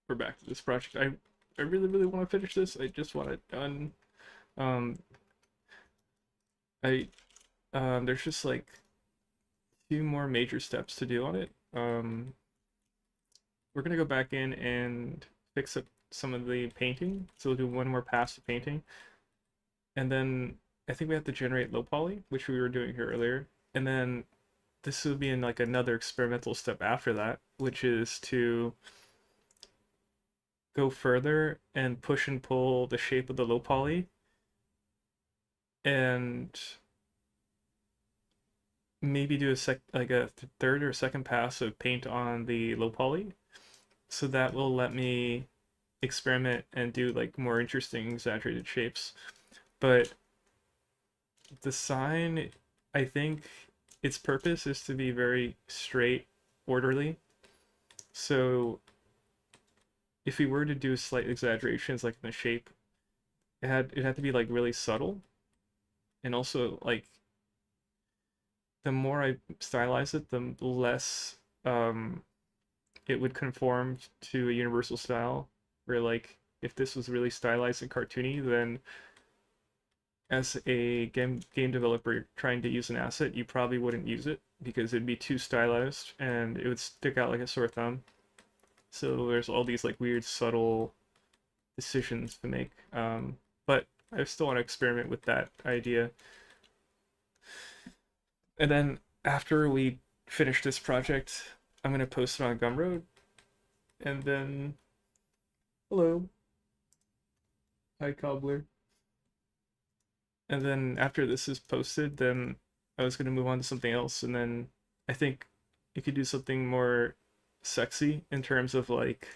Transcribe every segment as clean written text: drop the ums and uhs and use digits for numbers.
we're back to this project. I really want to finish this. I just want it done. Um, I there's just like few more major steps to do on it. We're gonna go back in and fix up some of the painting. So we'll do one more pass of painting, and then I think we have to generate low poly, which we were doing here earlier, and then this will be in like another experimental step after that, which is to go further and push and pull the shape of the low poly and maybe do a third or second pass of paint on the low poly. So that will let me experiment and do like more interesting exaggerated shapes. But the sign, I think its purpose is to be very straight, orderly. So if we were to do slight exaggerations like in the shape, it had to be like really subtle. And also like the more I stylize it, the less it would conform to a universal style. Where like if this was really stylized and cartoony, then as a game developer trying to use an asset, you probably wouldn't use it because it'd be too stylized and it would stick out like a sore thumb. So there's all these like weird subtle decisions to make. But I still want to experiment with that idea. And then after we finish this project, I'm gonna post it on Gumroad, and then hello, hi cobbler. And then after this is posted, then I was gonna move on to something else, and then I think you could do something more sexy in terms of like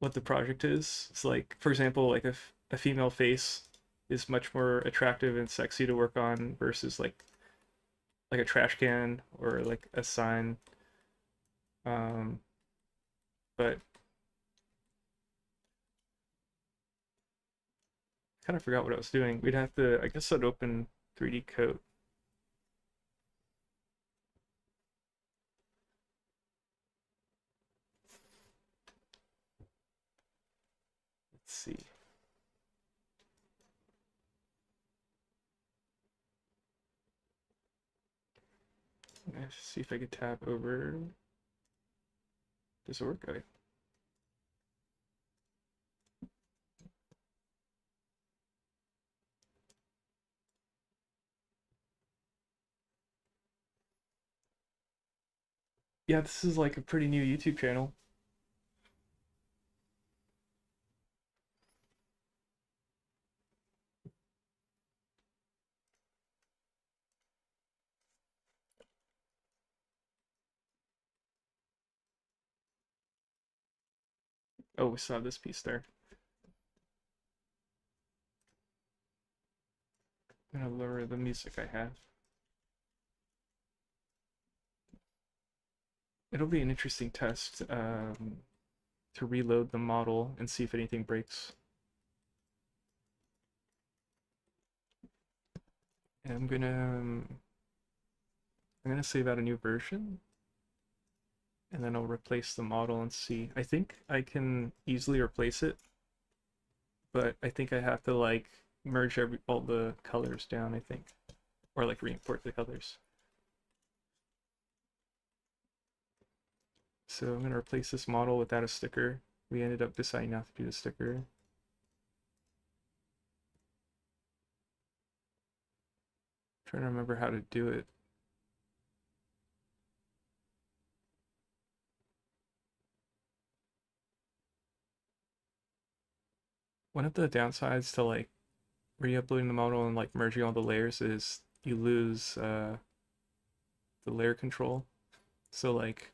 what the project is. It's like, for example, like if a female face is much more attractive and sexy to work on versus like a trash can or like a sign. Um, but kind of forgot what I was doing. We'd have to, I guess I'd open 3D Coat. Let's see. Let's see if I could tab over. Does it work? Okay. Yeah, this is like a pretty new YouTube channel. Oh, we saw this piece there. I'm gonna lower the music I have. It'll be an interesting test to reload the model and see if anything breaks. And I'm gonna save out a new version, and then I'll replace the model and see. I think I can easily replace it, but I think I have to like merge all the colors down, I think, or like re-import the colors. So I'm gonna replace this model without a sticker. We ended up deciding not to do the sticker. Trying to remember how to do it. One of the downsides to like re-uploading the model and like merging all the layers is you lose the layer control. So like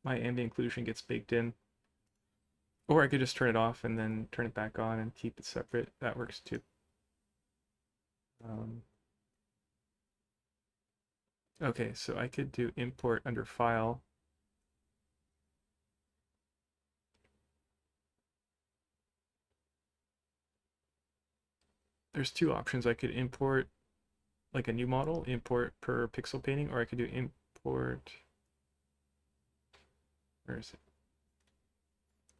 my ambient occlusion gets baked in. Or I could just turn it off and then turn it back on and keep it separate. That works too. Um, okay, so I could do import under file. There's two options. I could import like a new model, import per pixel painting, or I could do import Where is it?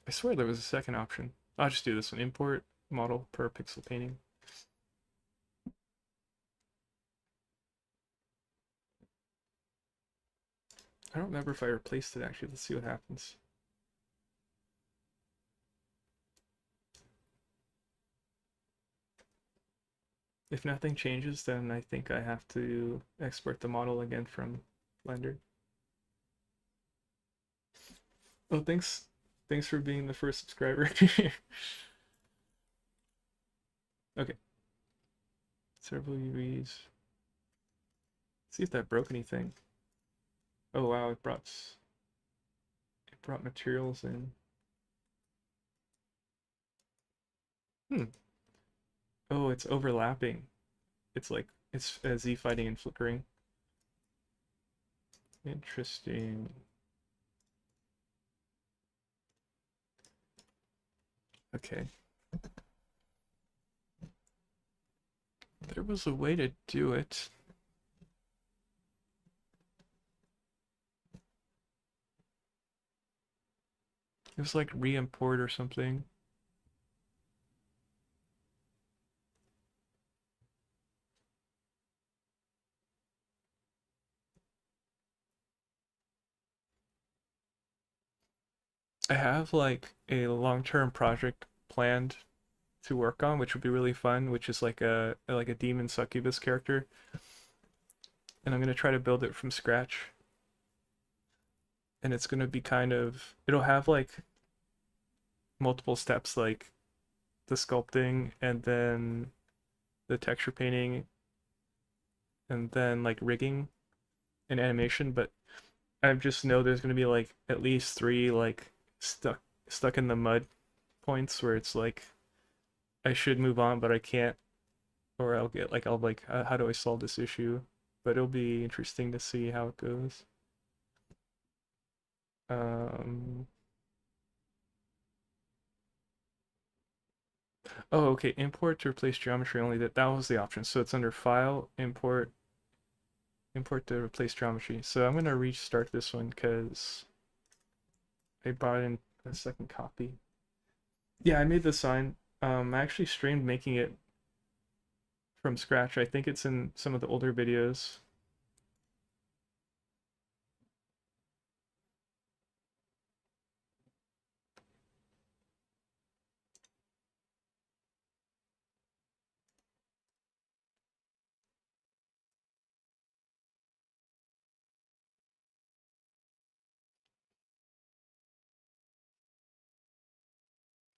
I swear there was a second option. I'll just do this one. Import model per pixel painting. I don't remember if I replaced it actually. Let's see what happens. If nothing changes, then I think I have to export the model again from Blender. Oh, thanks. Thanks for being the first subscriber. Okay. Several UVs. See if that broke anything. Oh wow, it brought materials in. Hmm. Oh, it's overlapping. It's like it's Z fighting and flickering. Interesting. Okay. There was a way to do it. It was like re-import or something. I have like a long-term project planned to work on, which would be really fun, which is like a demon succubus character. And I'm gonna try to build it from scratch. And it's gonna be kind of it'll have like multiple steps like the sculpting and then the texture painting and then like rigging and animation, but I just know there's gonna be like at least three like stuck in the mud points where it's like I should move on but I can't, or I'll like how do I solve this issue? But it'll be interesting to see how it goes. Um, oh, okay, import to replace geometry only. That was the option. So it's under File, Import, Import to replace geometry. So I'm gonna restart this one because I brought in a second copy. Yeah, I made the sign. I actually streamed making it from scratch. I think it's in some of the older videos.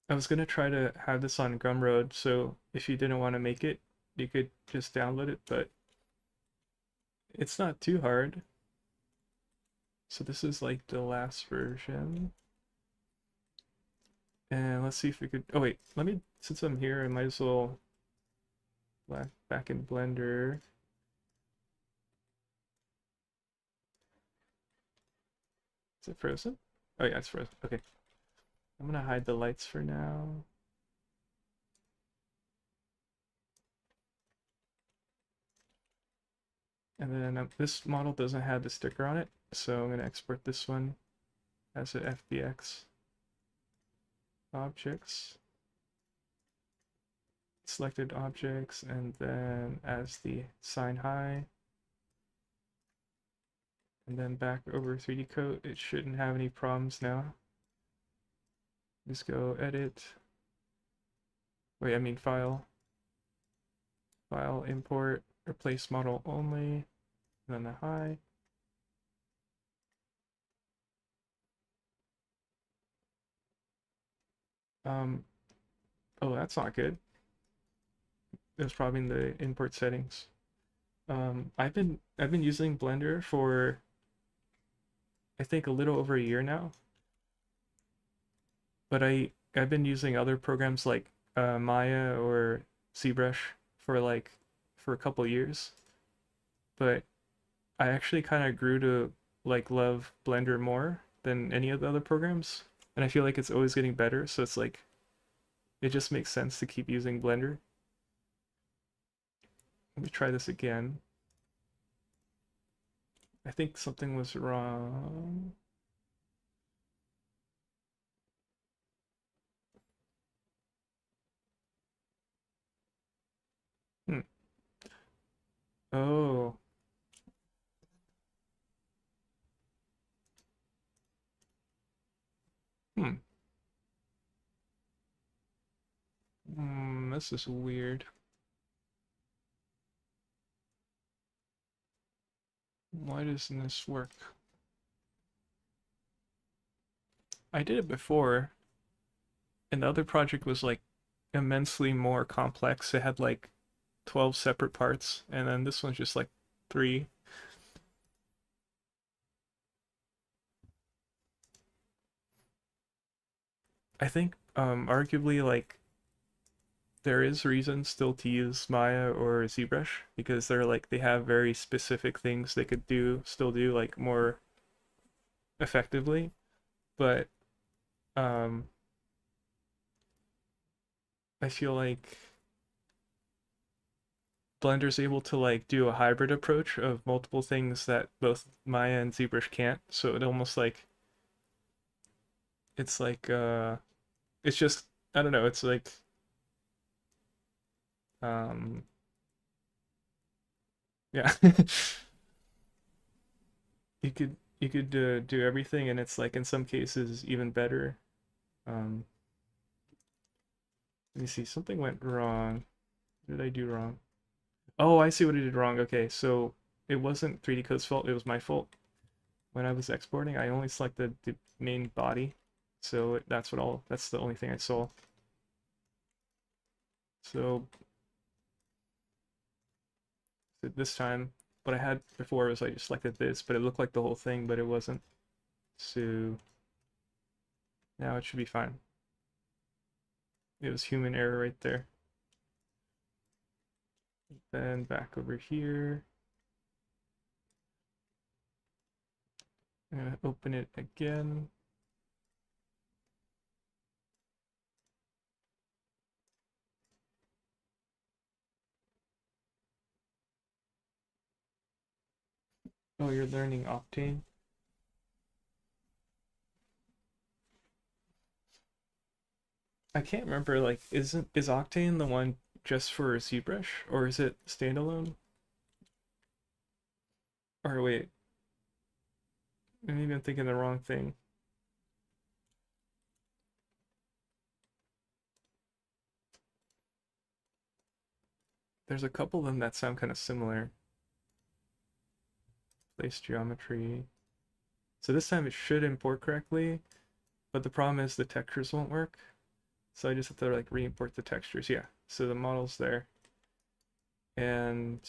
I was gonna try to have this on Gumroad, so if you didn't want to make it, you could just download it, but it's not too hard. So this is like the last version. And let's see if we could, oh wait, since I'm here, I might as well back in Blender. Is it frozen? Oh yeah, it's frozen. Okay. I'm gonna hide the lights for now. And then this model doesn't have the sticker on it, so I'm gonna export this one as an FBX objects, selected objects, and then as the sign high, and then back over 3D Coat. It shouldn't have any problems now. Just go edit. Wait, I mean file, import, replace model only, and then the high. Um, oh, that's not good. It was probably in the import settings. I've been using Blender for I think a little over a year now, but I've been using other programs like Maya or ZBrush for for a couple years, but I actually kind of grew to like love Blender more than any of the other programs, and I feel like it's always getting better, so it's like it just makes sense to keep using Blender. Let me try this again. I think something was wrong. Oh. Hmm. This is weird. Why doesn't this work? I did it before, and the other project was like immensely more complex. It had like 12 separate parts, and then this one's just like three. I think arguably like there is reason still to use Maya or ZBrush because they're like they have very specific things they could still do like more effectively. But um I feel like Blender's able to like do a hybrid approach of multiple things that both Maya and ZBrush can't. So it almost like it's like it's just I don't know, it's like um yeah. You could do everything and it's like in some cases even better. Um let me see, something went wrong. What did I do wrong? Oh, I see what I did wrong. Okay, so it wasn't 3D Code's fault, it was my fault. When I was exporting, I only selected the main body. So that's the only thing I saw. So this time, what I had before was I just selected this, but it looked like the whole thing, but it wasn't. So now it should be fine. It was human error right there. Then back over here. I'm gonna open it again. Oh, you're learning Octane. I can't remember, like, is Octane the one just for ZBrush, or is it standalone? Or wait, maybe I'm thinking the wrong thing. There's a couple of them that sound kind of similar. Place geometry. So this time it should import correctly, but the problem is the textures won't work. So I just have to like re-import the textures. Yeah, so the model's there. And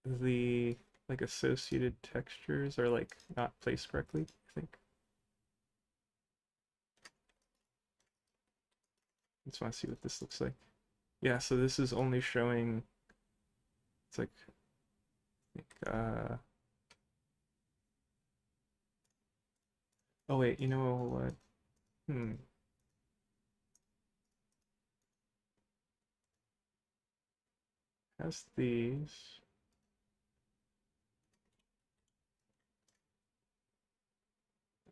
the like associated textures are like not placed correctly, I think. Just want to see what this looks like. Yeah, so this is only showing it's like oh wait, you know what? Has these.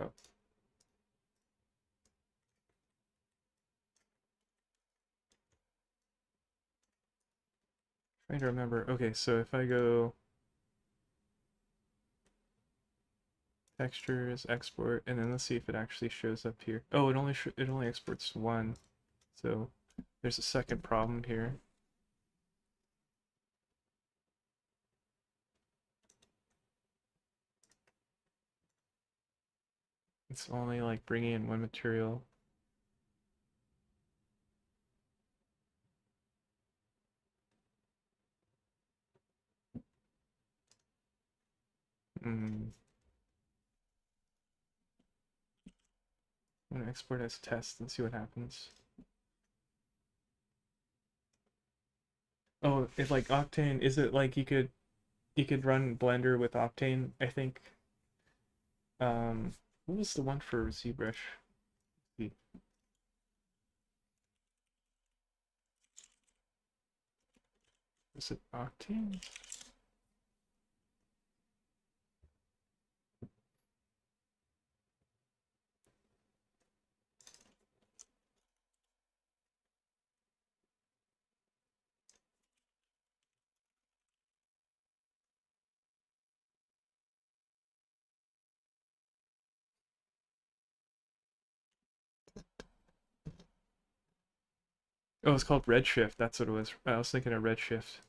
Oh, trying to remember. Okay, so if I go textures, export, and then let's see if it actually shows up here. Oh, it only exports one. So there's a second problem here. It's only like bringing in one material. I'm gonna export as test and see what happens. Oh, if like Octane, is it like you could run Blender with Octane? I think. What was the one for ZBrush? Was it Octane? Oh, it's called Redshift. That's what it was. I was thinking of Redshift.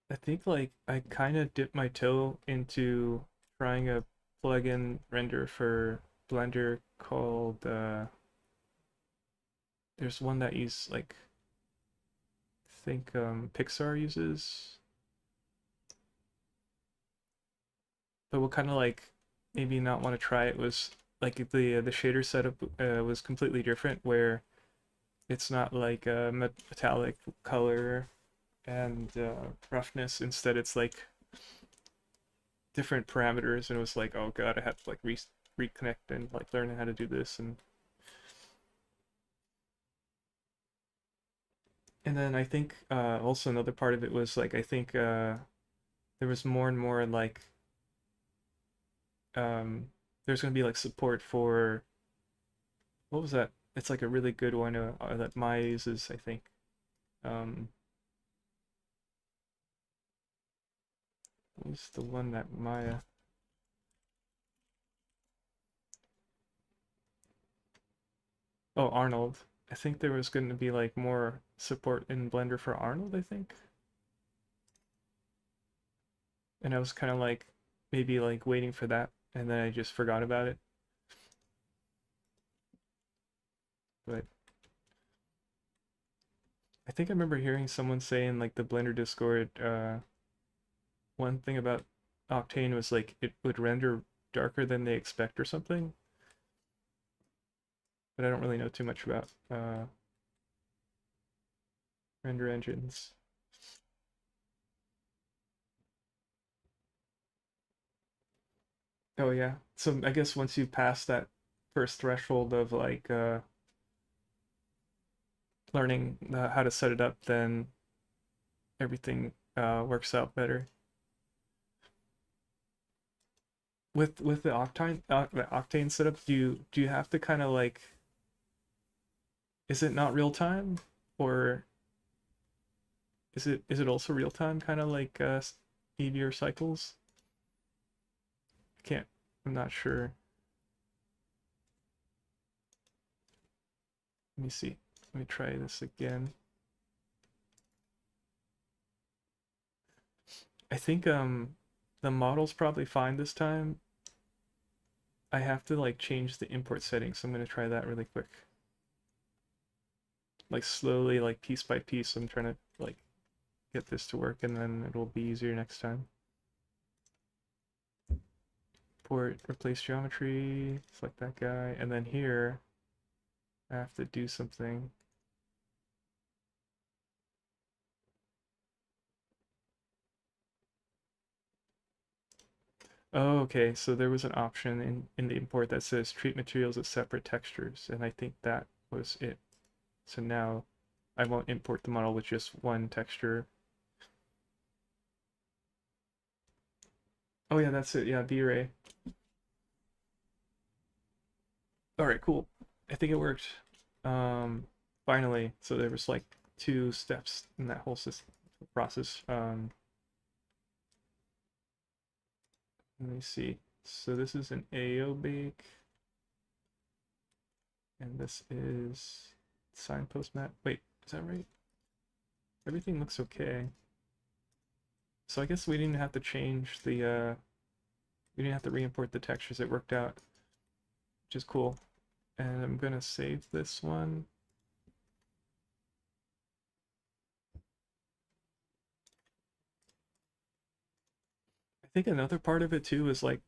I think like I kind of dipped my toe into trying a plugin render for Blender called there's one that uses like I think Pixar uses, but what kind of like maybe not want to try it was like the shader setup was completely different where it's not like a metallic color and roughness. Instead, it's like different parameters, and it was like, oh god, I had to like reconnect and like learn how to do this, and then I think also another part of it was like I think there was more and more like um, there's gonna be like support for what was that? It's like a really good one that Maya uses, I think. Um, what was the one that Maya? Oh, Arnold. I think there was going to be like more support in Blender for Arnold, I think. And I was kind of like maybe like waiting for that, and then I just forgot about it. But I think I remember hearing someone say in like the Blender Discord, one thing about Octane was like it would render darker than they expect or something. But I don't really know too much about render engines. Oh yeah. So I guess once you pass that first threshold of like learning how to set it up, then everything works out better. With the Octane setup, do you have to kind of like is it not real time or is it also real time kind of like meteor cycles? I can't. I'm not sure. Let me see. Let me try this again. I think the model's probably fine this time. I have to like change the import settings, so I'm gonna try that really quick. Like slowly, like piece by piece, I'm trying to like get this to work and then it'll be easier next time. Port, replace geometry, select that guy, and then here I have to do something. Oh, okay, so there was an option in the import that says treat materials as separate textures, and I think that was it. So now I won't import the model with just one texture. Oh yeah, that's it. Yeah, V-Ray. All right, cool. I think it worked. Um, Finally. So there was like two steps in that whole system process. Let me see. So this is an AO bake, and this is signpost map. Wait, is that right? Everything looks okay. So I guess we didn't have to change the we didn't have to re-import the textures. It worked out, which is cool. And I'm gonna save this one. I think another part of it too is like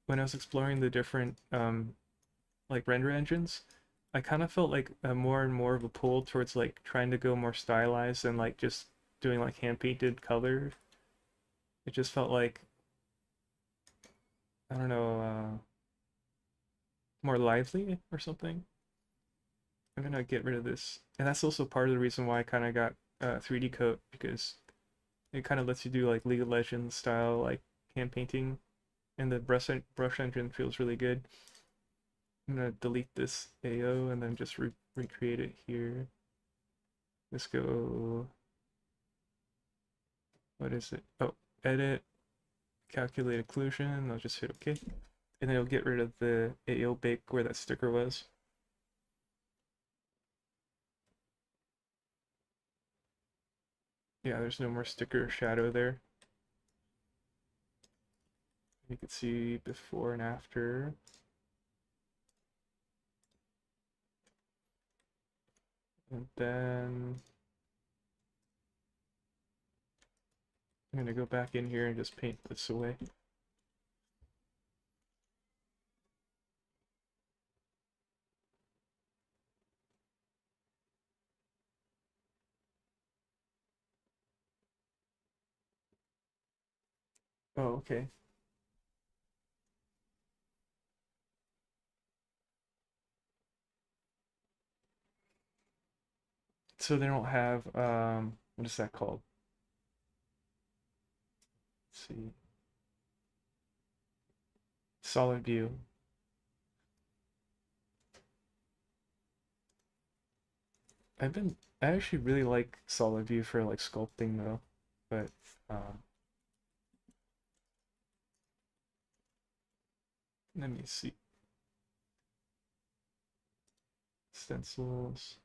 when I was exploring the different like render engines, I kind of felt like a more and more of a pull towards like trying to go more stylized and like just doing like hand painted color. It just felt like I don't know, more lively or something. I'm gonna get rid of this, and that's also part of the reason why I kind of got 3D Coat because it kind of lets you do like League of Legends style like hand painting, and the brush engine feels really good. I'm gonna delete this AO and then just recreate it here. Let's go. What is it? Oh, edit, calculate occlusion. I'll just hit OK. and then it'll get rid of the AO bake where that sticker was. Yeah, there's no more sticker shadow there. You can see before and after. And then I'm gonna go back in here and just paint this away. Oh, okay. So they don't have what is that called? Let's see. Solid view. I actually really like solid view for like sculpting though, but um, let me see. Stencils.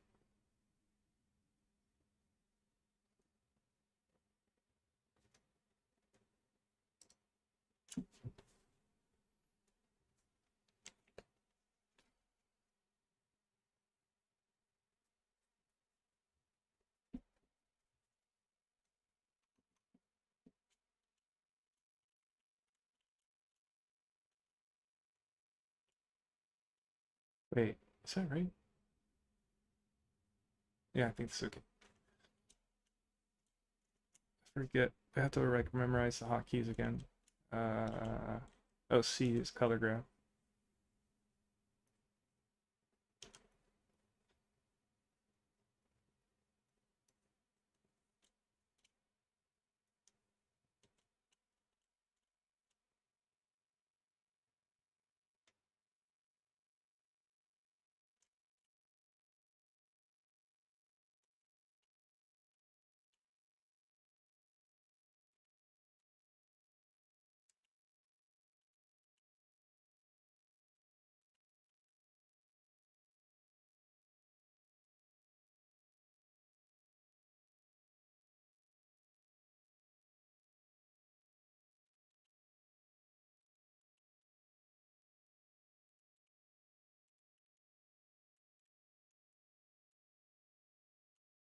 Wait, is that right? Yeah, I think it's okay. I forget. I have to like memorize the hotkeys again. Uh, oh, C is color graph.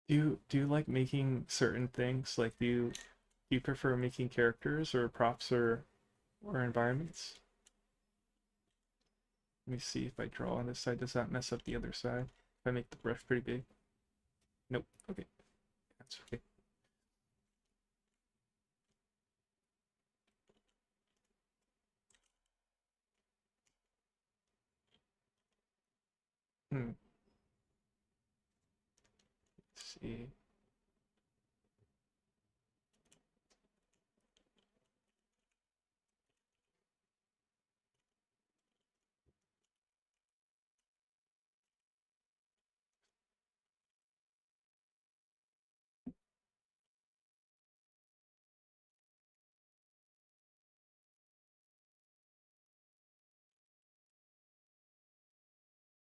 Do you like making certain things? Like do you prefer making characters or props or environments? Let me see if I draw on this side. Does that mess up the other side? If I make the brush pretty big? Nope. Okay, that's okay. Hmm. Let's see.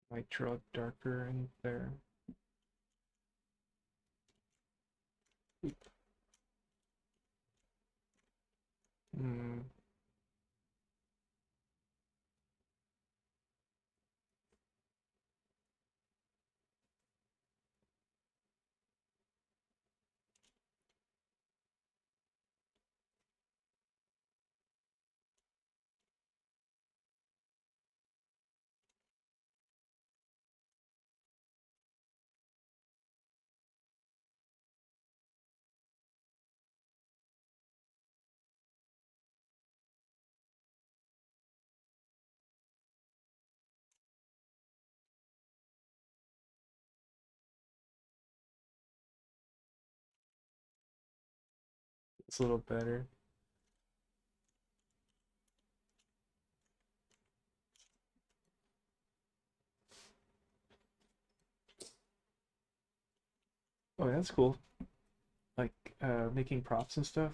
Might draw darker in there. Hmm. It's a little better. Oh, that's cool. Like making props and stuff.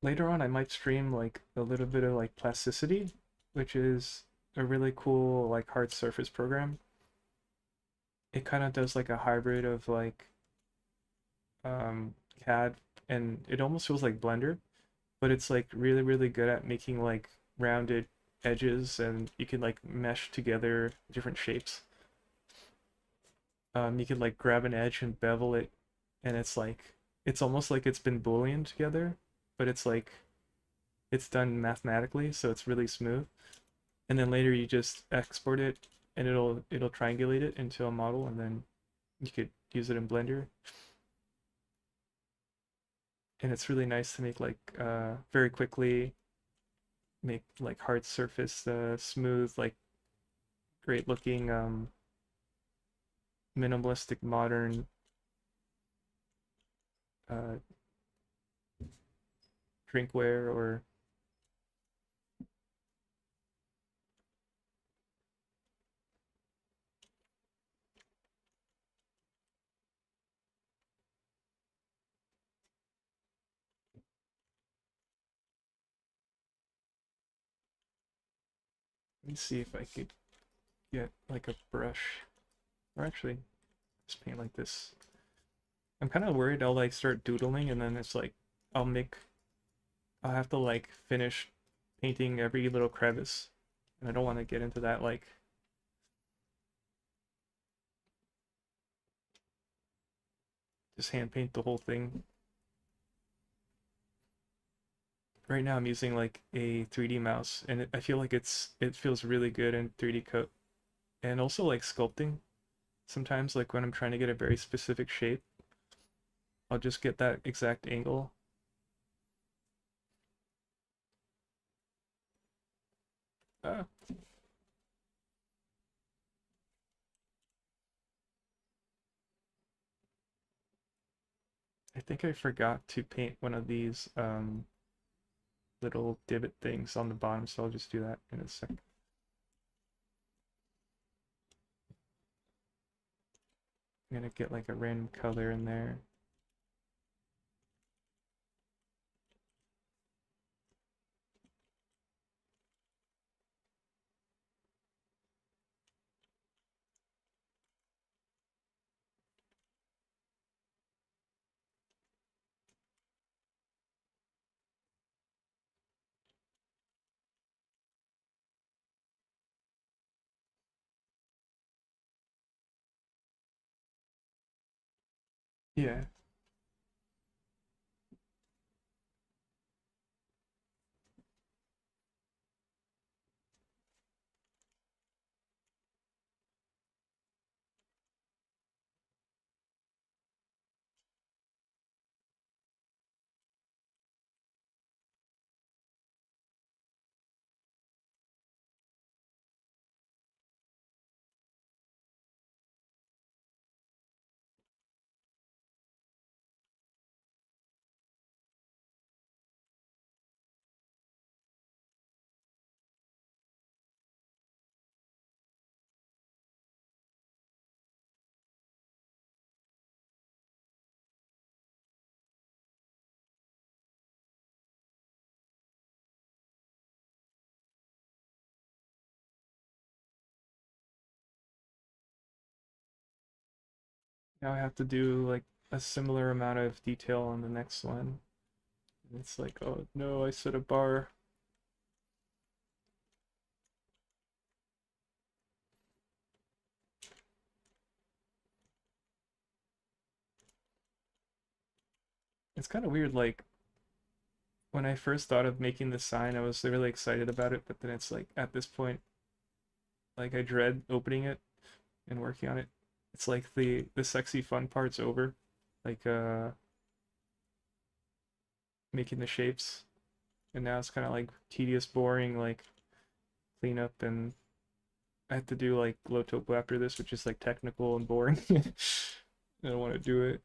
Later on, I might stream like a little bit of like plasticity, which is a really cool like hard surface program. It kind of does like a hybrid of like CAD, and it almost feels like Blender, but it's like really really good at making like rounded edges, and you can like mesh together different shapes. You can like grab an edge and bevel it, and it's like it's almost like it's been boolean together, but it's like it's done mathematically, so it's really smooth. And then later you just export it, and it'll triangulate it into a model, and then you could use it in Blender. And it's really nice to make like very quickly make like hard surface smooth, like great looking minimalistic modern uh, drinkware or let me see if I could get like a brush, or actually just paint like this. I'm kind of worried I'll like start doodling, and then it's like I'll make I'll have to like finish painting every little crevice, and I don't want to get into that, like just hand paint the whole thing. Right now I'm using like a 3D mouse, and I feel like it feels really good in 3D coat. And also like sculpting, sometimes like when I'm trying to get a very specific shape, I'll just get that exact angle. uh, I think I forgot to paint one of these little divot things on the bottom, so I'll just do that in a sec. I'm gonna get like a random color in there. Yeah. Now I have to do like a similar amount of detail on the next one. And it's like, oh no, I set a bar. It's kind of weird, like when I first thought of making this sign, I was really excited about it, but then it's like at this point, like I dread opening it and working on it. It's like the sexy fun part's over. Like making the shapes. And now it's kind of like tedious, boring, like cleanup, and I have to do like low topo after this, which is like technical and boring. I don't want to do it.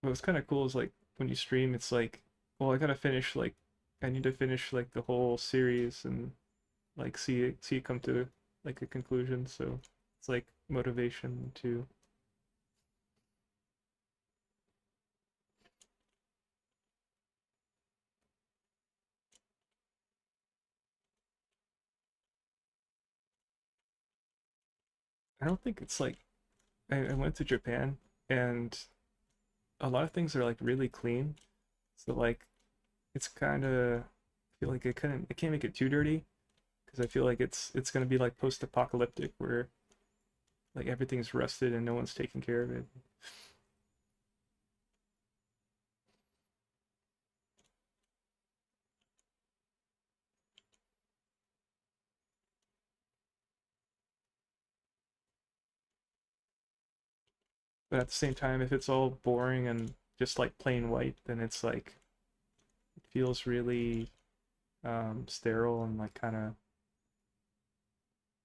But what's kind of cool is like when you stream, it's like, well, I gotta finish like I need to finish like the whole series and like see it come to like a conclusion. So it's like motivation too. I don't think it's like I went to Japan and a lot of things are like really clean. So like it's kind of I feel like it can't make it too dirty because I feel like it's gonna be like post-apocalyptic where like everything's rusted and no one's taking care of it. But at the same time, if it's all boring and just like plain white, then it's like it feels really sterile and like kind of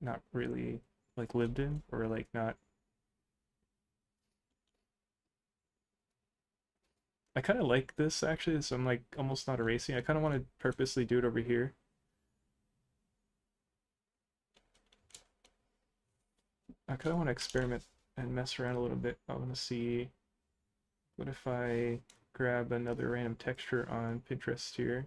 not really like lived in or like not. I kind of like this actually, so I'm like almost not erasing. I kind of want to purposely do it over here. I kind of want to experiment and mess around a little bit. I want to see what if I grab another random texture on Pinterest here.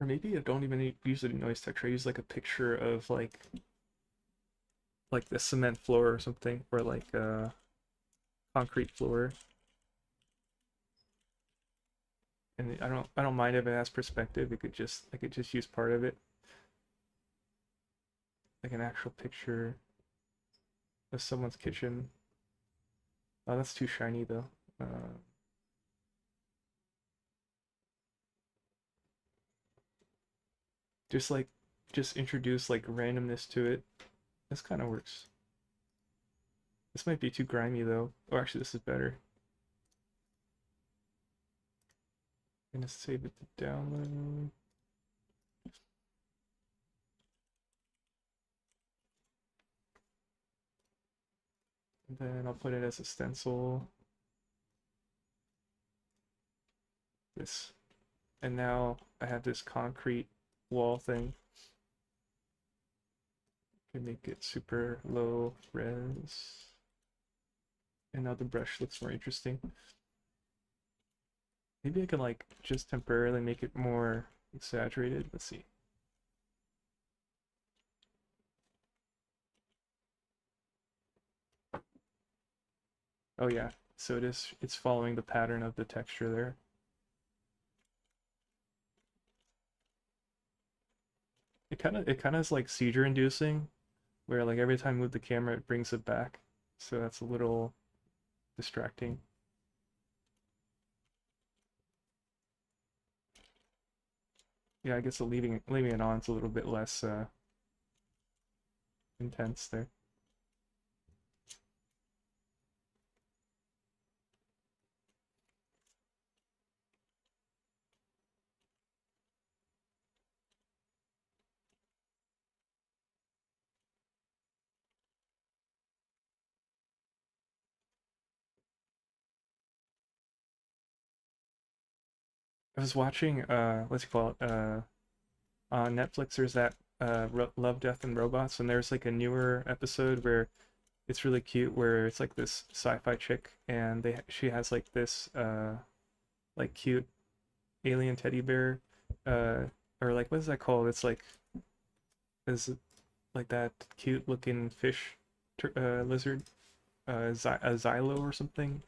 Or maybe I don't even use a noise texture. I use like a picture of like the cement floor or something, or like a concrete floor. And I don't mind if it has perspective. It could just I could just use part of it, like an actual picture of someone's kitchen. Oh, that's too shiny though. Just like just introduce like randomness to it. This kind of works. This might be too grimy though. Oh, actually, this is better. I'm gonna save it to download. And then I'll put it as a stencil. This. And now I have this concrete wall thing. Can make it super low res. And now the brush looks more interesting. Maybe I can like just temporarily make it more exaggerated. Let's see. Oh yeah, so it's following the pattern of the texture there. It kind of is like seizure inducing, where like every time I move the camera it brings it back. So that's a little distracting. Yeah, I guess leaving it on is a little bit less intense there. I was watching what's it called on Netflix. There's that Love, Death, and Robots, and there's like a newer episode where it's really cute, where it's like this sci-fi chick, and she has like this like cute alien teddy bear, uh, or like what is that called? It's like is like that cute looking fish lizard, a xylo or something,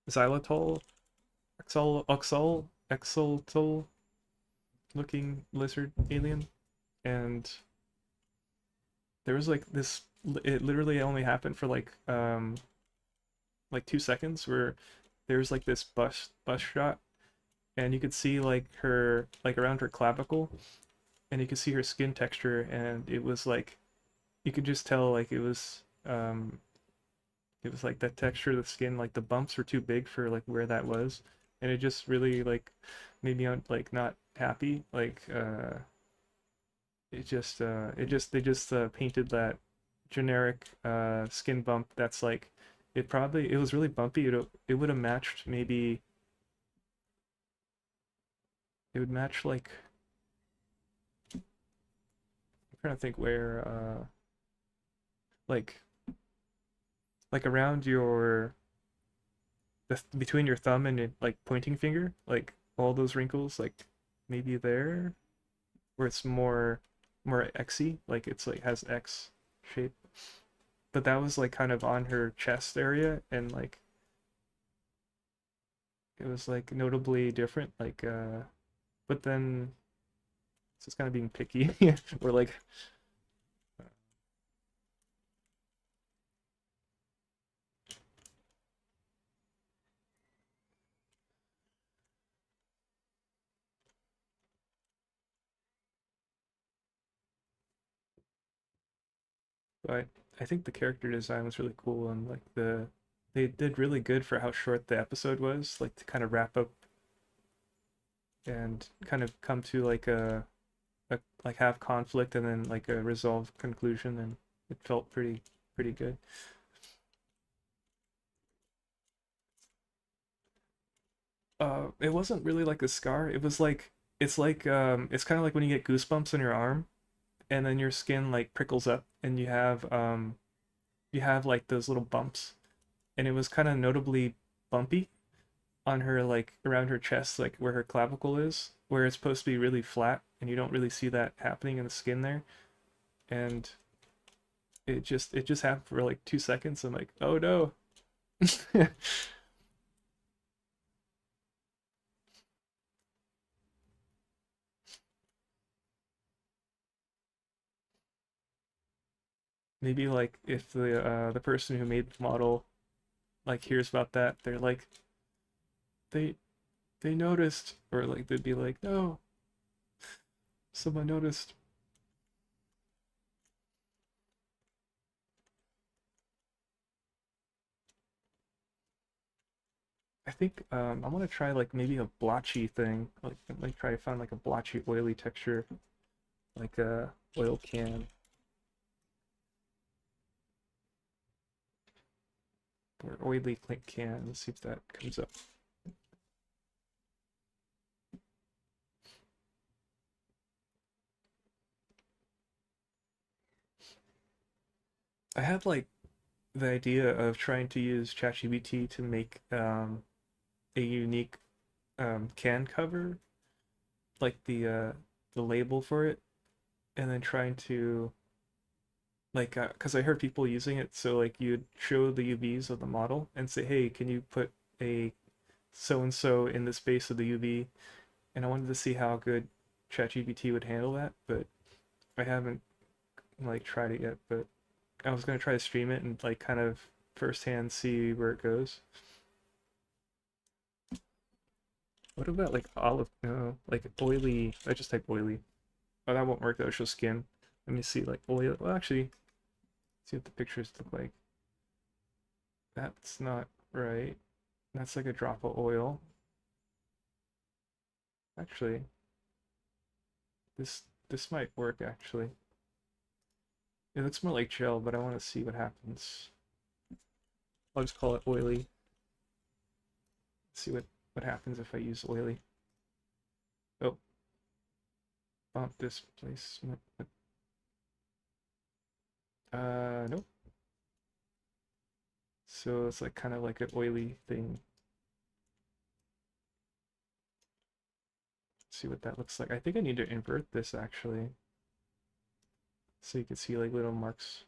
xylitol, exoltol looking lizard alien, and there was like this. It literally only happened for like 2 seconds where there was like this bus shot, and you could see like her like around her clavicle, and you could see her skin texture, and it was like you could just tell like it was like that texture of the skin, like the bumps were too big for like where that was, and it just really like made me like not happy. Like they just painted that generic skin bump that's like it was really bumpy. It would have matched maybe it would match like I'm trying to think where like around your between your thumb and your like pointing finger, like all those wrinkles, like maybe there where it's more Xy, like it's like has X shape. But that was like kind of on her chest area, and like it was like notably different. But then it's just kind of being picky, or like but I think the character design was really cool, and like they did really good for how short the episode was, like to kind of wrap up and kind of come to like a like have conflict and then like a resolved conclusion, and it felt pretty good. It wasn't really like a scar. It was like it's kind of like when you get goosebumps on your arm and then your skin like prickles up and you have like those little bumps, and it was kind of notably bumpy on her like around her chest, like where her clavicle is, where it's supposed to be really flat, and you don't really see that happening in the skin there. And it just happened for like 2 seconds. I'm like, oh no. Maybe like if the person who made the model like hears about that, they're like they they noticed, or like they'd be like, no, someone noticed. I think I want to try like maybe a blotchy thing. Like try to find like a blotchy oily texture, like a oil can or oily can. Let's see if that comes up. I had like the idea of trying to use ChatGPT to make a unique can cover, like the label for it, and then trying to like because I heard people using it, so like you'd show the UVs of the model and say, hey, can you put a so and so in the space of the UV? And I wanted to see how good ChatGPT would handle that, but I haven't like tried it yet. But I was gonna try to stream it and like kind of firsthand see where it goes. What about like olive? No, like oily. I just type oily. Oh, that won't work. That'll show skin. Let me see like oil. Well, actually, see what the pictures look like. That's not right. That's like a drop of oil. Actually, this might work actually. It looks more like gel, but I want to see what happens. I'll just call it oily. See what happens if I use oily. Oh, bump displacement. Nope. So it's like kind of like an oily thing. See what that looks like. I think I need to invert this actually, so you can see like little marks.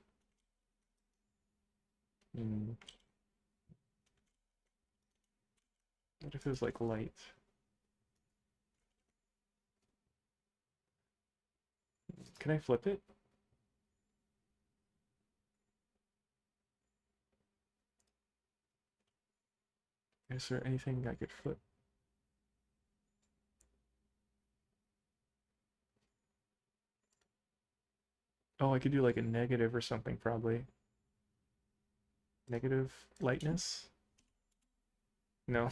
Hmm. What if it was like light? Can I flip it? Is there anything I could flip? Oh, I could do like a negative or something probably. Negative lightness? No.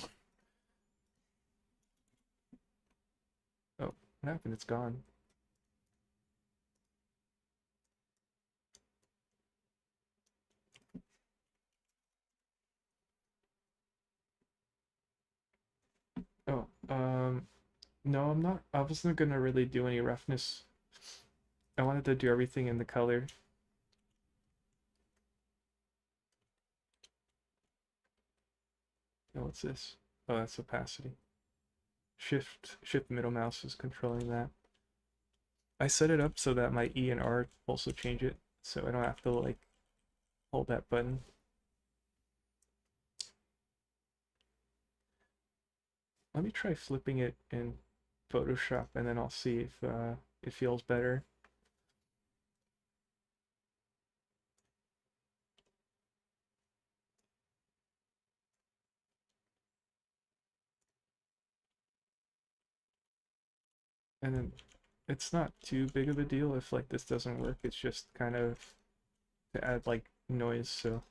Oh, what happened? It's gone. Um, no, I'm not. I wasn't gonna really do any roughness. I wanted to do everything in the color. Oh, what's this? Oh, that's opacity. Shift middle mouse is controlling that. I set it up so that my E and R also change it, so I don't have to like hold that button. Let me try flipping it in Photoshop and then I'll see if it feels better. And then it's not too big of a deal if like this doesn't work. It's just kind of to add like noise, so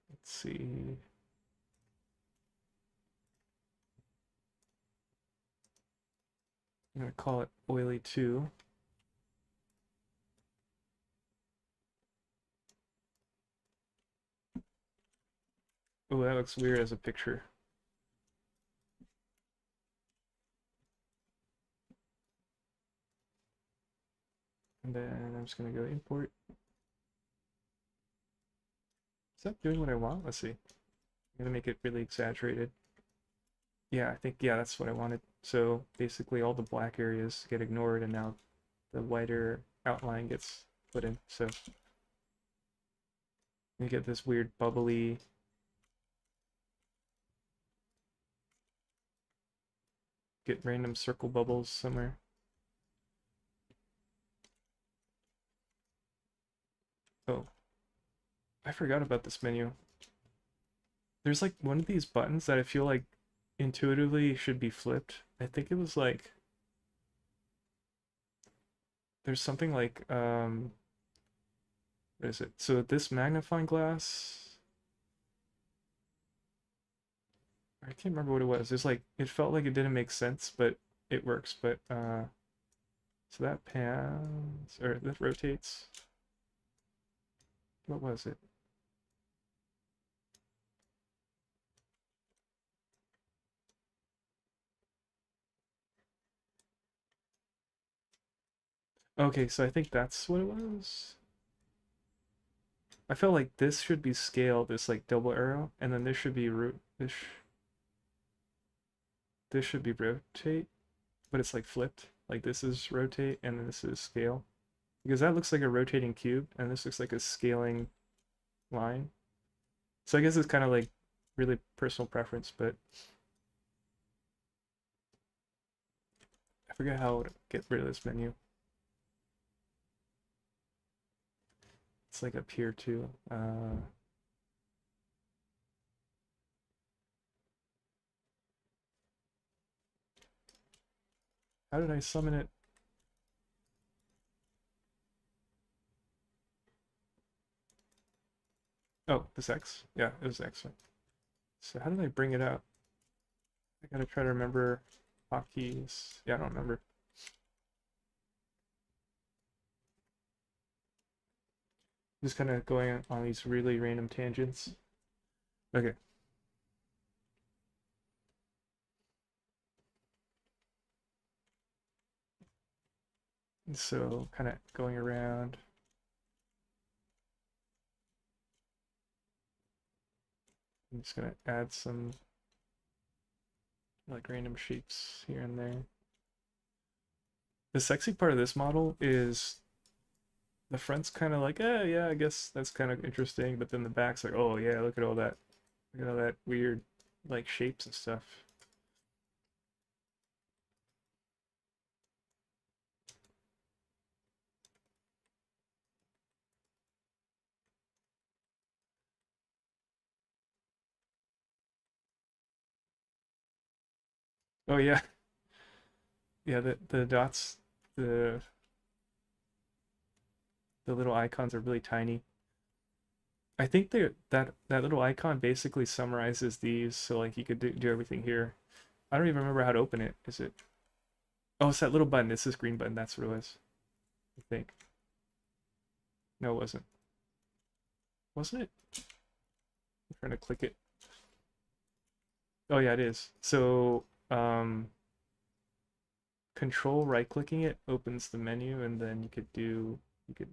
let's see. I'm gonna call it oily 2. Oh, that looks weird as a picture. And then I'm just gonna go import. Is that doing what I want? Let's see. I'm gonna make it really exaggerated. Yeah, I think, yeah, that's what I wanted. So basically all the black areas get ignored and now the whiter outline gets put in. So you get this weird bubbly, get random circle bubbles somewhere. Oh, I forgot about this menu. There's like one of these buttons that I feel like intuitively should be flipped. I think it was like there's something like what is it? So this magnifying glass, I can't remember what it was. It's like it felt like it didn't make sense, but it works. But so that pans or that rotates. What was it? Okay, so I think that's what it was. I felt like this should be scale, this like double arrow, and then this should be root. This should be rotate, but it's like flipped. Like this is rotate and this is scale. Because that looks like a rotating cube and this looks like a scaling line. So I guess it's kind of like really personal preference, but I forget how to get rid of this menu. It's like up here too. How did I summon it? Oh, this X. Yeah, it was X. So how did I bring it out? I gotta try to remember hotkeys. Yeah, I don't remember. Just kind of going on these really random tangents. Okay. So kind of going around. I'm just gonna add some like random shapes here and there. The sexy part of this model is the front's kind of like, yeah, I guess that's kind of interesting, but then the back's like, oh yeah, look at all that, look at all that weird like shapes and stuff. Oh yeah, yeah, the dots, the the little icons are really tiny. I think that little icon basically summarizes these, so like you could do everything here. I don't even remember how to open it. Is it? Oh, it's that little button. It's this green button. That's what it was. I think. No, it wasn't. Wasn't it? trying to click it. Oh yeah, it is. So control right clicking it opens the menu, and then you could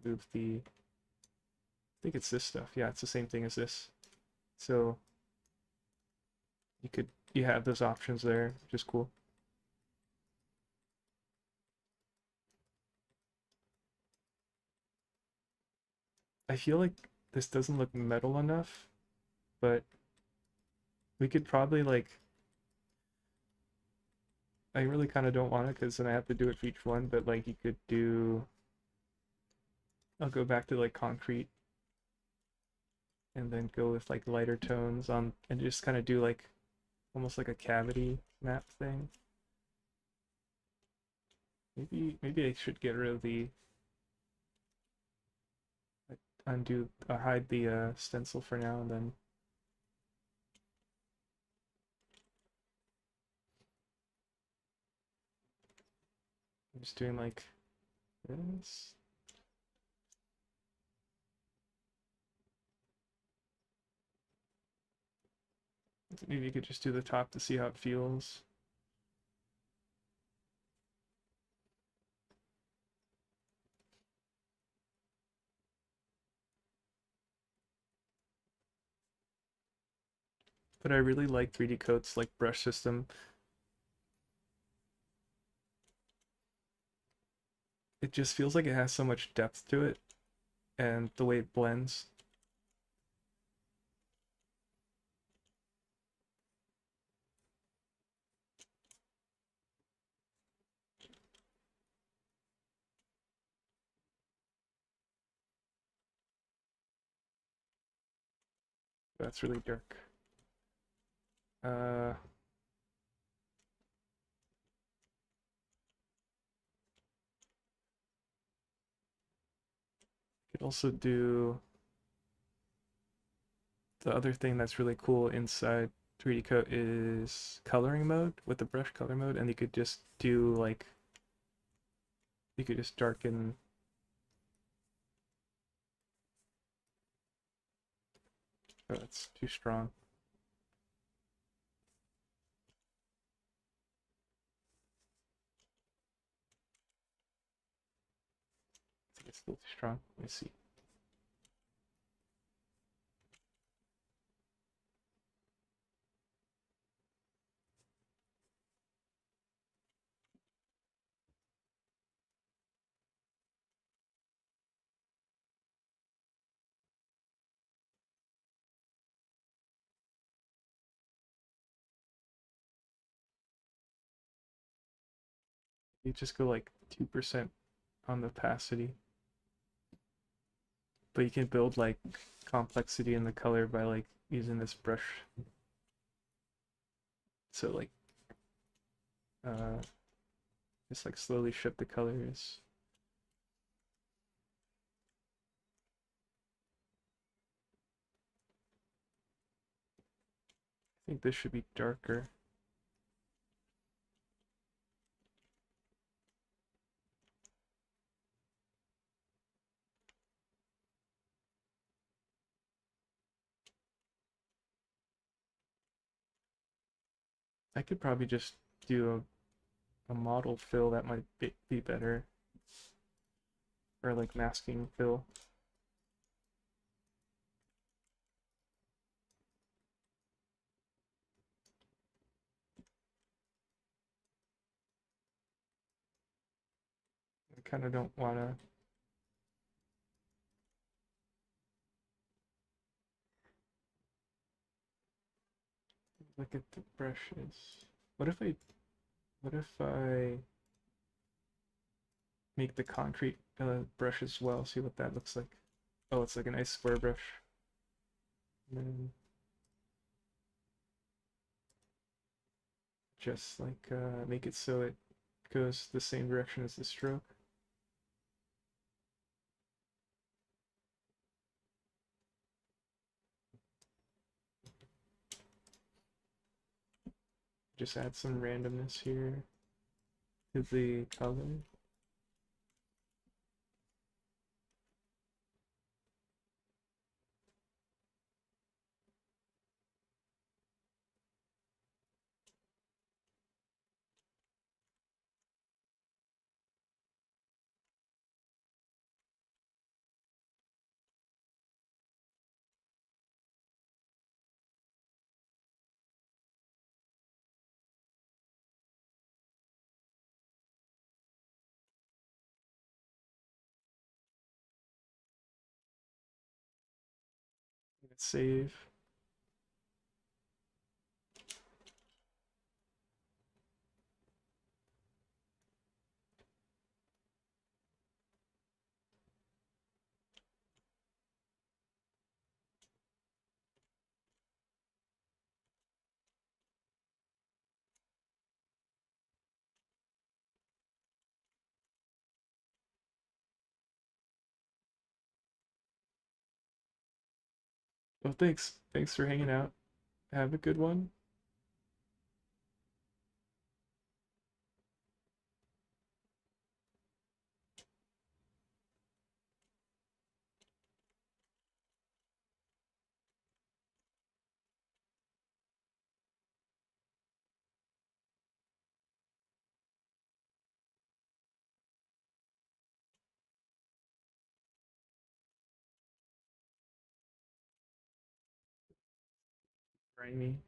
move the, I think it's this stuff. Yeah, it's the same thing as this. So you have those options there, which is cool. I feel like this doesn't look metal enough, but we could probably like, I really kind of don't want it because then I have to do it for each one, but like you could do, I'll go back to like concrete and then go with like lighter tones on and just kind of do like almost like a cavity map thing. Maybe I should get rid of the, undo, hide the stencil for now, and then I'm just doing like this. Maybe you could just do the top to see how it feels. But I really like 3D Coat's like brush system. It just feels like it has so much depth to it, and the way it blends. That's really dark. Uh, could also do the other thing that's really cool inside 3D Coat is coloring mode with the brush color mode, and you could just do like, you could just darken. Oh, that's too strong. I think it's still too strong. Let me see. You just go like 2% on the opacity, but you can build like complexity in the color by like using this brush. So like, uh, just like slowly shift the colors. I think this should be darker. I could probably just do a model fill that might be better, or like masking fill. I kind of don't want to look at the brushes. What if I, what if I make the concrete brush as well? See what that looks like. Oh, it's like a nice square brush. And then just like make it so it goes the same direction as the stroke. Just add some randomness here to the color. Let's save. Well, thanks. Thanks for hanging out. Have a good one. Grimy.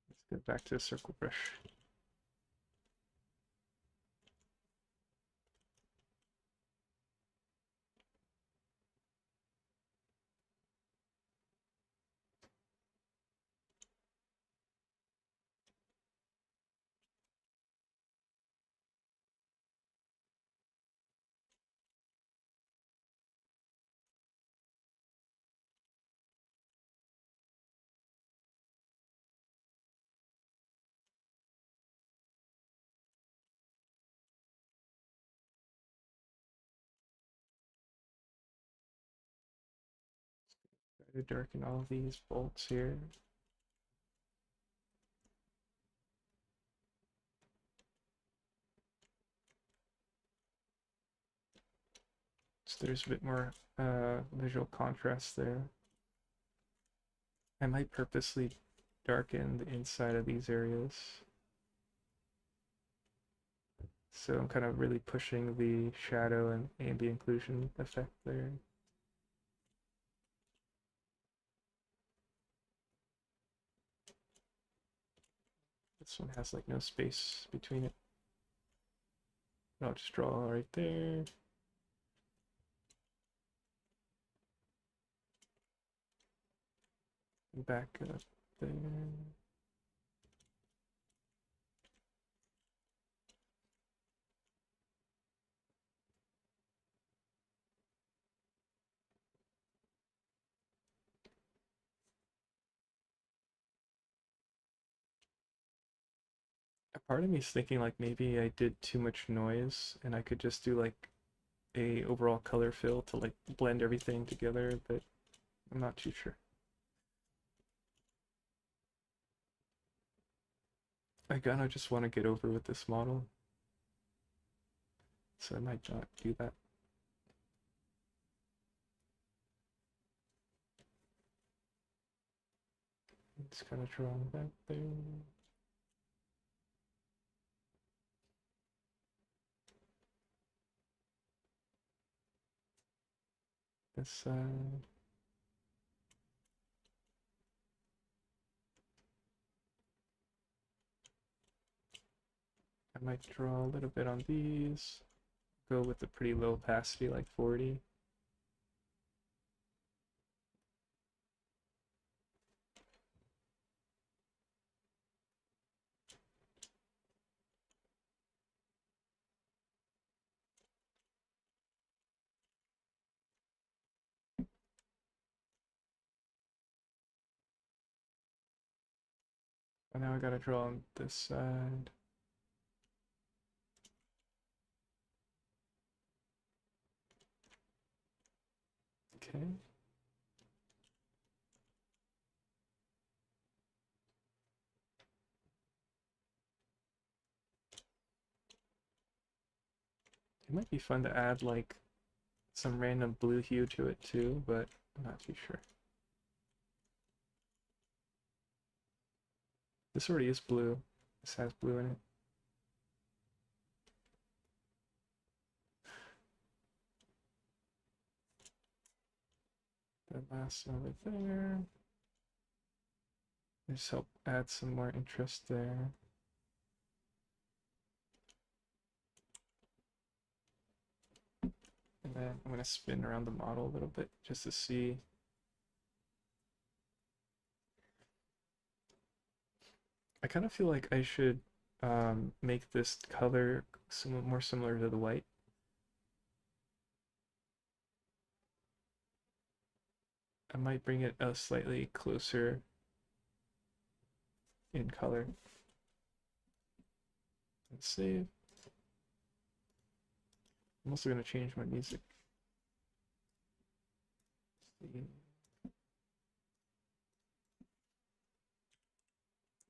Let's get back to the circle brush. Try to darken all these bolts here. So there's a bit more visual contrast there. I might purposely darken the inside of these areas. So I'm kind of really pushing the shadow and ambient occlusion effect there. This one has like no space between it. I'll just draw right there. Back up there. A part of me is thinking like maybe I did too much noise and I could just do like a overall color fill to like blend everything together, but I'm not too sure. I kind of just want to get over with this model, so I might not do that. It's kind of drawing back there. This side. I might draw a little bit on these. Go with a pretty low opacity, like 40. And now I gotta draw on this side. Okay. It might be fun to add like some random blue hue to it too, but I'm not too sure. This already is blue. This has blue in it. That last one over there. Just help add some more interest there. And then I'm gonna spin around the model a little bit just to see I kind of feel like I should make this color more similar to the white. I might bring it slightly closer in color. Let's save. I'm also going to change my music.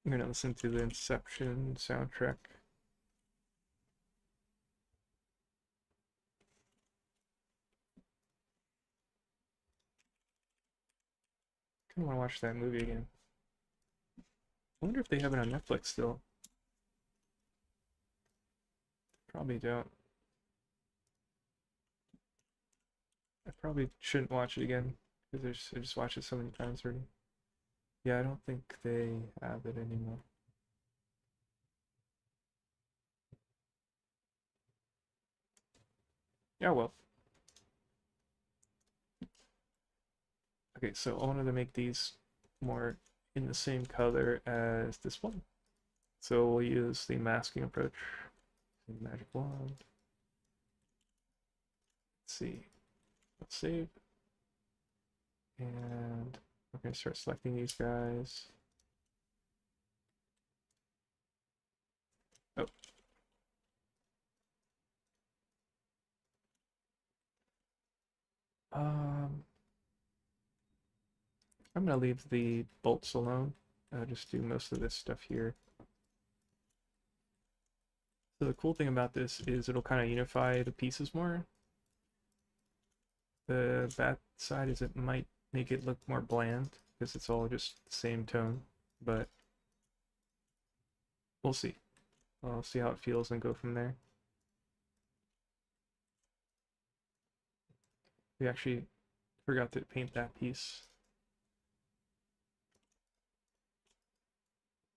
I'm going to listen to the Inception soundtrack. I kind of want to watch that movie again. I wonder if they have it on Netflix still. Probably don't. I probably shouldn't watch it again because I just watched it so many times already. Yeah, I don't think they have it anymore. Yeah, well. Okay, so I wanted to make these more in the same color as this one. So we'll use the masking approach. Magic wand. Let's see. Let's save. And we're going to start selecting these guys. Oh. I'm going to leave the bolts alone. Just do most of this stuff here. So the cool thing about this is it'll kind of unify the pieces more. The bad side is it might make it look more bland because it's all just the same tone, but we'll see. I'll see how it feels and go from there. We actually forgot to paint that piece.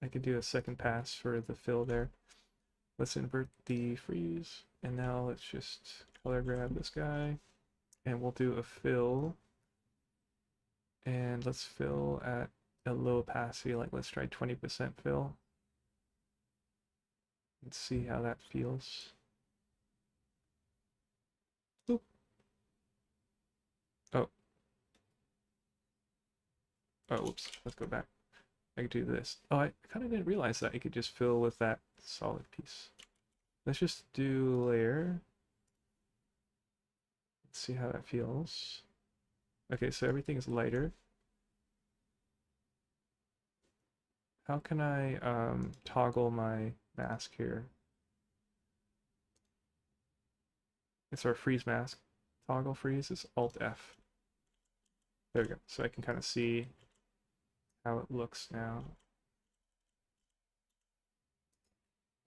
I could do a second pass for the fill there. Let's invert the freeze, and now let's just color grab this guy, and we'll do a fill, and let's fill at a low opacity, like let's try 20% fill. Let's see how that feels. Boop. Oh. Oh, whoops. Let's go back. I could do this. Oh, I kind of didn't realize that I could just fill with that solid piece. Let's just do layer. Let's see how that feels. Okay, so everything is lighter. How can I toggle my mask here? It's our freeze mask. Toggle freeze is Alt F. There we go. So I can kind of see how it looks now.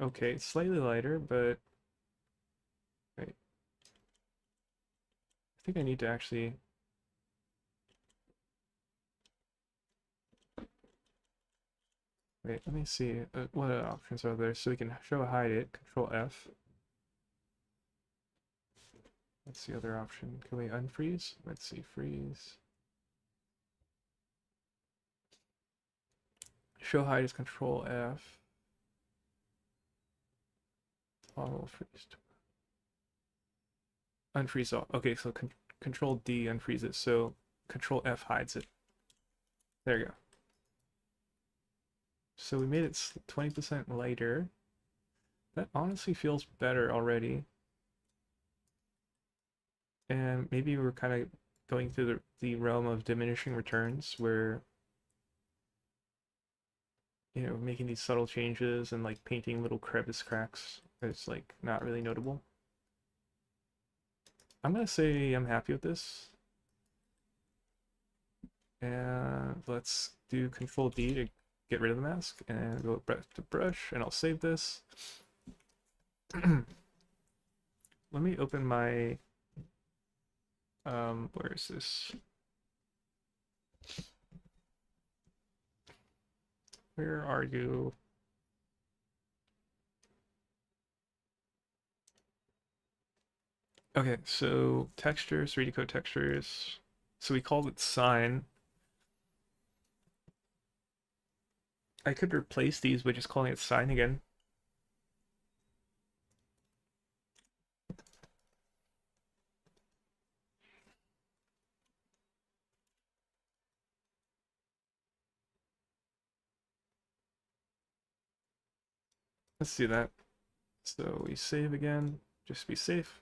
Okay, it's slightly lighter, but wait. I think I need to actually. Wait, let me see. What options are there? So we can show hide it. Control F. What's the other option? Can we unfreeze? Let's see. Freeze. Show hide is Control F. Toggle freeze. Unfreeze all. Okay, so Control D unfreezes. So Control F hides it. There you go. So we made it 20% lighter. That honestly feels better already. And maybe we're kind of going through the realm of diminishing returns where, you know, making these subtle changes and like painting little crevice cracks is like not really notable. I'm gonna say I'm happy with this. And let's do Control D to get rid of the mask and go back to brush, and I'll save this. Let me open my where is this? Where are you? Okay, so textures, 3D code textures. So we called it sign. I could replace these by just calling it sign again. Let's do that. So we save again, just to be safe.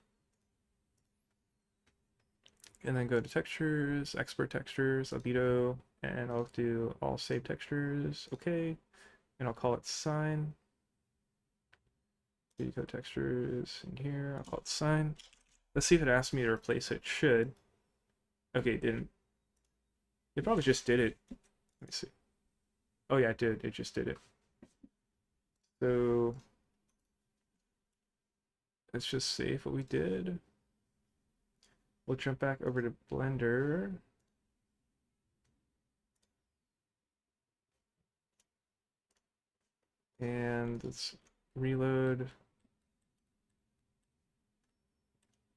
And then go to textures, export textures, albedo, and I'll do all save textures, okay. And I'll call it sign. Video textures in here, I'll call it sign. Let's see if it asks me to replace it. Should. Okay, it didn't. It probably just did it. Let me see. Oh yeah, it did. It just did it. So let's just save what we did. We'll jump back over to Blender. And let's reload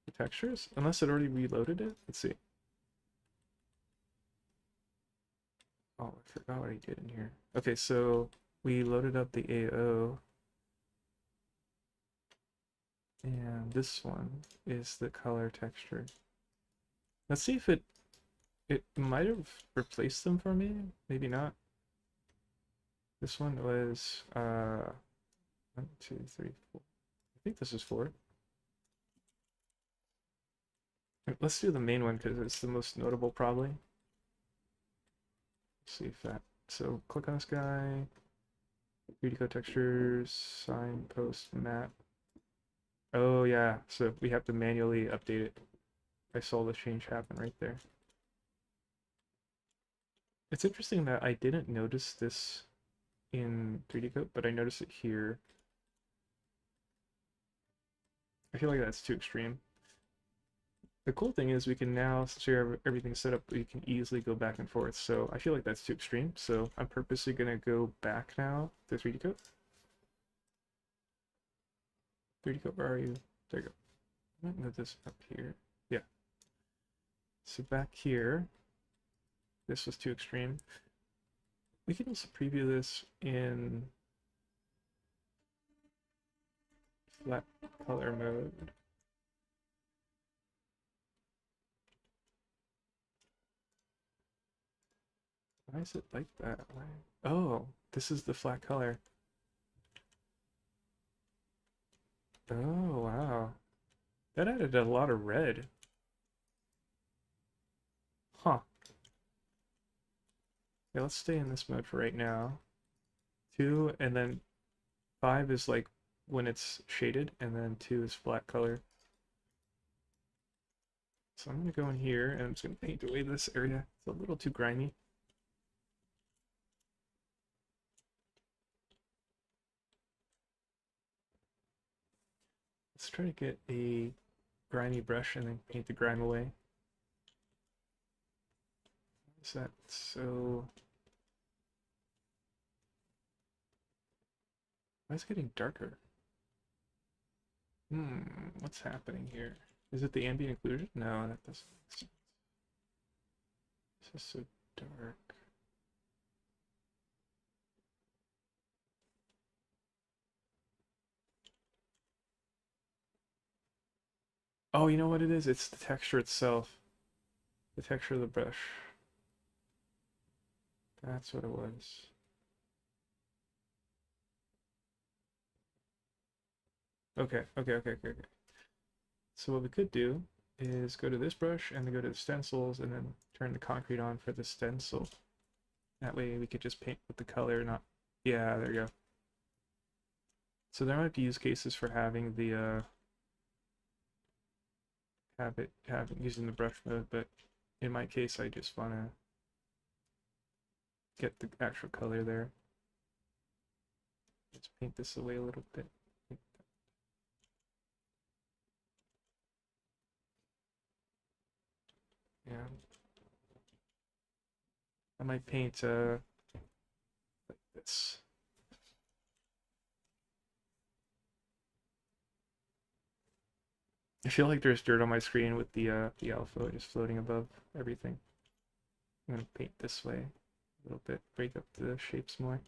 the textures. Unless it already reloaded it. Let's see. Oh, I forgot what I did in here. Okay, so we loaded up the AO. And this one is the color texture. Let's see if it might have replaced them for me. Maybe not. This one was 1, 2, 3, 4. I think this is 4. Let's do the main one because it's the most notable probably. Let's see if that. So click on this guy. 3D code textures, sign, post, map. Oh yeah, so we have to manually update it. I saw the change happen right there. It's interesting that I didn't notice this in 3D code, but I noticed it here. I feel like that's too extreme. The cool thing is we can now, since we have everything set up, we can easily go back and forth. So I feel like that's too extreme. So I'm purposely going to go back now to 3D code. 3D code, where are you? There you go. I might move this up here. Yeah. So back here, this was too extreme. We can also preview this in flat color mode. Why is it like that? Why? Oh, this is the flat color. Oh, wow. That added a lot of red. Huh. Yeah, let's stay in this mode for right now. 2, and then 5 is like when it's shaded, and then 2 is flat color. So I'm going to go in here, and I'm just going to paint away this area. It's a little too grimy. Let's try to get a grimy brush and then paint the grime away. Is that so? Why is it getting darker? What's happening here? Is it the ambient occlusion? No, that doesn't make sense. This is so dark. Oh, you know what it is? It's the texture itself. The texture of the brush. That's what it was. Okay. So what we could do is go to this brush and then go to the stencils and then turn the concrete on for the stencil. That way we could just paint with the color, not... Yeah, there you go. So there might be use cases for having the using the brush mode, but in my case I just want to get the actual color there. Let's paint this away a little bit. Yeah. I might paint like this. I feel like there's dirt on my screen with the alpha just floating above everything. I'm gonna paint this way a little bit, break up the shapes more.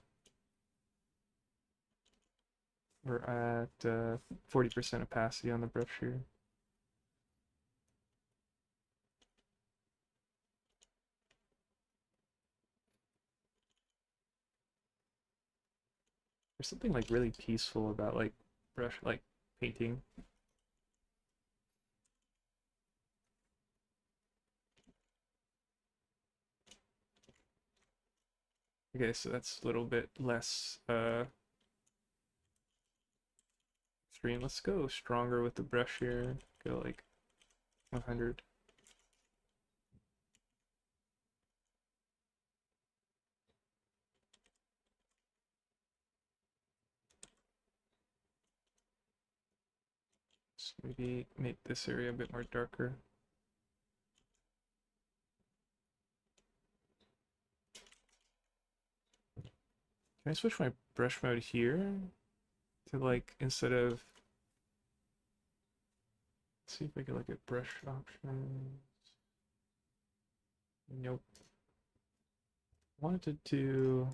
We're at 40% opacity on the brush here. There's something like really peaceful about like brush like painting. Okay, so that's a little bit less extreme. Let's go stronger with the brush here. Go like 100. Let's maybe make this area a bit more darker. Can I switch my brush mode here to like instead of, let's see if I can look at brush options. Nope. Wanted to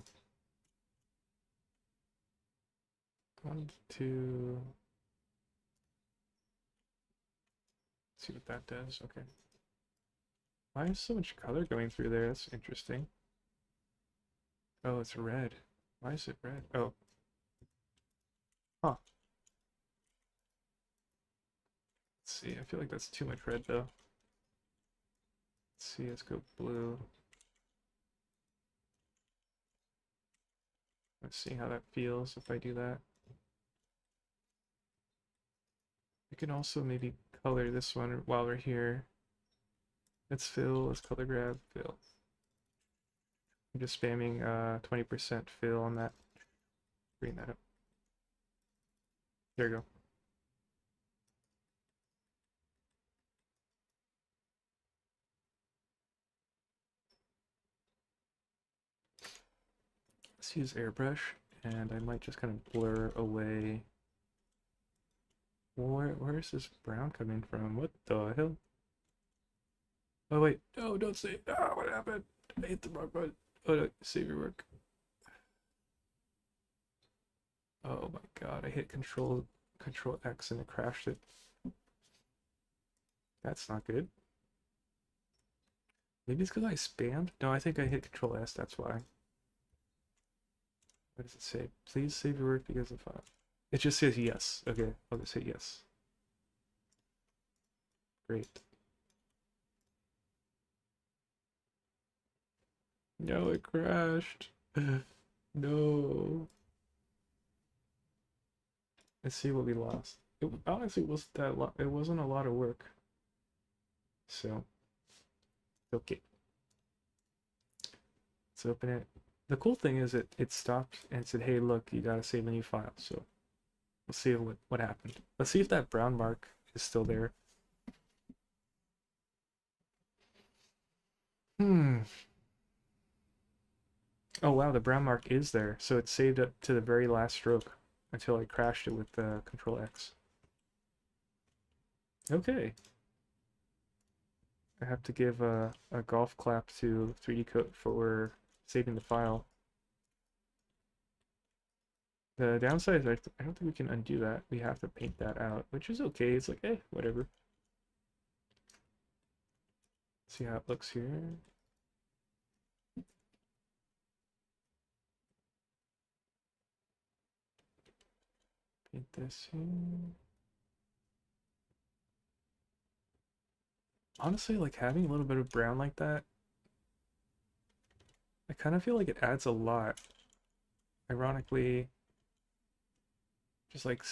see what that does. Okay. Why is so much color going through there? That's interesting. Oh, it's red. Why is it red? Oh. Huh. Let's see. I feel like that's too much red though. Let's see. Let's go blue. Let's see how that feels if I do that. We can also maybe color this one while we're here. Let's fill. Let's color grab. Fill. I'm just spamming 20% fill on that. Bring that up. There you go. Let's use airbrush, and I might just kind of blur away. Where is this brown coming from? What the hell? Oh wait, no, don't say. Ah, what happened? I hit the wrong button. Oh no, save your work. Oh my god, I hit Control X and it crashed it. That's not good. Maybe it's because I spammed? No, I think I hit Control S, that's why. What does it say? Please save your work because of it just says yes. Okay, I'll just say yes. Great. No, it crashed. No. Let's see what we lost. It honestly was that lot. It wasn't a lot of work. So, okay. Let's open it. The cool thing is it stopped and said, "Hey, look, you gotta save a new file." So we'll see what happened. Let's see if that brown mark is still there. Hmm. Oh wow, the brown mark is there. So it saved up to the very last stroke until I crashed it with Control X. Okay. I have to give a golf clap to 3D Coat for saving the file. The downside is I don't think we can undo that. We have to paint that out, which is okay. It's like, whatever. See how it looks here. Paint this here. Honestly, like having a little bit of brown like that, I kind of feel like it adds a lot. Ironically, just like,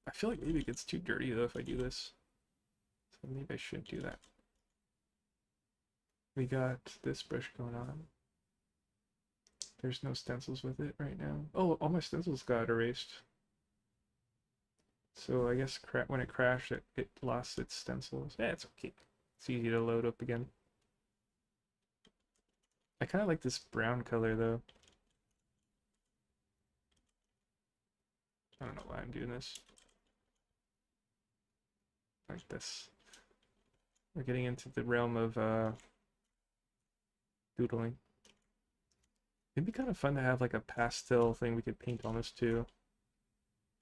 I feel like maybe it gets too dirty though if I do this. So maybe I shouldn't do that. We got this brush going on. There's no stencils with it right now. Oh, all my stencils got erased. So I guess when it crashed, it lost its stencils. Yeah, it's okay. It's easy to load up again. I kind of like this brown color though. I don't know why I'm doing this. Like this. We're getting into the realm of doodling. It'd be kind of fun to have like a pastel thing we could paint on this too.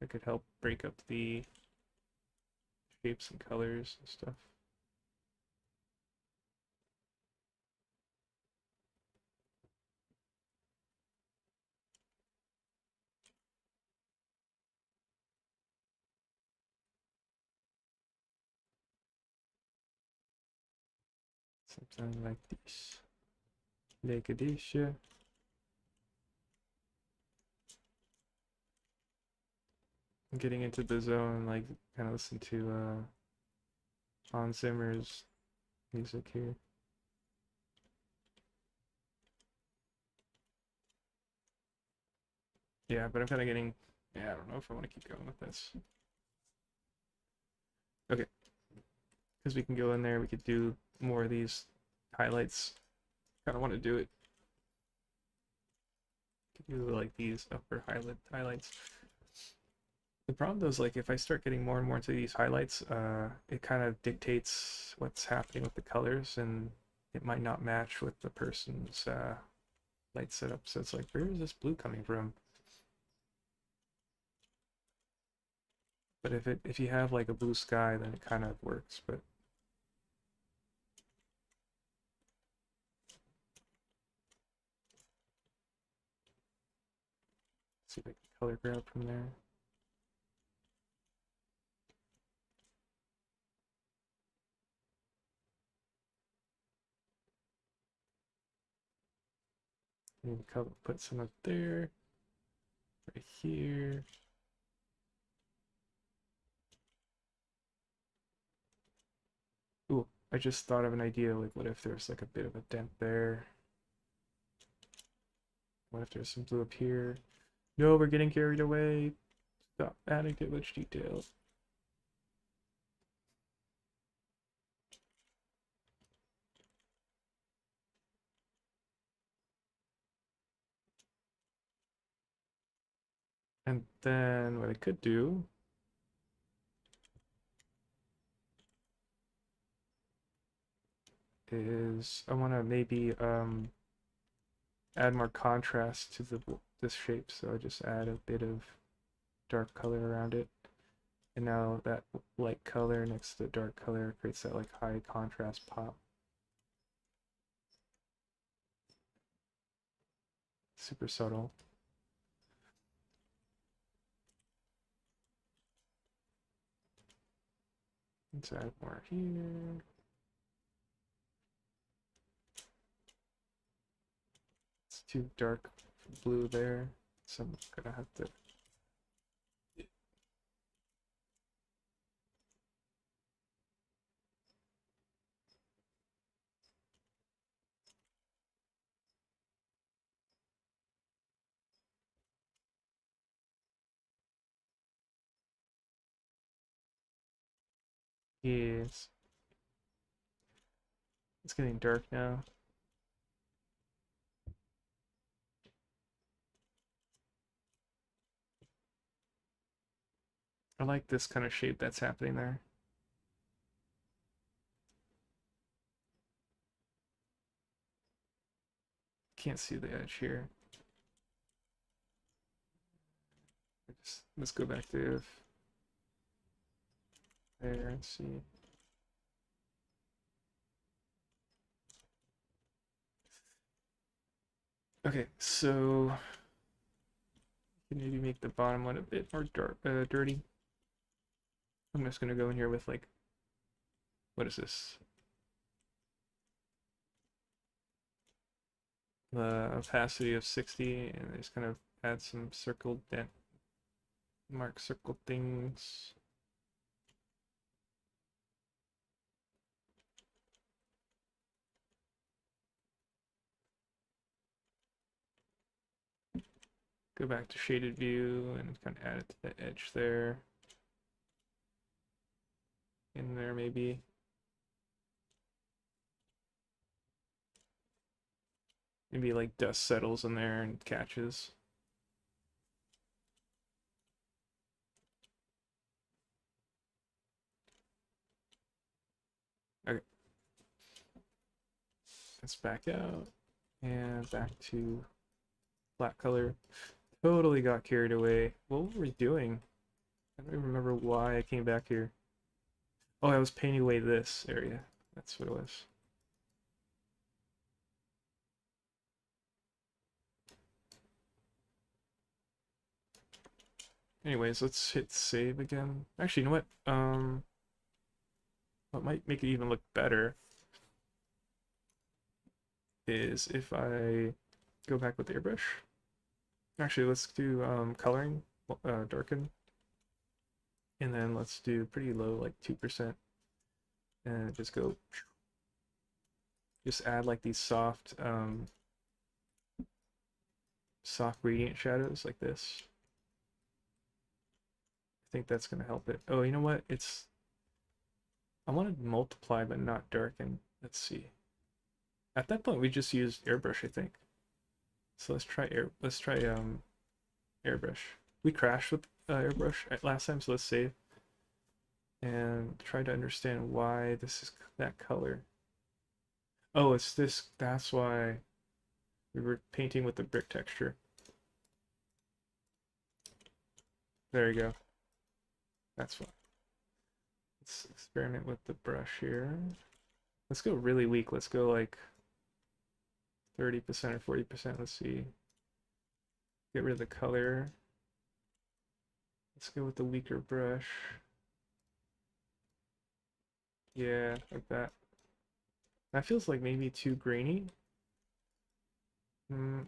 That could help break up the shapes and colors and stuff. Something like this. Like this. I'm getting into the zone, like kind of listen to Hans Zimmer's music here. Yeah, but I'm kind of getting, yeah, I don't know if I want to keep going with this. Okay, because we can go in there, we could do more of these highlights. Kind of want to do it. Do like these upper highlights. The problem though is like if I start getting more and more into these highlights, it kind of dictates what's happening with the colors, and it might not match with the person's light setup. So it's like, where is this blue coming from? But if you have like a blue sky, then it kind of works. But let's see if I can color grab from there. Maybe put some up there, right here. Ooh, I just thought of an idea. Like, what if there's like a bit of a dent there? What if there's some blue up here? No, we're getting carried away. Stop adding too much detail. And then what I could do is I want to maybe add more contrast to this shape. So I just add a bit of dark color around it. And now that light color next to the dark color creates that like high contrast pop. Super subtle. Let's add more here. It's too dark blue there, so I'm gonna have to. Yes. It's getting dark now. I like this kind of shape that's happening there. Can't see the edge here. Let's go back to there and see. Okay, so can maybe make the bottom one a bit more dark, dirty. I'm just gonna go in here with like, what is this? The opacity of 60, and I just kind of add some circle dent, mark circle things. Go back to shaded view and kind of add it to the edge there. In there maybe. Maybe like dust settles in there and catches. Okay. Let's back out and back to flat color. Totally got carried away. What were we doing? I don't even remember why I came back here. Oh, I was painting away this area. That's what it was. Anyways, let's hit save again. Actually, you know what? What might make it even look better is if I go back with the airbrush. Actually, let's do coloring, darken, and then let's do pretty low, like 2%, and just add like these soft gradient shadows like this. I think that's gonna help it. Oh, you know what? I wanted multiply but not darken. Let's see. At that point, we just used airbrush, I think. So let's try airbrush. We crashed with airbrush last time, so let's save and try to understand why this is that color. Oh, it's this. That's why we were painting with the brick texture. There you go. That's why. Let's experiment with the brush here. Let's go really weak. Let's go like 30% or 40%. Let's see. Get rid of the color. Let's go with the weaker brush. Yeah, like that. That feels like maybe too grainy. Hmm,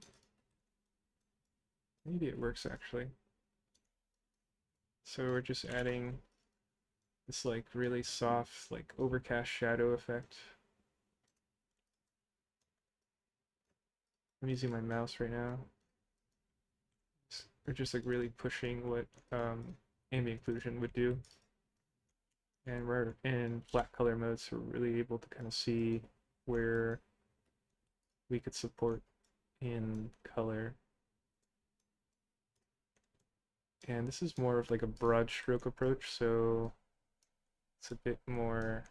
maybe it works actually. So we're just adding this like really soft, like overcast shadow effect. I'm using my mouse right now. We're just like really pushing what ambient occlusion would do. And we're in flat color mode, so we're really able to kind of see where we could support in color. And this is more of like a broad stroke approach, so it's a bit more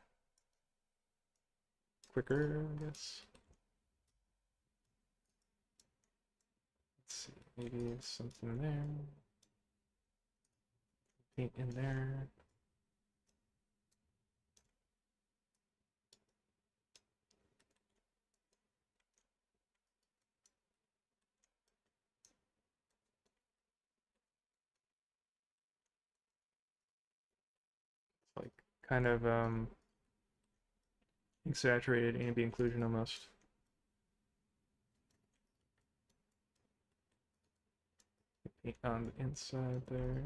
quicker, I guess. Let's see, maybe something there. Paint in there. It's like kind of exaggerated ambient occlusion almost. Paint on the inside there.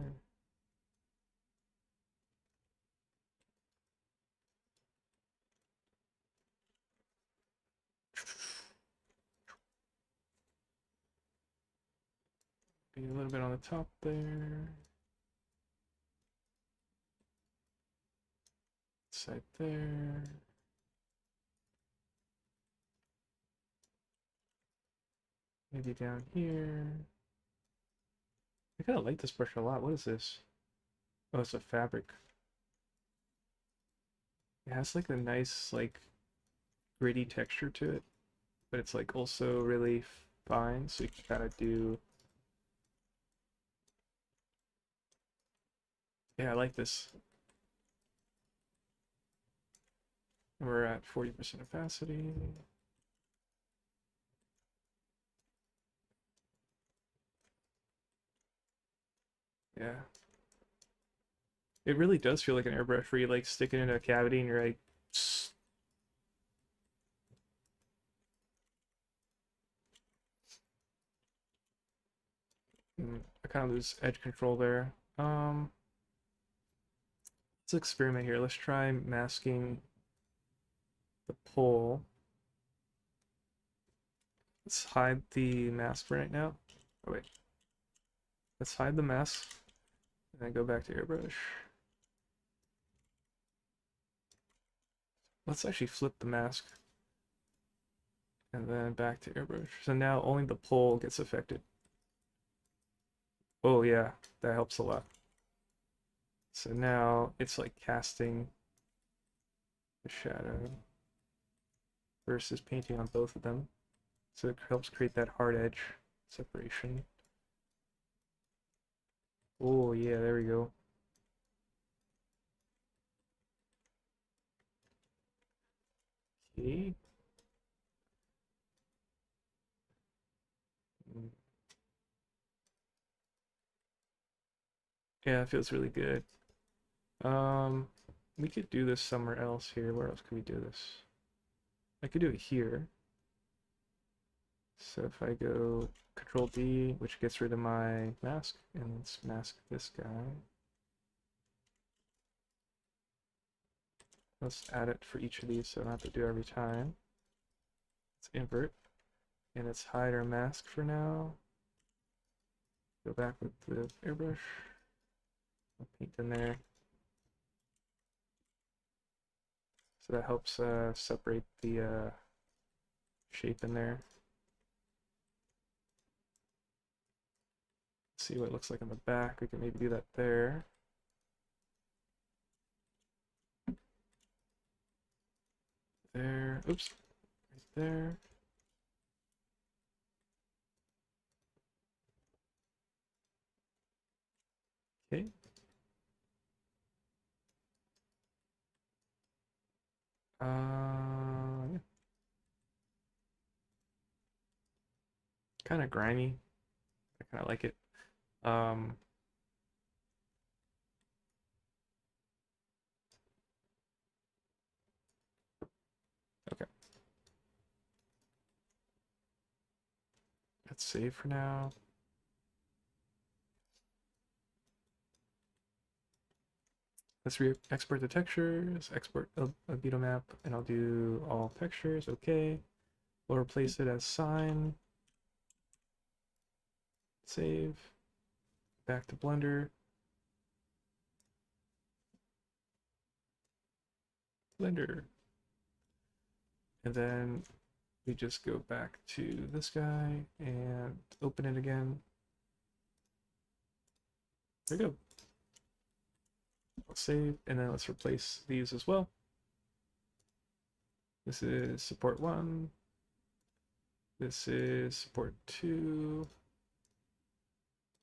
Maybe a little bit on the top there. Side there. Maybe down here. I kind of like this brush a lot. What is this? Oh, it's a fabric. It has like a nice like gritty texture to it, but it's like also really fine, so you can kind of do. Yeah, I like this. We're at 40% opacity. Yeah. It really does feel like an airbrush where you like stick it in a cavity and you're like, I kind of lose edge control there. Let's experiment here. Let's try masking the pole. Let's hide the mask for right now. Oh wait. Let's hide the mask and then go back to airbrush. Let's actually flip the mask and then back to airbrush. So now only the pole gets affected. Oh yeah, that helps a lot. So now it's like casting the shadow versus painting on both of them. So it helps create that hard edge separation. Oh yeah, there we go. Okay. Yeah, it feels really good. Um, we could do this somewhere else here. Where else could we do this? I could do it here. So if I go Control D, which gets rid of my mask, and let's mask this guy. Let's add it for each of these so I don't have to do it every time. Let's invert, and let's hide our mask for now. Go back with the airbrush. I'll paint in there. So that helps separate the shape in there. See what it looks like on the back. We can maybe do that there. There. Oops. Right there. Okay. Yeah. Kind of grimy. I kind of like it. Um, okay. Let's save for now. Let's re-export the textures, export a beetle map, and I'll do all textures. Okay. We'll replace it as sign. Save. Back to Blender. Blender. And then we just go back to this guy and open it again. There we go. I'll save, and then let's replace these as well. This is support 1. This is support 2.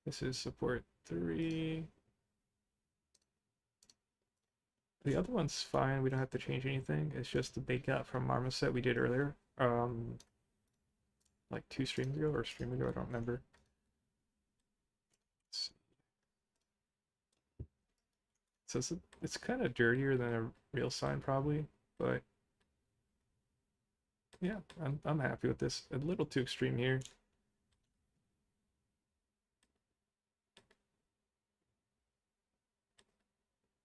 This is support 3. The other one's fine. We don't have to change anything. It's just the bake out from Marmoset we did earlier. Like 2 streams ago or a stream ago, I don't remember. So it's kind of dirtier than a real sign probably, but yeah, I'm happy with this. A little too extreme here.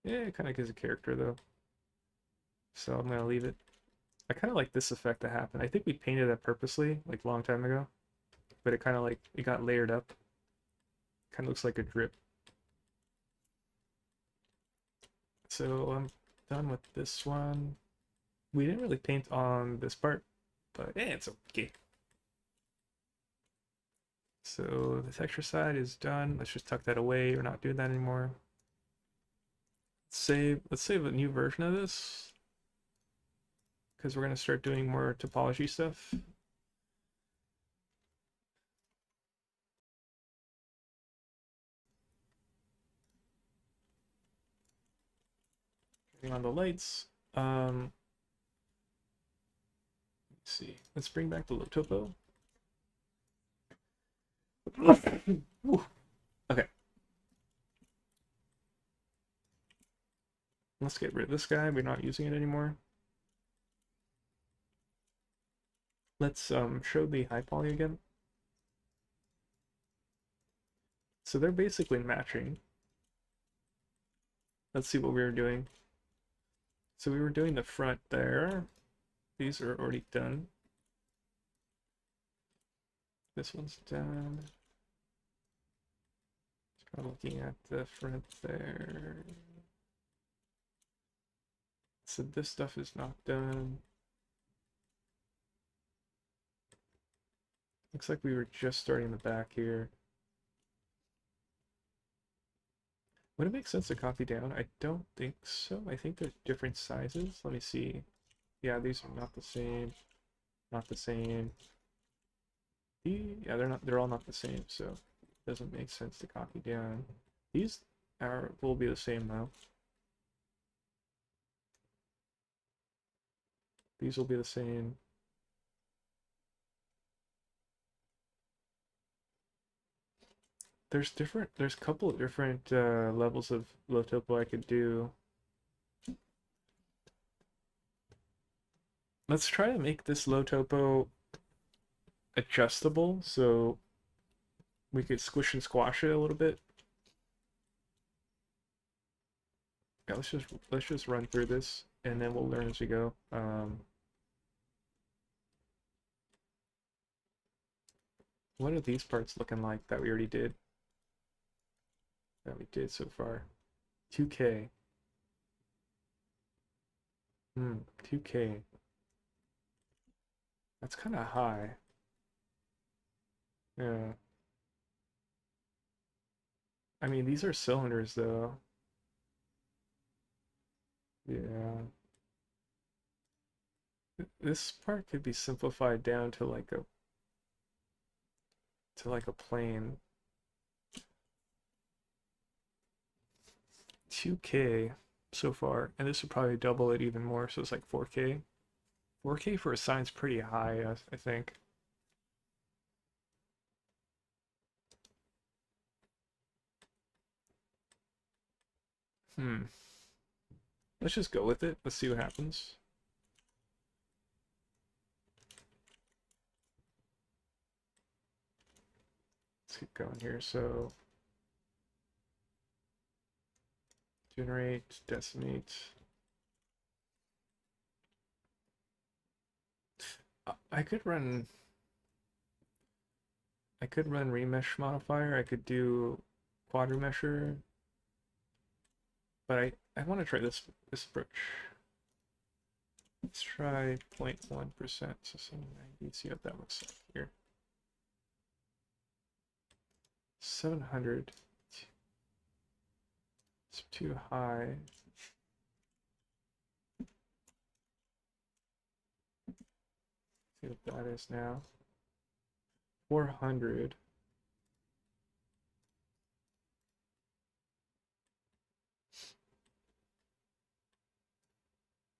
Yeah, it kind of gives a character though. So I'm gonna leave it. I kind of like this effect that happened. I think we painted that purposely, like a long time ago, but it kind of like it got layered up. Kind of looks like a drip. So I'm done with this one. We didn't really paint on this part, but it's okay. So the texture side is done. Let's just tuck that away. We're not doing that anymore. Let's save a new version of this because we're gonna start doing more topology stuff. Turning on the lights. Let's see. Let's bring back the low topo. Okay. Let's get rid of this guy. We're not using it anymore. Let's show the high poly again. So they're basically matching. Let's see what we were doing. So we were doing the front there. These are already done. This one's done. Just kind of looking at the front there. So this stuff is not done. Looks like we were just starting the back here. Would it make sense to copy down? I don't think so. I think they're different sizes. Let me see. Yeah, these are not the same. Not the same. Yeah, they're all not the same, so it doesn't make sense to copy down. These will be the same though. These will be the same. There's a couple of different levels of low topo I could do. Let's try to make this low topo adjustable so we could squish and squash it a little bit. Yeah, let's just run through this and then we'll learn as we go. What are these parts looking like that we already did? That we did so far. 2K. 2K. That's kind of high. Yeah. I mean, these are cylinders though. Yeah. This part could be simplified down to like a plane. 2K so far, and this would probably double it even more, so it's like 4K. 4K for a sign's pretty high, I think. Hmm. Let's just go with it. Let's see what happens. Let's keep going here. So, generate, decimate. I could run remesh modifier. I could do quadrimesher, but I want to try this approach. Let's try 0.1%, so 790. See what that looks like here. 700. It's too high. See what that is now. 400.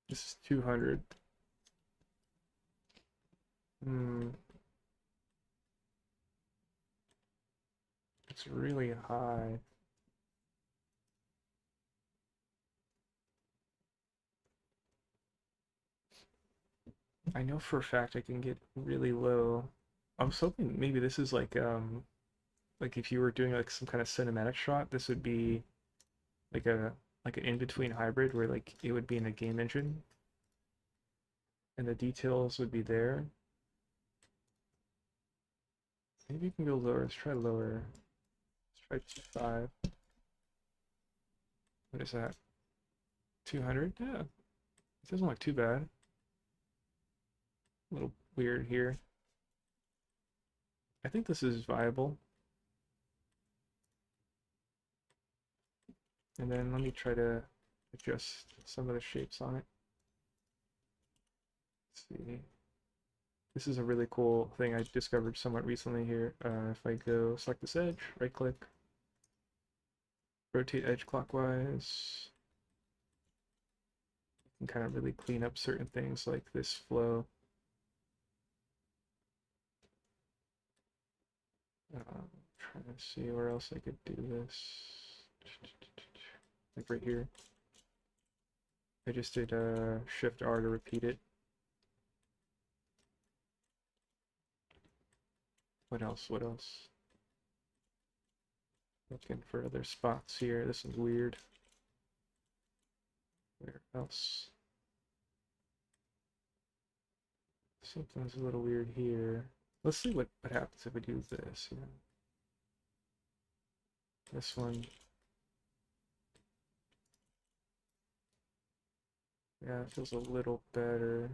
This is 200. It's really high. I know for a fact I can get really low. I was hoping maybe this is like if you were doing like some kind of cinematic shot, this would be like a like an in-between hybrid where like it would be in a game engine and the details would be there. Maybe you can go lower. Let's try lower. Let's try 2.5. What is that? 200? Yeah. It doesn't look too bad. A little weird here. I think this is viable. And then let me try to adjust some of the shapes on it. Let's see. This is a really cool thing I discovered somewhat recently here. If I go select this edge, right click, rotate edge clockwise, you can kind of really clean up certain things like this flow. Trying to see where else I could do this. Like right here. I just did Shift R to repeat it. What else? What else? Looking for other spots here. This is weird. Where else? Something's a little weird here. Let's see what happens if we do this. You know? This one. Yeah, it feels a little better.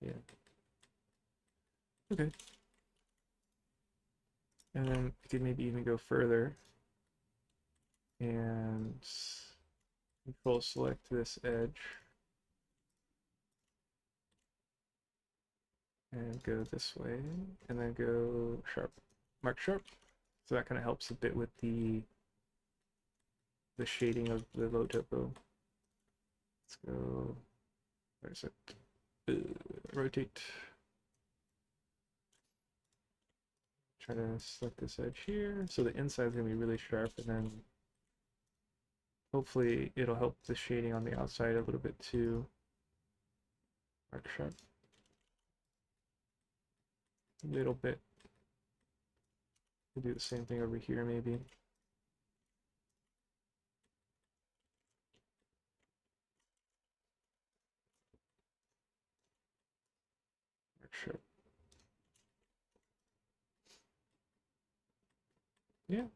Yeah. Okay. And then we could maybe even go further and control select this edge and go this way and then go sharp, mark sharp. So that kind of helps a bit with the shading of the low topo. Let's go. Where's it? Rotate. Try to select this edge here. So the inside's gonna be really sharp, and then hopefully it'll help the shading on the outside a little bit too. Mark sharp. A little bit. We'll do the same thing over here maybe. Mark sharp. Yeah.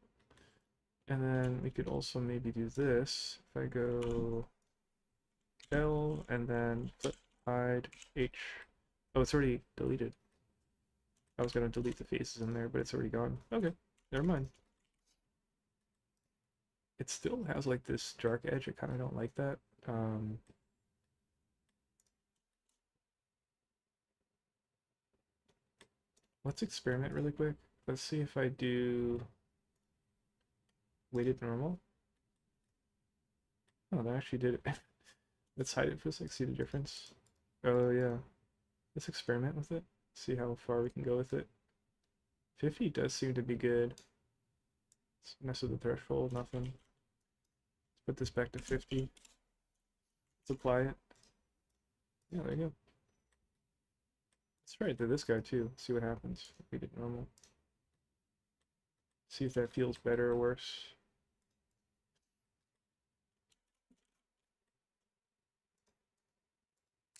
And then we could also maybe do this. If I go L and then flip, hide, H. Oh, it's already deleted. I was gonna delete the faces in there, but it's already gone. Okay, never mind. It still has like this dark edge. I kind of don't like that. Let's experiment really quick. Let's see if I do weighted normal. Oh, that actually did it. Let's hide it for a sec, see the difference. Oh yeah. Let's experiment with it. See how far we can go with it. 50 does seem to be good. Let's mess with the threshold, nothing. Let's put this back to 50. Let's apply it. Yeah, there you go. Let's try it to this guy too. See what happens. If we did normal. See if that feels better or worse.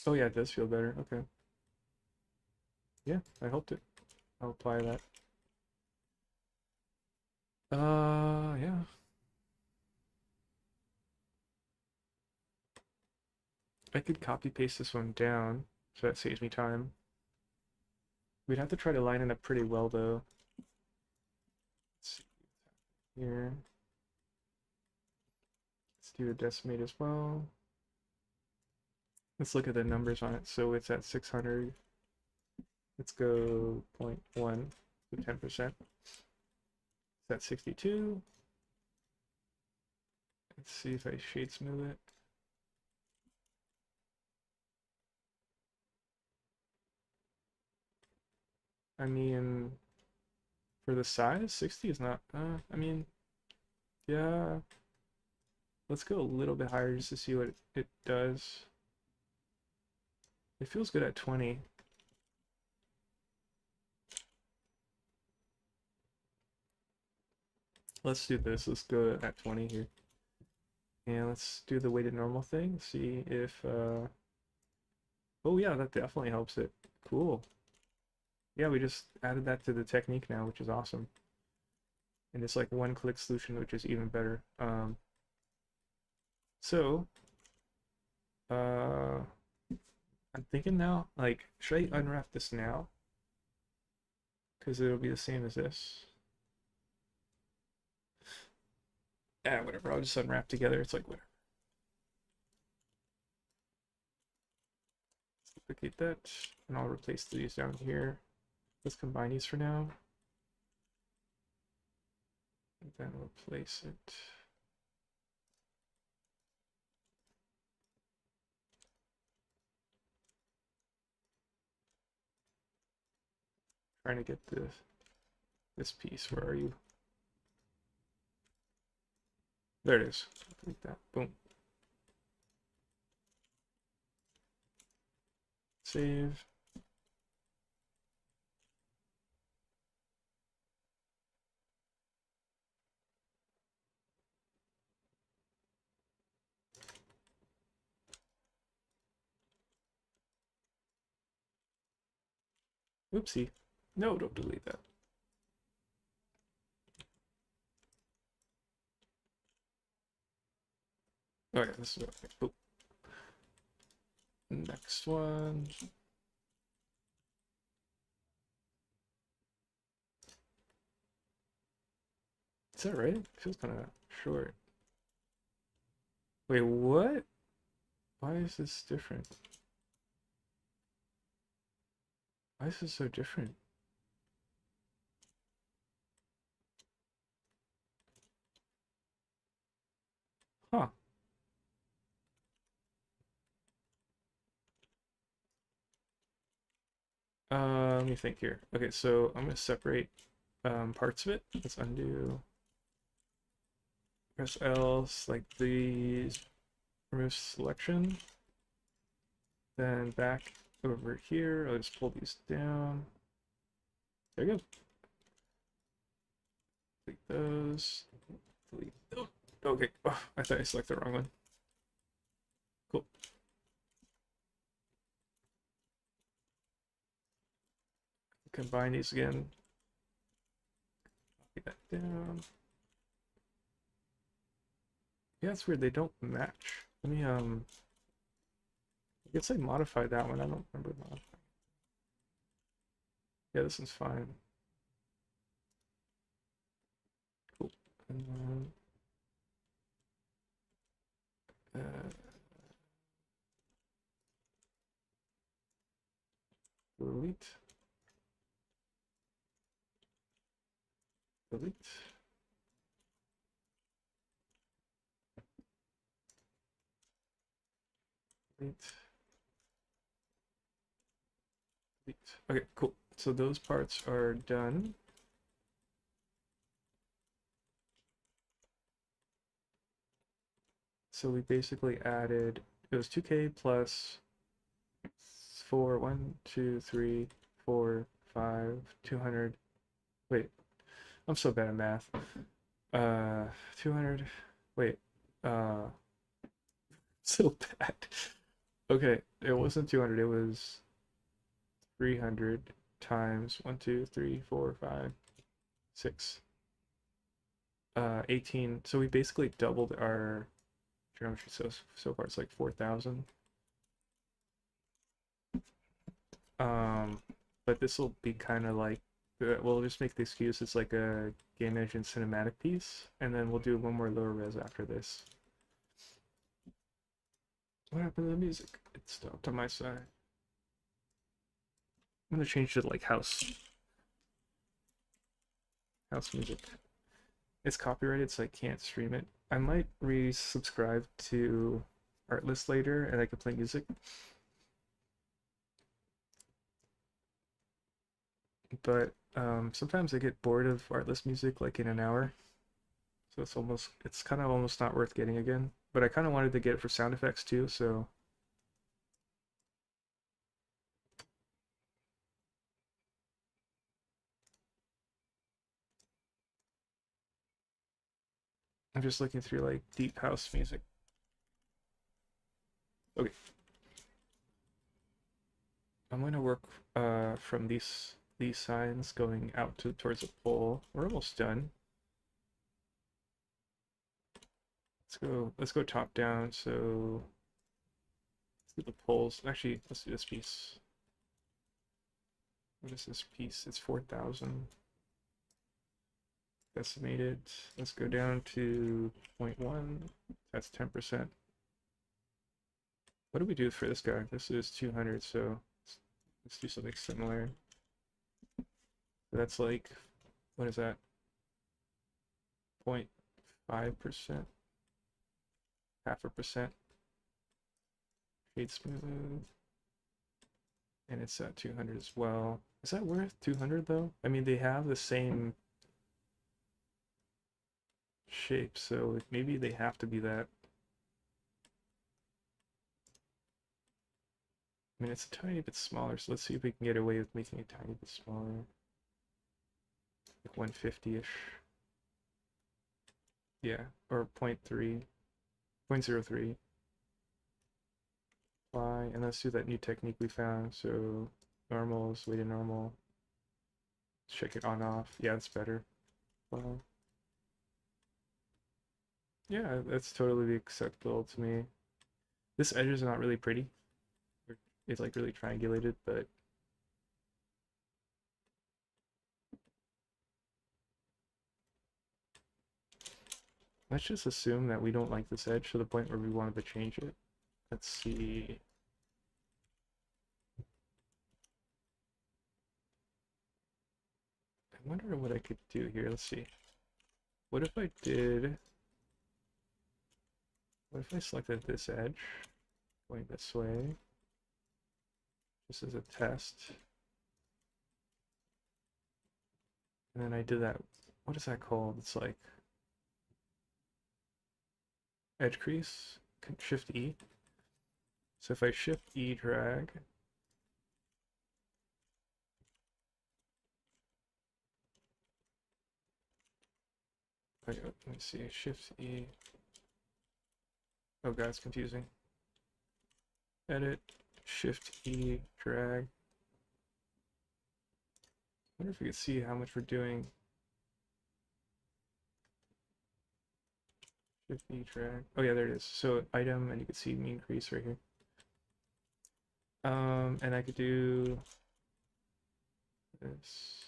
Oh yeah, it does feel better. Okay. Yeah, I hoped it. I'll apply that. Yeah. I could copy paste this one down, so that saves me time. We'd have to try to line it up pretty well though. Let's see here. Let's do a decimate as well. Let's look at the numbers on it. So it's at 600. Let's go 0.1 to 10%. It's at 62. Let's see if I shade smooth it. I mean, for the size, 60 is not, I mean, yeah. Let's go a little bit higher just to see what it does. It feels good at 20. Let's do this. Let's go at 20 here. And let's do the weighted normal thing. See if, oh yeah, that definitely helps it. Cool. Yeah, we just added that to the technique now, which is awesome. And it's like one-click solution, which is even better. So, I'm thinking now, like, should I unwrap this now? Because it'll be the same as this. Yeah, whatever. I'll just unwrap together. It's like, whatever. Let's duplicate that, and I'll replace these down here. Let's combine these for now. And then replace it. Trying to get this piece. Where are you? There it is. Like that. Boom. Save. Oopsie. No, don't delete that. Okay, this is okay. Boop. Next one. Is that right? It feels kind of short. Wait, what? Why is this different? Why is this so different? Huh. Let me think here. Okay, so I'm gonna separate parts of it. Let's undo. Press L, select these, remove selection. Then back over here, I'll just pull these down. There you go. Delete those. Delete. Oh, okay. Oh, I thought I selected the wrong one. Cool. Combine these again. Get that down. Yeah, it's weird. They don't match. Let me I guess I modified that one. I don't remember modifying. Yeah, this one's fine. Cool. And then delete. Delete. Delete. Delete. Okay, cool. So those parts are done. So we basically added, it was 2K plus 4, 1, 2, 3, 4, 5, 200. Wait, I'm so bad at math. 200. Wait, uh, so bad. Okay, it wasn't 200, it was 300 times 1, 2, 3, 4, 5, 6, 18. So we basically doubled our geometry. So far it's like 4,000. But this will be kind of like, we'll just make the excuse it's like a game engine cinematic piece, and then we'll do one more lower res after this. What happened to the music? It stopped on my side. I'm gonna change it to like house music. It's copyrighted, so I can't stream it. I might resubscribe to Artlist later, and I can play music. But sometimes I get bored of Artlist music like in an hour, so it's kind of almost not worth getting again. But I kind of wanted to get it for sound effects too, so I'm just looking through like deep house music. Okay, I'm gonna work from these signs going out towards the pole. We're almost done. Let's go top down. So let's do the poles. Actually, let's do this piece. What is this piece? It's 4,000 decimated. Let's go down to 0.1. That's 10%. What do we do for this guy? This is 200, so let's do something similar. That's like, what is that? 0.5%, half a percent. Shade smooth. And it's at 200 as well. Is that worth 200 though? I mean, they have the same shape, so maybe they have to be that. I mean, it's a tiny bit smaller, so let's see if we can get away with making it a tiny bit smaller. Like 150-ish. Yeah, or 0.3, 0.03. Apply, and let's do that new technique we found. So normals, weighted normal. Check it on off. Yeah, that's better. Well, yeah, that's totally acceptable to me. This edge is not really pretty. It's like really triangulated, but let's just assume that we don't like this edge to the point where we wanted to change it. Let's see. I wonder what I could do here. Let's see. What if I did... What if I selected this edge going this way? Just as a test. And then I did that, what is that called? It's like edge crease, Shift E. So if I Shift E drag, let me see, Shift E. Oh god, it's confusing. Edit, Shift E, drag. I wonder if we can see how much we're doing. Shift E, drag. Oh yeah, there it is. So item, and you can see mean crease right here. And I could do this.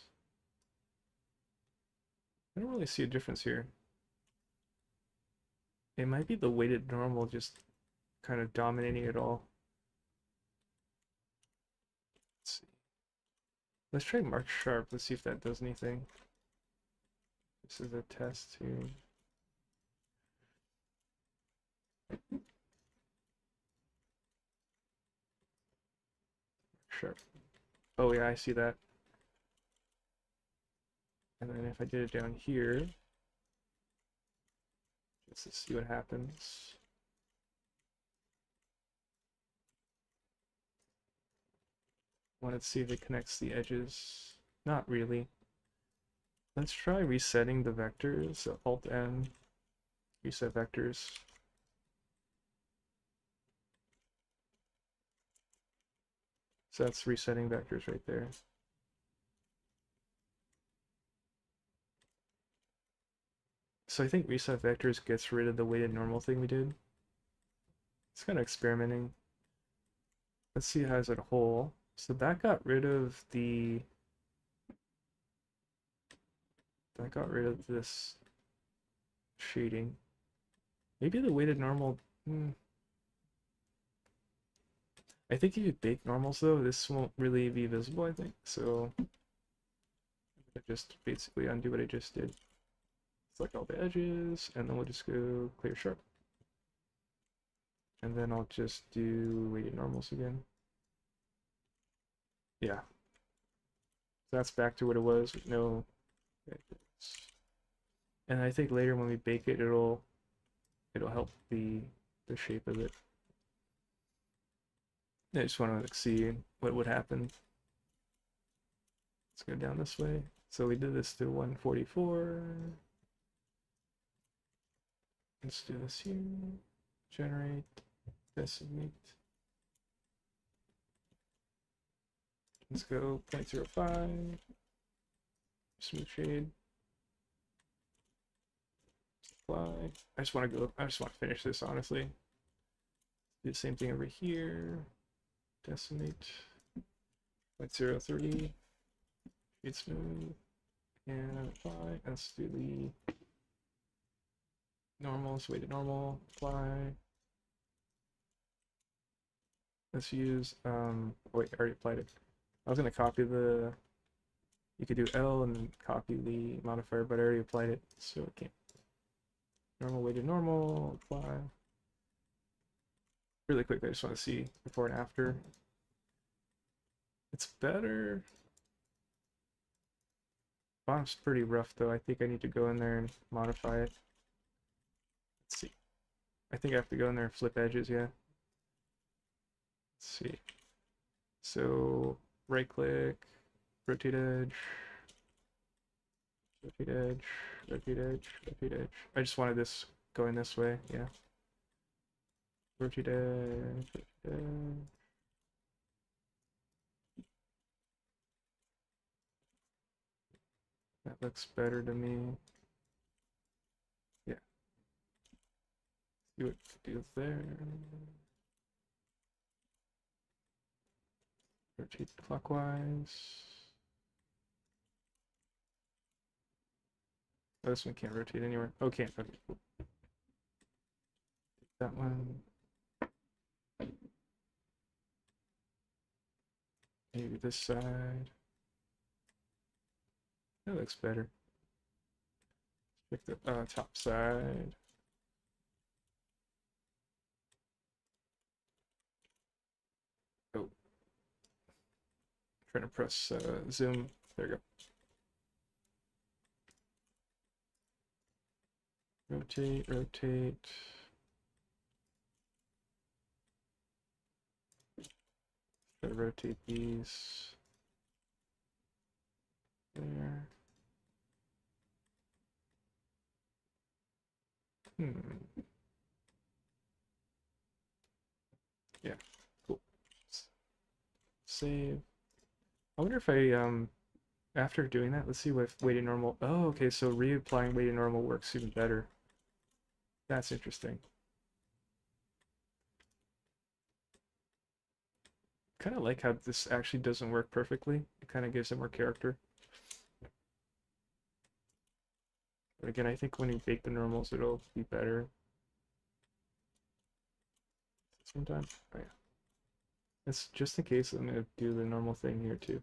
I don't really see a difference here. It might be the weighted normal just kind of dominating it all. Let's see. Let's try Mark Sharp. Let's see if that does anything. This is a test here. Sharp. Oh yeah, I see that. And then if I did it down here, just to see what happens. Want to see if it connects the edges. Not really. Let's try resetting the vectors. So Alt N, reset vectors. So that's resetting vectors right there. So I think reset vectors gets rid of the weighted normal thing we did. It's kind of experimenting. Let's see how as a whole. So that got rid of this shading. Maybe the weighted normal. I think if you bake normals though, this won't really be visible, I think. So I just basically undo what I just did. Select all the edges, and then we'll just go clear sharp. And then I'll just do weighted normals again. Yeah. So that's back to what it was with no edges. And I think later when we bake it, it'll help the shape of it. I just want to see what would happen. Let's go down this way. So we did this to 144. Let's do this here. Generate, decimate. Let's go 0.05. Smooth shade. Apply. I just want to finish this honestly. Do the same thing over here. Decimate. 0.03. Shade smooth. And apply. Let's do the normals, weighted normal, apply. Let's use, wait, I already applied it. I was gonna copy the, you could do L and then copy the modifier, but I already applied it, so it can't. Normal, weighted normal, apply. Really quick, I just want to see before and after. It's better. Bottom's pretty rough though. I think I need to go in there and modify it. Let's see. I think I have to go in there and flip edges, yeah. Let's see. So right click, rotate edge, rotate edge, rotate edge, rotate edge. I just wanted this going this way, yeah. Rotate edge, rotate edge. That looks better to me. Yeah. See what it do there. Rotate clockwise. Oh, this one can't rotate anywhere. Oh, can't. Okay, cool. That one. Maybe this side. That looks better. Pick the top side. Oh. Trying to press zoom. There you go. Rotate, rotate. Try to rotate these. There. Yeah, cool. Save. I wonder if after doing that, let's see what weighted normal. Oh, okay, so reapplying weighted normal works even better. That's interesting. Kind of like how this actually doesn't work perfectly. It kind of gives it more character. But again, I think when you bake the normals, it'll be better. Sometimes, oh yeah. It's just in case I'm gonna do the normal thing here too.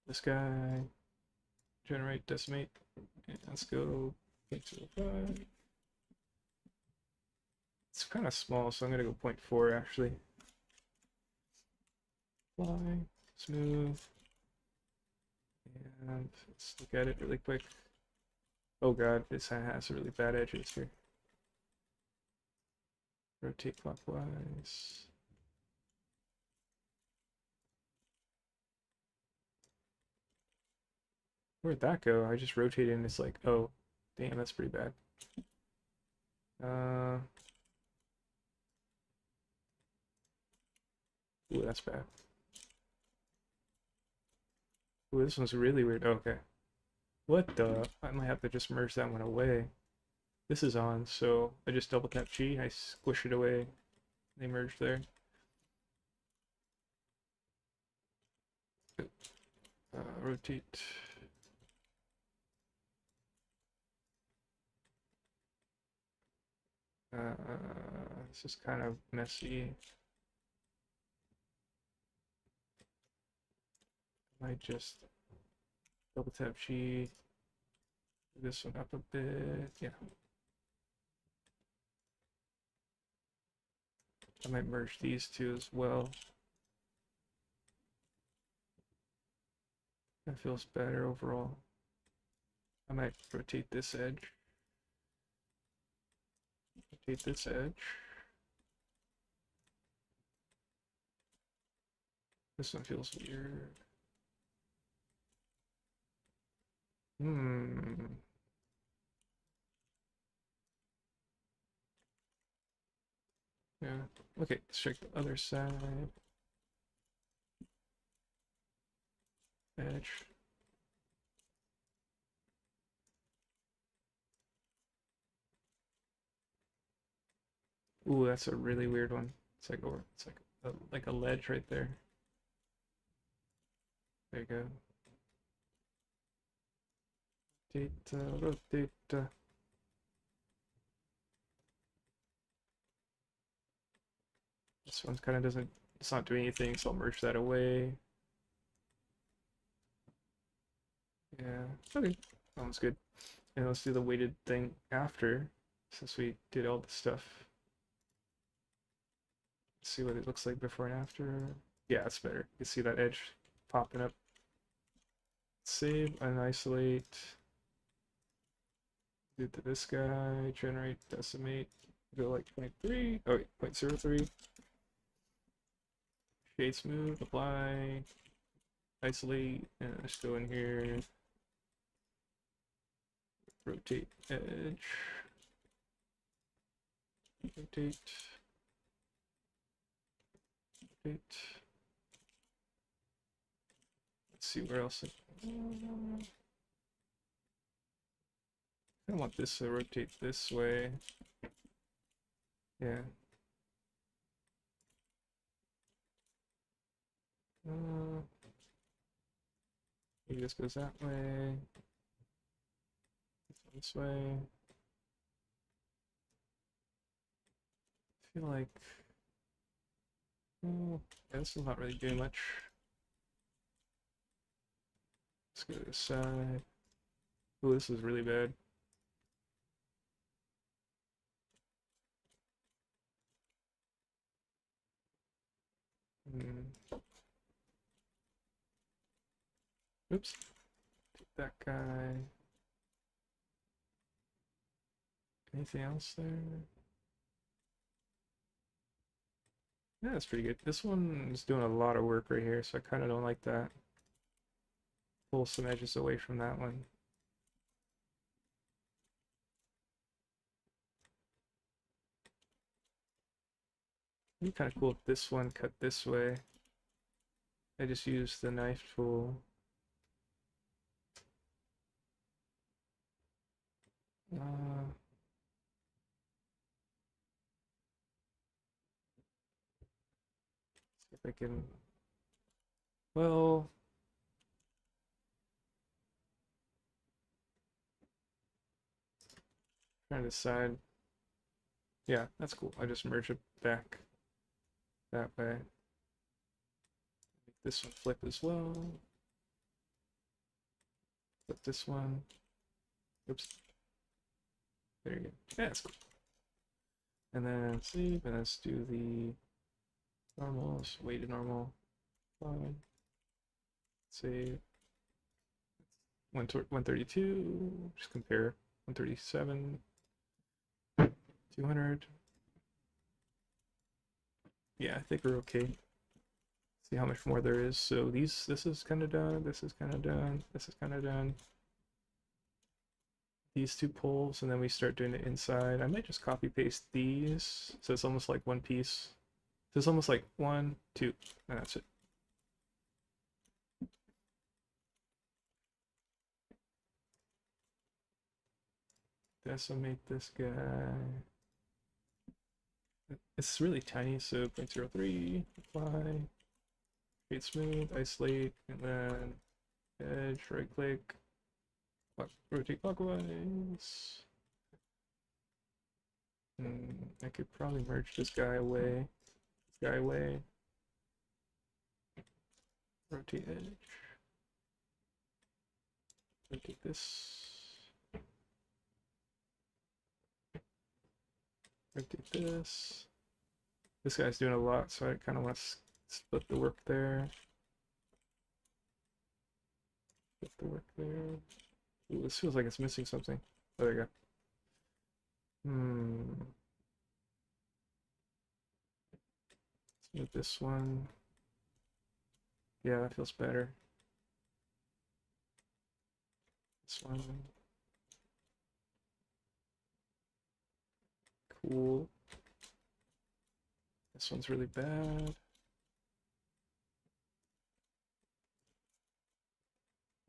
This guy, generate, decimate, and let's go 0.05. It's kind of small, so I'm gonna go 0.4 actually. Fly, smooth, and let's look at it really quick. Oh god, this has really bad edges here. Rotate clockwise. Where'd that go? I just rotated and it's like, oh, damn, that's pretty bad. Ooh, that's bad. Ooh, this one's really weird. Oh, okay. What the? I might have to just merge that one away. This is on, so I just double tap G, I squish it away. They merge there. Rotate. This is kind of messy. I might just double tap G. This one up a bit. Yeah. I might merge these two as well. That feels better overall. I might rotate this edge. Rotate this edge. This one feels weird. Yeah. Okay, let's check the other side. Edge. Ooh, that's a really weird one. It's like a ledge right there. There you go. Rotate, rotate. This one kind of doesn't. It's not doing anything, so I'll merge that away. Yeah. Okay. That one's good. And let's do the weighted thing after, since we did all the stuff. Let's see what it looks like before and after. Yeah, it's better. You can see that edge popping up. Save and isolate. Do to this guy, generate, decimate, go like 0.3, oh wait, 0.03. Shade smooth, apply, isolate, and let's go in here. Rotate edge. Rotate. Rotate. Let's see where else. I want this to rotate this way. Yeah. Maybe this goes that way. This way. I feel like. Oh, yeah, this is not really doing much. Let's go to this side. Oh, this is really bad. Oops. That guy. Anything else there? Yeah, that's pretty good. This one is doing a lot of work right here, so I kind of don't like that. Pull some edges away from that one. It'd be kind of cool if this one cut this way. I just used the knife tool. Uh, see if I can. Well, trying to decide. Yeah, that's cool. I just merge it back that way. Make this one flip as well. Flip this one. Oops. There you go. Yeah, that's cool. And then save, and let's do the normals, weighted normal. Fine. Save. 132. Just compare. 137. 200. Yeah, I think we're okay. See how much more there is. So this is kind of done. This is kind of done. This is kind of done. These two poles, and then we start doing it inside. I might just copy paste these, so it's almost like one piece. So it's almost like 1, 2, and that's it. Decimate this guy. It's really tiny, so 0.03, apply, create smooth, isolate, and then edge, right click, rotate clockwise. I could probably merge this guy away, rotate edge, rotate this, rotate this. This guy's doing a lot, so I kind of want to split the work there. Split the work there. Ooh, this feels like it's missing something. Oh, there you go. Let's move this one. Yeah, that feels better. This one. Cool. This one's really bad.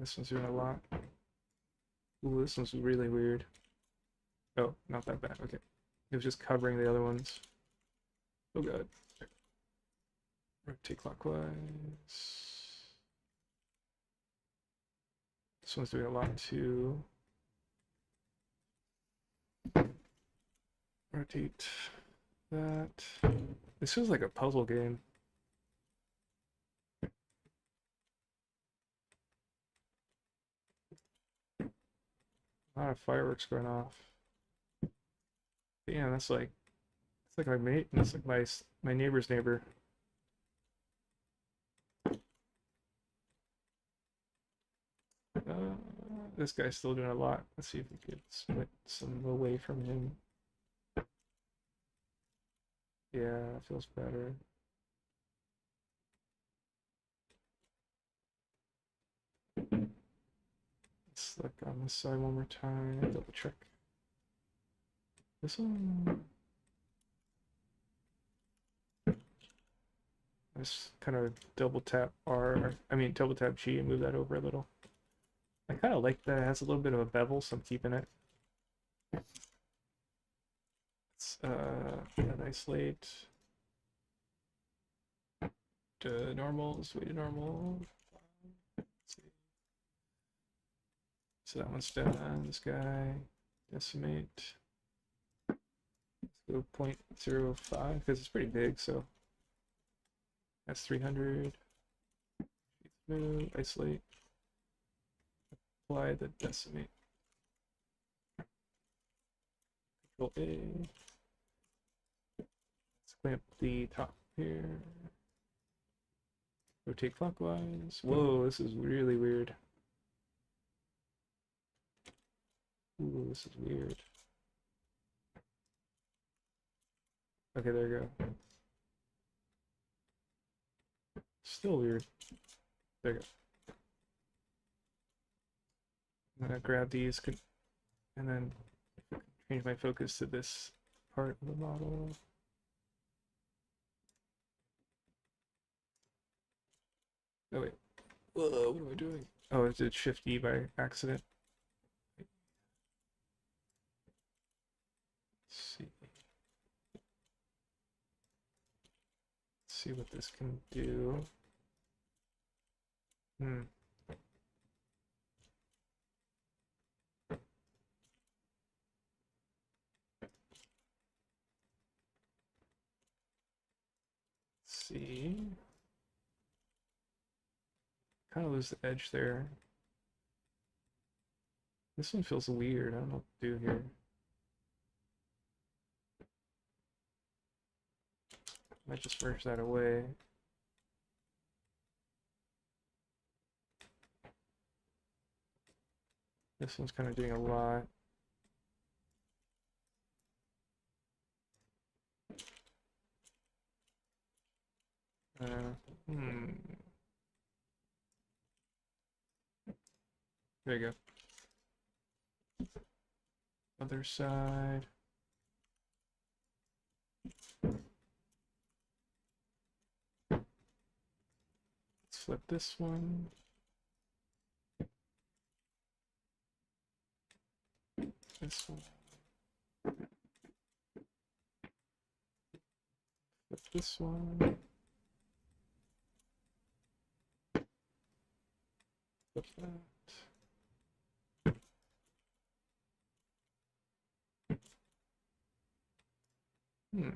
This one's doing a lot. Ooh, this one's really weird. Oh, not that bad. Okay. It was just covering the other ones. Oh god. Rotate clockwise. This one's doing a lot too. Rotate that. This feels like a puzzle game. A lot of fireworks going off. Damn, that's like my mate. That's like my neighbor's neighbor. This guy's still doing a lot. Let's see if we could split some away from him. Yeah, it feels better. Let's look on this side one more time. Double check. This one. Just kind of double tap double tap G and move that over a little. I kind of like that it has a little bit of a bevel, so I'm keeping it. Let's isolate. Normals, weighted normal. So that one's done. This guy, decimate. Let's go 0.05 because it's pretty big, so that's 300. Smooth, isolate. Apply the decimate. Control A. Let's clamp the top here. Rotate clockwise. Whoa, this is really weird. Ooh, this is weird. Okay, there you go. Still weird. There you go. I'm gonna grab these and then change my focus to this part of the model. Oh wait. Whoa, what am I doing? Oh, I did Shift E by accident. Let's see. Let's see what this can do. Hmm. Let's see. Kind of lose the edge there. This one feels weird. I don't know what to do here. Might just merge that away. This one's kind of doing a lot. Hmm. There you go. Other side. Let's flip this one. This one. Flip this one. Flip that. Hmm.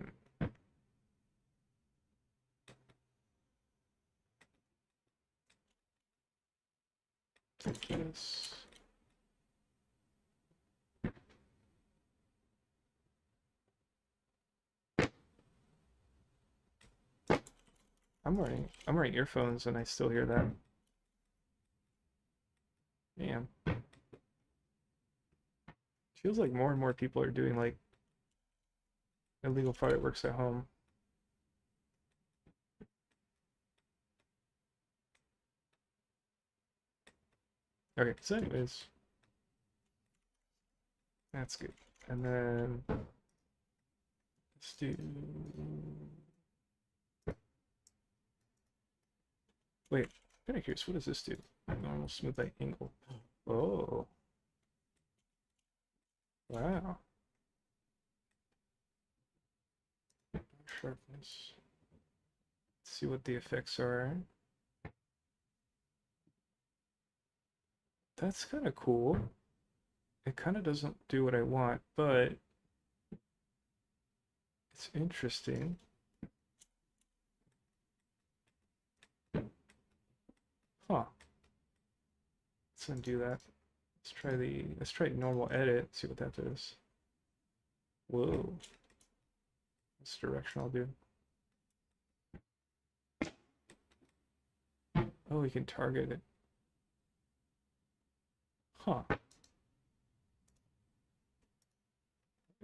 Take this. I'm wearing earphones and I still hear that. Damn. Feels like more and more people are doing like illegal fireworks at home. Okay, so anyways, that's good. And then let's do. Wait, kind of curious. What does this do? Normal smooth by angle. Oh, wow. Sharpness. Let's see what the effects are. That's kind of cool. It kind of doesn't do what I want, but it's interesting. Huh. Let's undo that. Let's try normal edit, see what that does. Whoa. This direction I'll do. Oh, we can target it. Huh.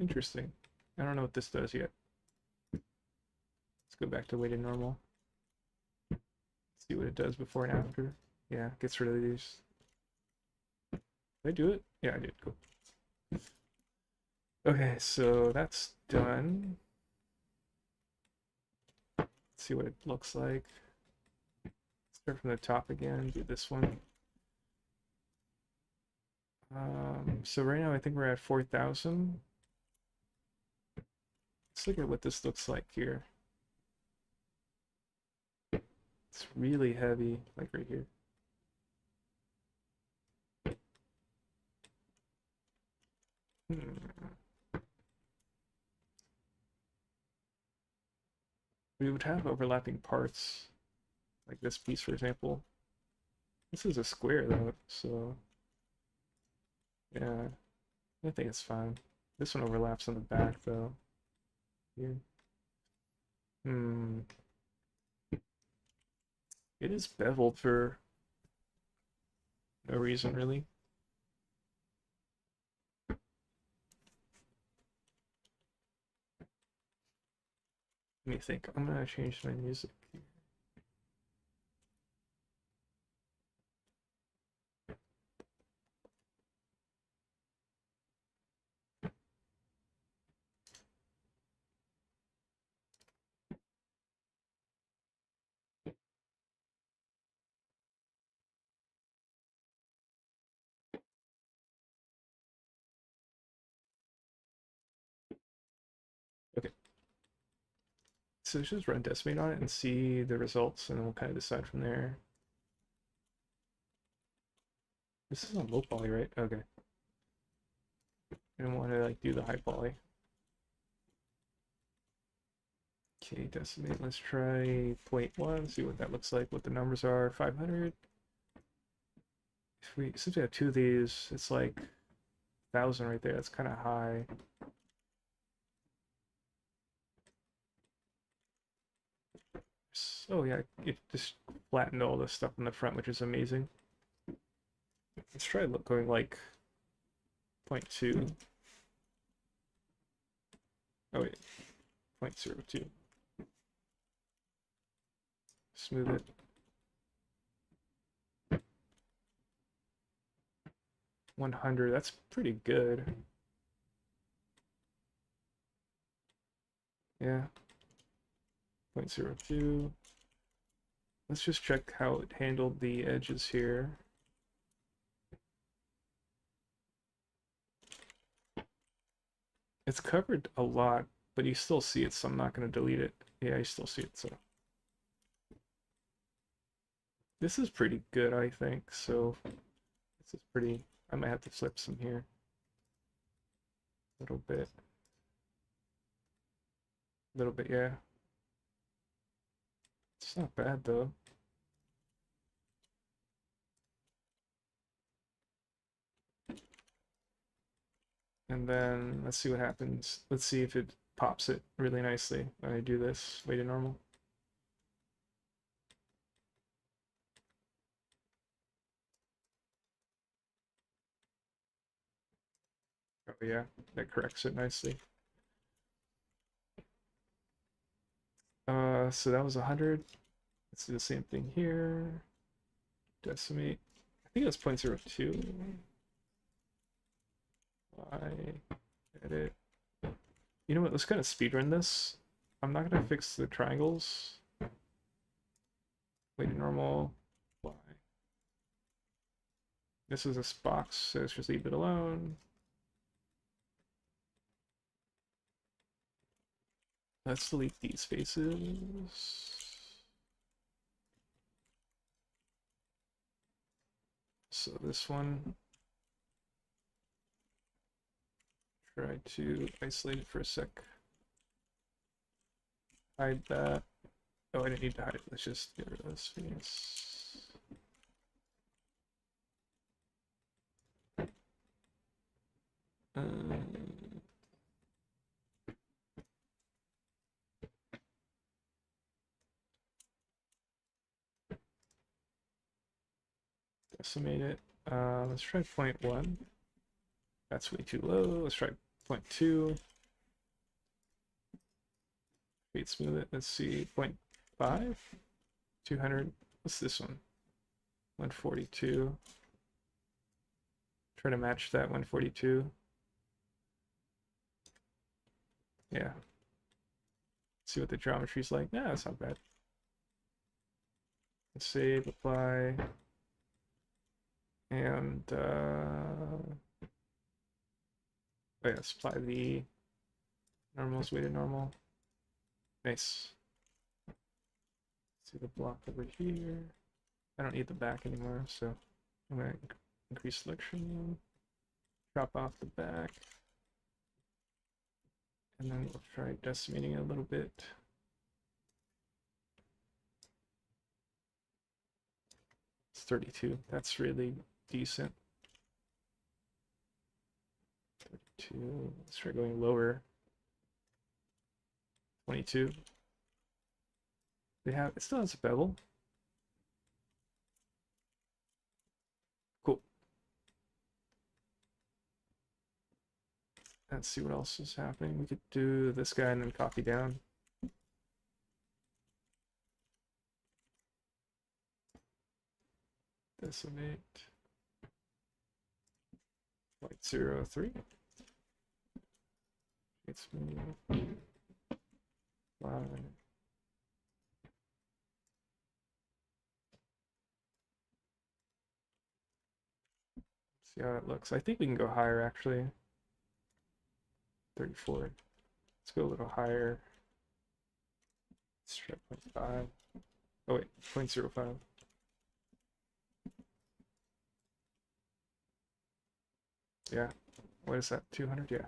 Interesting. I don't know what this does yet. Let's go back to weighted normal. See what it does before and after. Yeah, gets rid of these. Did I do it? Yeah, I did. Cool. Okay, so that's done. Let's see what it looks like. Start from the top again, do this one. So right now I think we're at 4,000. Let's look at what this looks like here. It's really heavy, like right here. We would have overlapping parts, like this piece, for example. This is a square, though, so yeah, I think it's fine. This one overlaps on the back, though. Here. Hmm. It is beveled for no reason, really. Let me think. I'm gonna change my music. Okay. So just run Decimate on it and see the results, and then we'll kind of decide from there. This is on low poly, right? Okay. I don't want to like do the high poly. Okay, Decimate. Let's try 0.1. See what that looks like. What the numbers are. 500. If we since we have two of these, it's like 1,000 right there. That's kind of high. Oh yeah, it just flattened all this stuff in the front, which is amazing. Let's try going like 0.2. Oh wait, 0.02. Smooth it. 100. That's pretty good. Yeah. 0.02. Let's just check how it handled the edges here. It's covered a lot, but you still see it, so I'm not going to delete it. Yeah, you still see it, so. This is pretty good, I think, so this is pretty. I might have to flip some here. A little bit. A little bit, yeah. It's not bad, though. And then let's see what happens. Let's see if it pops it really nicely when I do this way to normal. Oh yeah, that corrects it nicely. So that was 100. Let's do the same thing here. Decimate. I think that's 0.02. Edit. You know what? Let's kind of speedrun this. I'm not gonna fix the triangles. Way to normal. Y. This is a box, so let's just leave it alone. Let's delete these faces. So this one, try to isolate it for a sec. Hide that. Oh, I didn't need to hide it. Let's just get rid of this face. Decimate it. Let's try 0.1. That's way too low. Let's try 0.2. Fade smooth it. Let's see. 0.5. 200. What's this one? 142. Try to match that 142. Yeah. See what the geometry's like. Nah, that's not bad. Let's save, apply, and oh yeah, let's apply the normal's way to normal. Nice. See the block over here. I don't need the back anymore, so I'm gonna increase selection, drop off the back, and then we'll try decimating it a little bit. It's 32. That's really decent. 32. Let's try going lower. 22. It still has a bevel. Cool. Let's see what else is happening. We could do this guy and then copy down. Decimate. 0.03. It's me. Line. See how it looks. I think we can go higher actually. 34. Let's go a little higher. Let's try 0.5. Oh wait, 0.05. Yeah. What is that? 200? Yeah.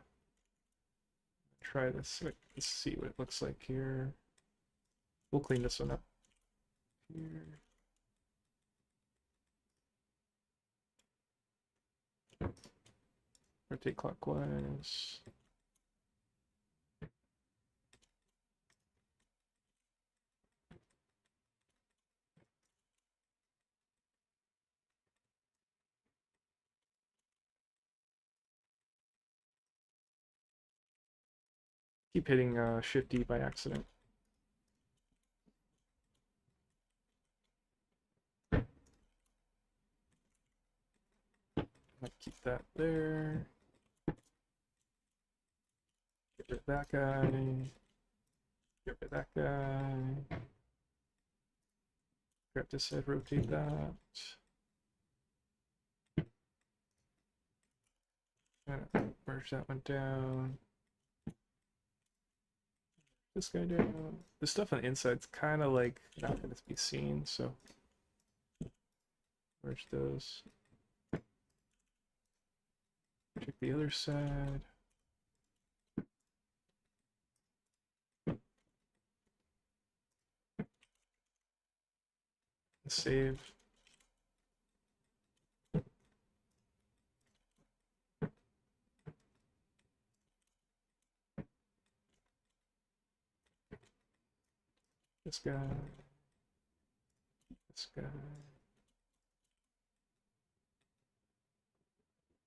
Try this. Wait, let's see what it looks like here. We'll clean this one up. Here. Rotate clockwise. Keep hitting Shift D by accident. Might keep that there. Get rid of that guy. Get rid of that guy. Grab this head, rotate that. Merge that one down. This guy down. The stuff on the inside's kind of like not going to be seen, so merge those. Check the other side. Save. This guy. This guy.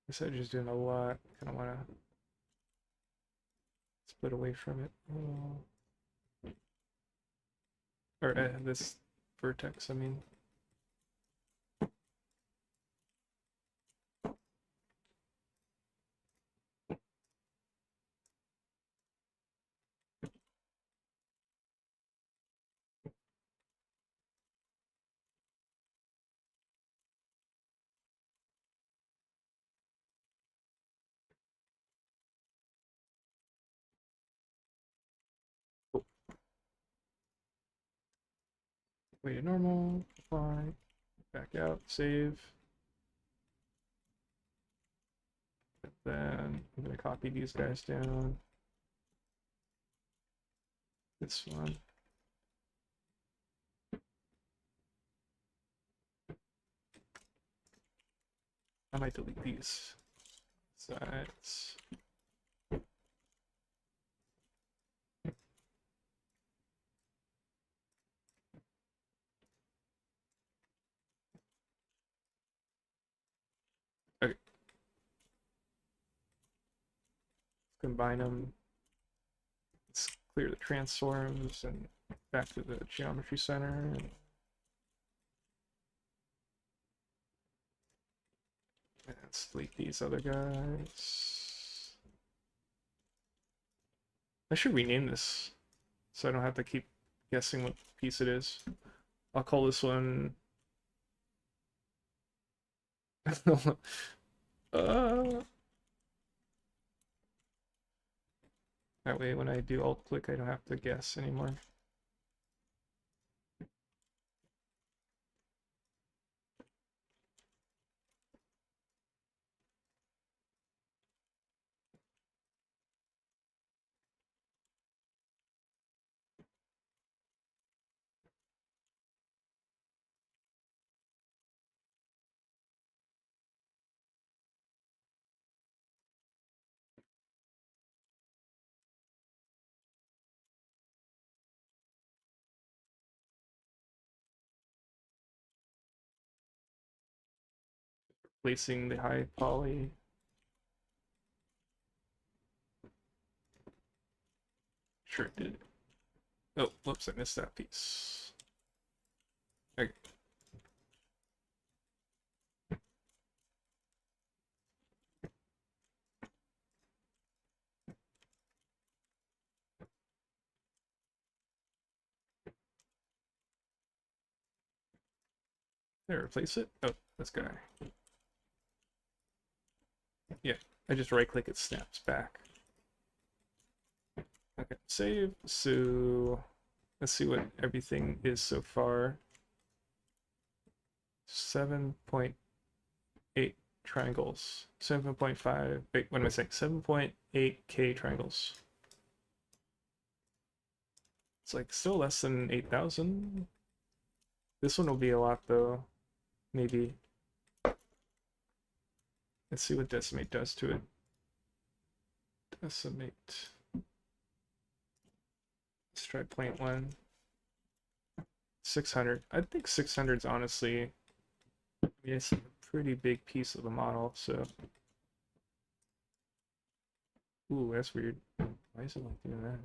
This edge is doing a lot. Kind of want to split away from it. Oh. Or this vertex, I mean. Way to normal, apply, back out, save. And then I'm going to copy these guys down. This one. I might delete these sides. Okay. Combine them. Let's clear the transforms and back to the geometry center. And let's delete these other guys. I should rename this so I don't have to keep guessing what piece it is. I'll call this one that way when I do alt click I don't have to guess anymore. Placing the high poly. Sure it did. Oh, whoops, I missed that piece. Okay. There, replace it. Oh, this guy. Yeah, I just right click, it snaps back. Okay, save. So let's see what everything is so far. 7.8 triangles. 7.5. Wait, what am I saying? 7.8K triangles. It's like still less than 8,000. This one will be a lot though. Maybe. Let's see what decimate does to it. Decimate. Let's try 0.1. 600. I think 600 is honestly, I mean, it's a pretty big piece of the model, so. Ooh, that's weird. Why is it like doing that?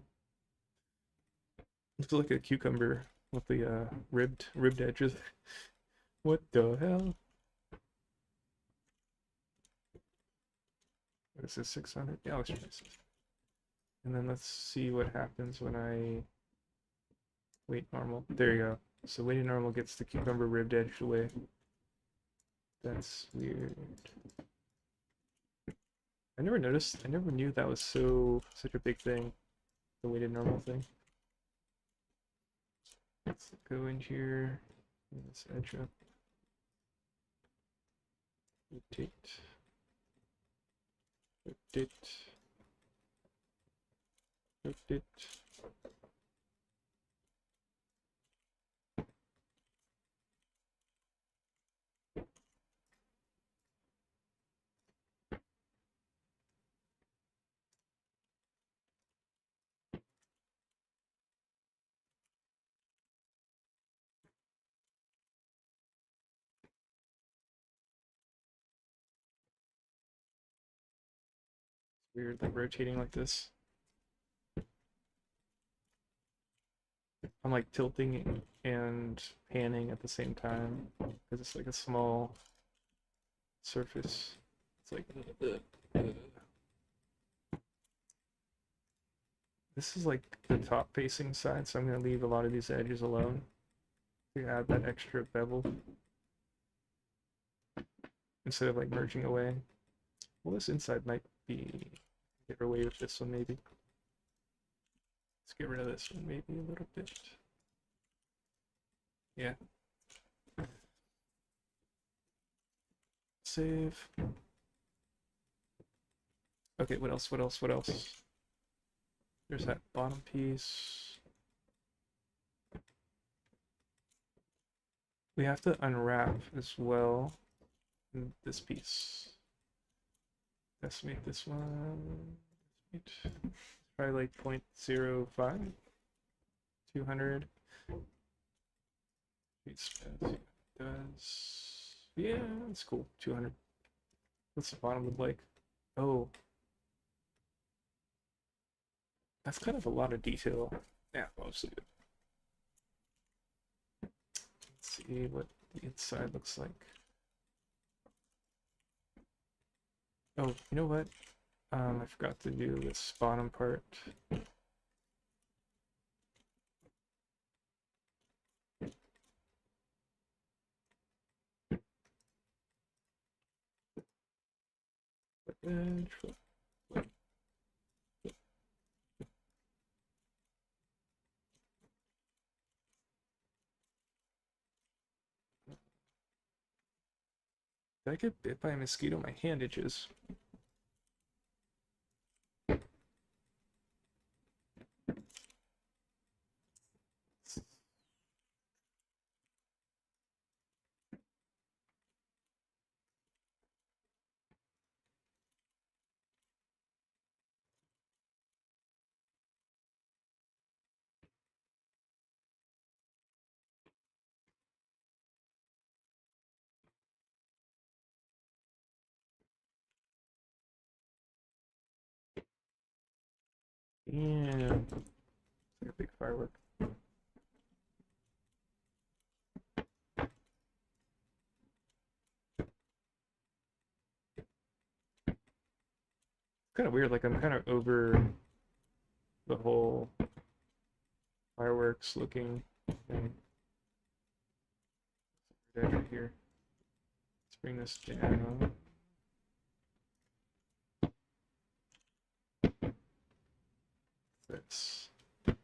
Looks like a cucumber with the ribbed edges. What the hell? What is this, 600? Yeah, let's try this. And then let's see what happens when I weight normal. There you go. So weighted normal gets the cucumber ribbed edge away. That's weird. I never noticed, I never knew that was such a big thing, the weighted normal thing. Let's go in here, this edge up, rotate, rotate, rotate. Weird, like rotating like this. I'm like tilting and panning at the same time because it's like a small surface. It's like this is like the top facing side, so I'm gonna leave a lot of these edges alone to add that extra bevel instead of like merging away. Well, this inside might be get away with this one maybe. Let's get rid of this one maybe a little bit. Yeah. Save. Okay, what else? What else? What else? There's that bottom piece. We have to unwrap as well this piece. Estimate this one. Probably like 0.05. 200. Does. Yeah, that's cool. 200. What's the bottom look like? Oh. That's kind of a lot of detail. Yeah, mostly. Let's see what the inside looks like. Oh, you know what? I forgot to do this bottom part. Edge. Did I get bit by a mosquito? My hand itches. Yeah. It's like a big firework. Kind of weird, like I'm kind of over the whole fireworks looking thing. edge right here. Let's bring this down. This. And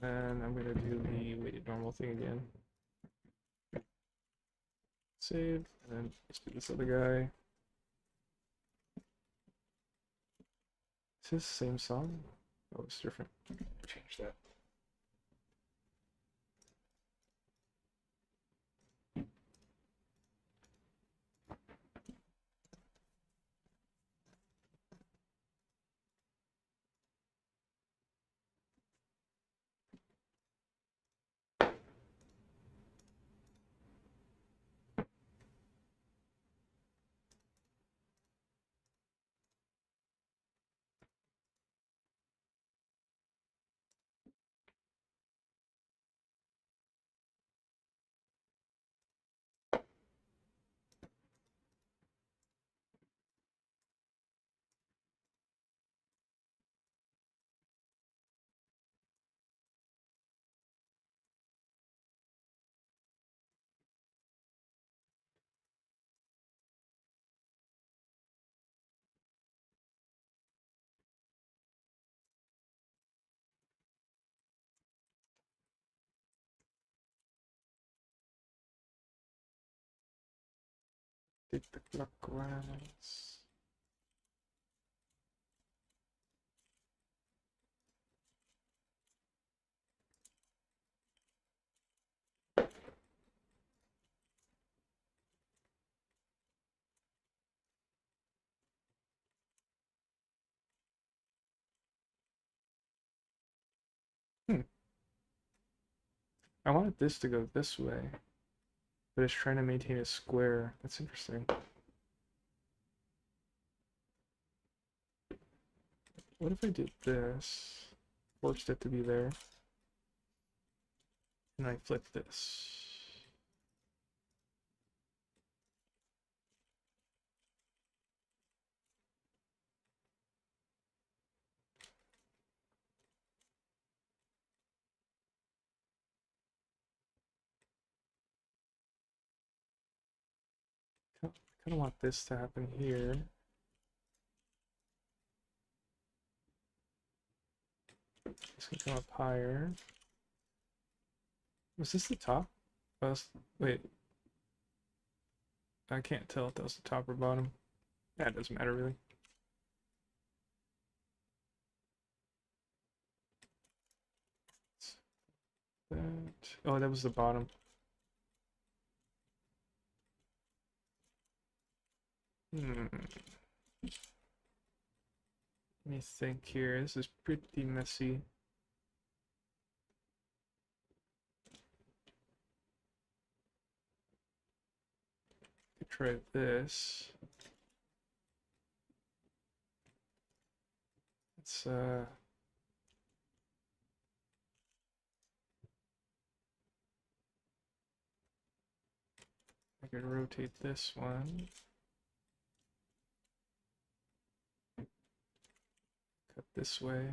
then I'm gonna do the weighted normal thing again. Save, and then let's do this other guy. Is this the same song? Oh, it's different. Change that. Take the clockwise. I wanted this to go this way, but it's trying to maintain a square. That's interesting. What if I did this? Forced it to be there. And I flip this. I kind of want this to happen here. This can come up higher. Was this the top? Wait. I can't tell if that was the top or bottom. Yeah, it doesn't matter really. That. Oh, that was the bottom. Let me think here. This is pretty messy. Could try this. Let's I could rotate this one. Cut this way.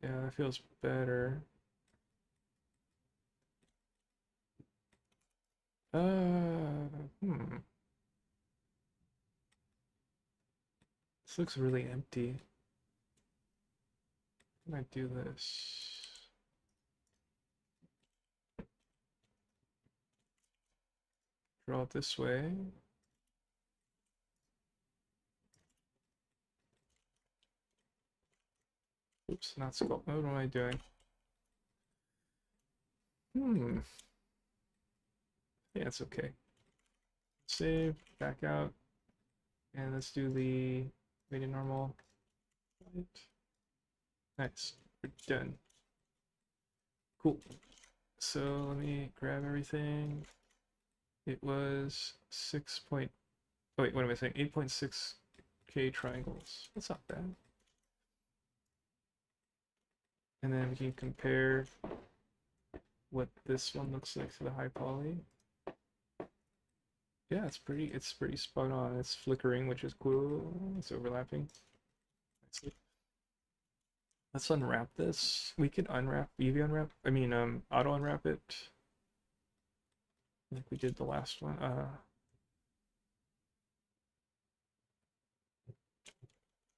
Yeah, that feels better. Hmm. This looks really empty. I might do this. Draw it this way. Oops, not sculpt mode. What am I doing? Yeah, it's okay. Save, back out, and let's do the weighted normal. Right. Nice, we're done. Cool. So let me grab everything. It was 6 point, oh wait, what am I saying? 8.6K triangles. That's not bad. And then we can compare what this one looks like to the high poly. Yeah, it's pretty spot on. It's flickering, which is cool. It's overlapping. Let's unwrap this. We could unwrap, UV unwrap, I mean, auto unwrap it like we did the last one. Let's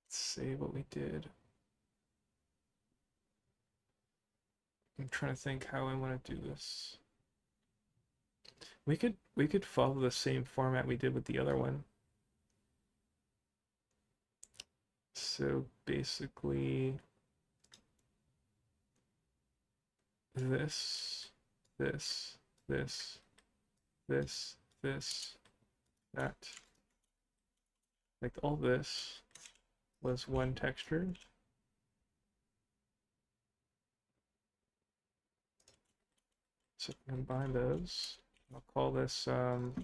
see what we did. I'm trying to think how I want to do this. We could follow the same format we did with the other one. So basically this, this, this, this, that. Like all this was one texture. So combine those. I'll call this sign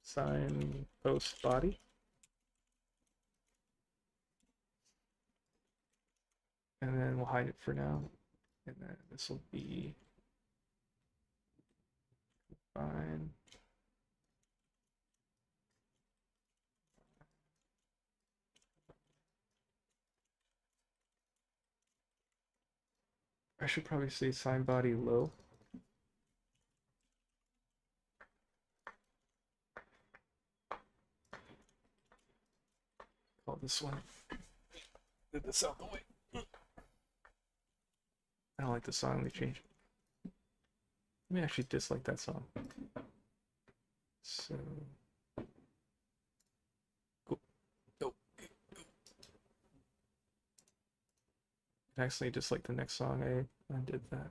sign post body. And then we'll hide it for now. And then this will be fine. I should probably say sign body low. Call this one. Get this out the way. I don't like the song. Let me change it. Let me actually dislike that song. So cool. Go. I accidentally dislike the next song. I undid that.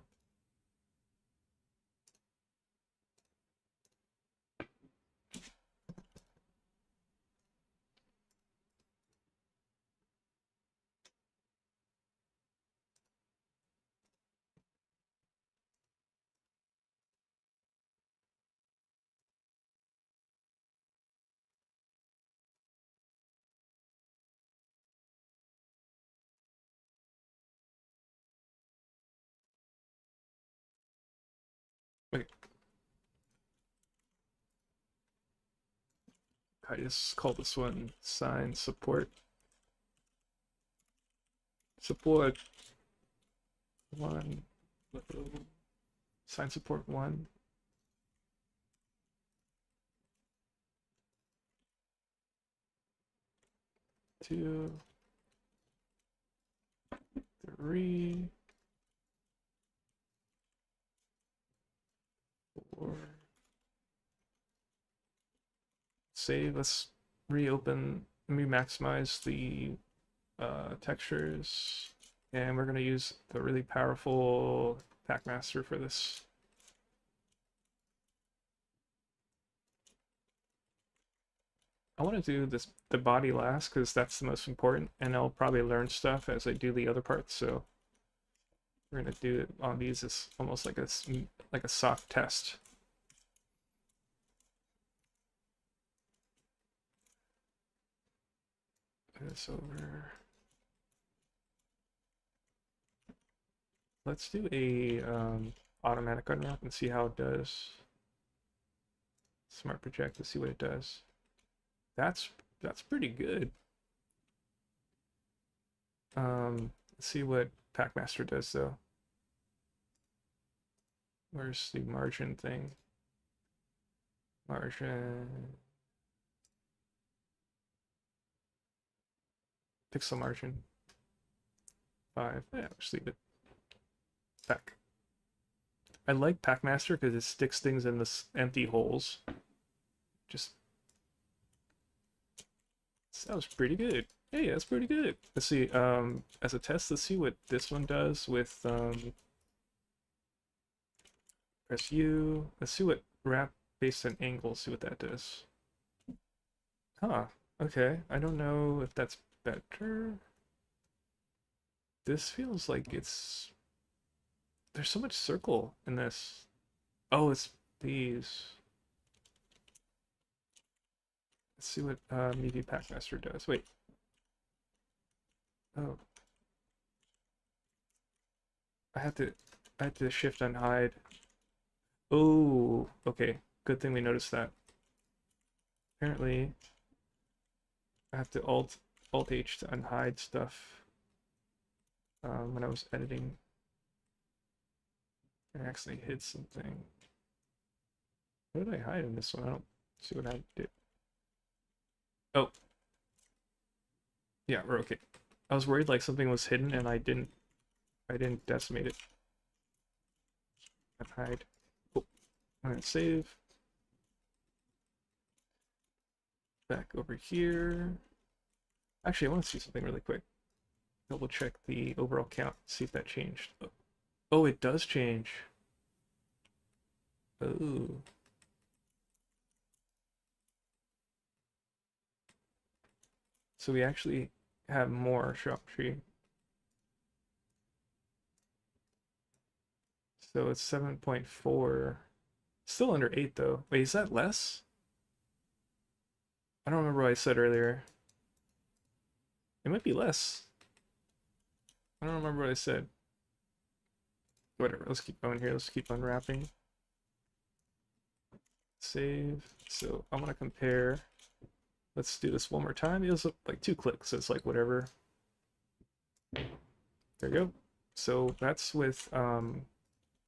Okay. I just call this one sign support. Support one. Sign support one. Two. Three. Four. Save. Let's reopen. Let me maximize the textures, and we're gonna use the really powerful Packmaster for this. I want to do the body last because that's the most important, and I'll probably learn stuff as I do the other parts. So we're gonna do it on these as almost like a soft test. Put this over. Let's do a automatic unwrap and see how it does. Smart project to see what it does. That's pretty good. Let's see what Packmaster does though. Where's the margin thing? Margin. Pixel margin. 5. Yeah, just leave it. Pack. I like Packmaster because it sticks things in the empty holes. Just that was pretty good. Hey, that's pretty good. Let's see. As a test, let's see what this one does with press U. Let's see what wrap based on angle. See what that does. Huh. Okay. I don't know if that's better. This feels like it's there's so much circle in this. Oh, it's these. Let's see what Meavy Packmaster does. Wait. Oh, I had to shift and hide. Oh, okay. Good thing we noticed that. Apparently, I have to Alt H to unhide stuff when I was editing. I accidentally hid something. What did I hide in this one? I don't see what I did. Oh, yeah, we're okay. I was worried like something was hidden and I didn't decimate it. And hide. Oh, I'm gonna save. Back over here. Actually, I want to see something really quick. Double check the overall count, see if that changed. Oh, it does change. Oh. So we actually have more shop tree. So it's 7.4. Still under 8 though. Wait, is that less? I don't remember what I said earlier. It might be less. I don't remember what I said. Whatever, let's keep going here. Let's keep unwrapping. Save. So I'm gonna compare. Let's do this one more time. It was like 2 clicks, so it's like whatever. There you go. So that's with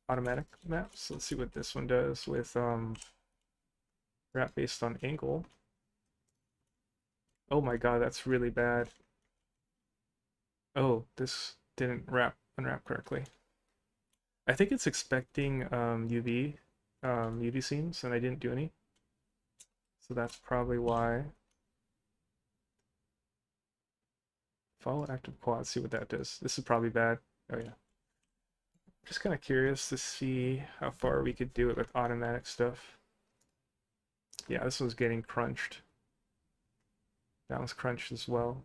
automatic maps. Let's see what this one does with wrap based on angle. Oh my god, that's really bad. Oh, this didn't unwrap correctly. I think it's expecting UV seams, and I didn't do any. So that's probably why. Follow active quad, see what that does. This is probably bad. Oh yeah. Just kind of curious to see how far we could do it with automatic stuff. Yeah, this one's getting crunched. That one's crunched as well.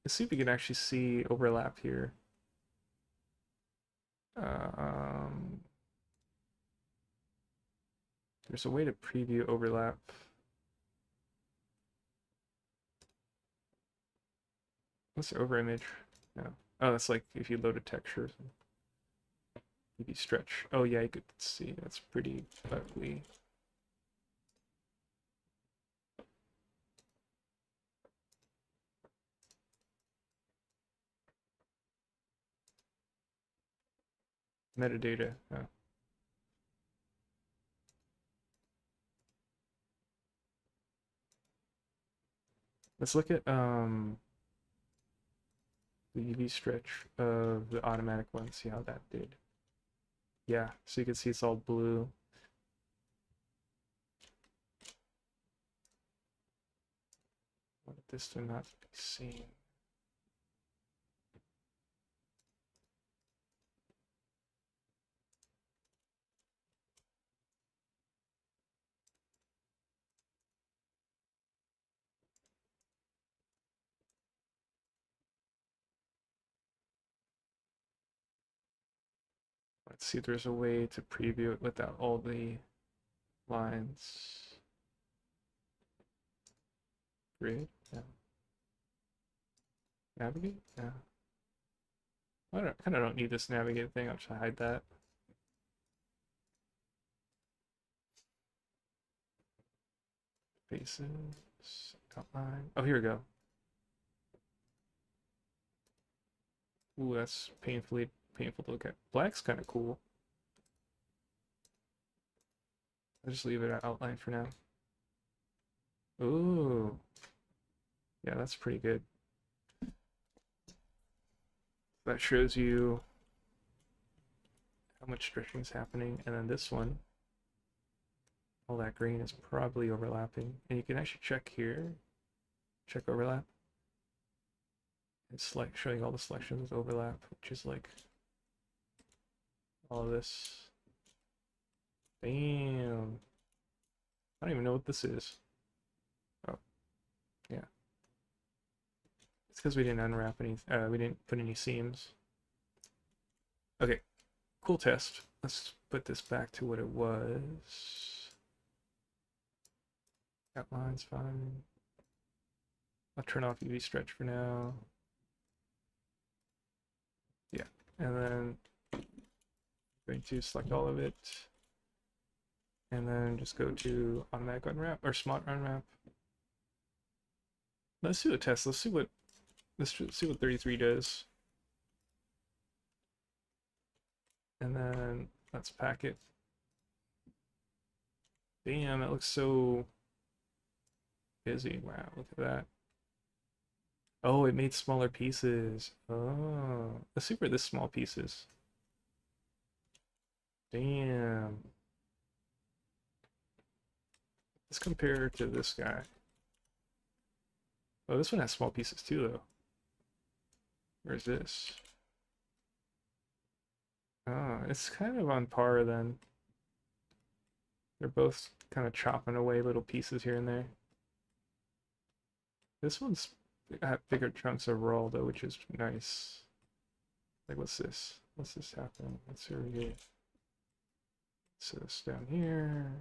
Let's see if we can actually see overlap here. There's a way to preview overlap. What's the over image? No. Oh, that's like if you load a texture. Maybe stretch. Oh yeah, you could see that's pretty ugly. Metadata. Oh. Let's look at the UV stretch of the automatic one, see how that did. Yeah, so you can see it's all blue. Want this to not be seen. Let's see if there's a way to preview it without all the lines. Grid? Yeah. Navigate? Yeah. I kind of don't need this navigate thing. I'll just hide that. Faces. Outline. Oh, here we go. Ooh, that's painful to look at. Black's kind of cool. I'll just leave it at outline for now. Ooh. Yeah, that's pretty good. That shows you how much stretching is happening. And then this one, all that green is probably overlapping. And you can actually check here. Check overlap. It's like showing all the selections with overlap, which is like all of this. Bam. I don't even know what this is. Oh, yeah. It's because we didn't unwrap any, we didn't put any seams. Okay, cool test. Let's put this back to what it was. Outline's fine. I'll turn off UV stretch for now. Yeah, and then I'm going to select all of it, and then just go to automatic unwrap or smart unwrap. Let's do a test. Let's see what 33 does, and then let's pack it. Damn, it looks so busy. Wow, look at that. Oh, it made smaller pieces. Oh, let's see where this small piece is. Damn. Let's compare to this guy. Oh, this one has small pieces too, though. Where's this? Oh, it's kind of on par then. They're both kind of chopping away little pieces here and there. This one's got bigger chunks of roll though, which is nice. Like, what's this? What's this happen? Let's see over here. So this down here.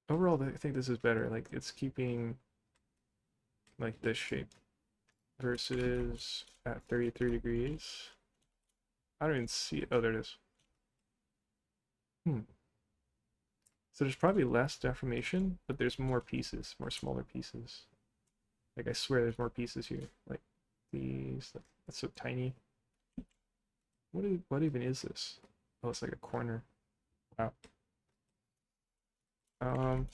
Overall, I think this is better. Like, it's keeping like this shape versus at 33 degrees. I don't even see it. Oh, there it is. So there's probably less deformation, but there's more pieces, more smaller pieces. Like, I swear there's more pieces here. Like these. That's so tiny. What even is this? Oh, it's like a corner. Wow.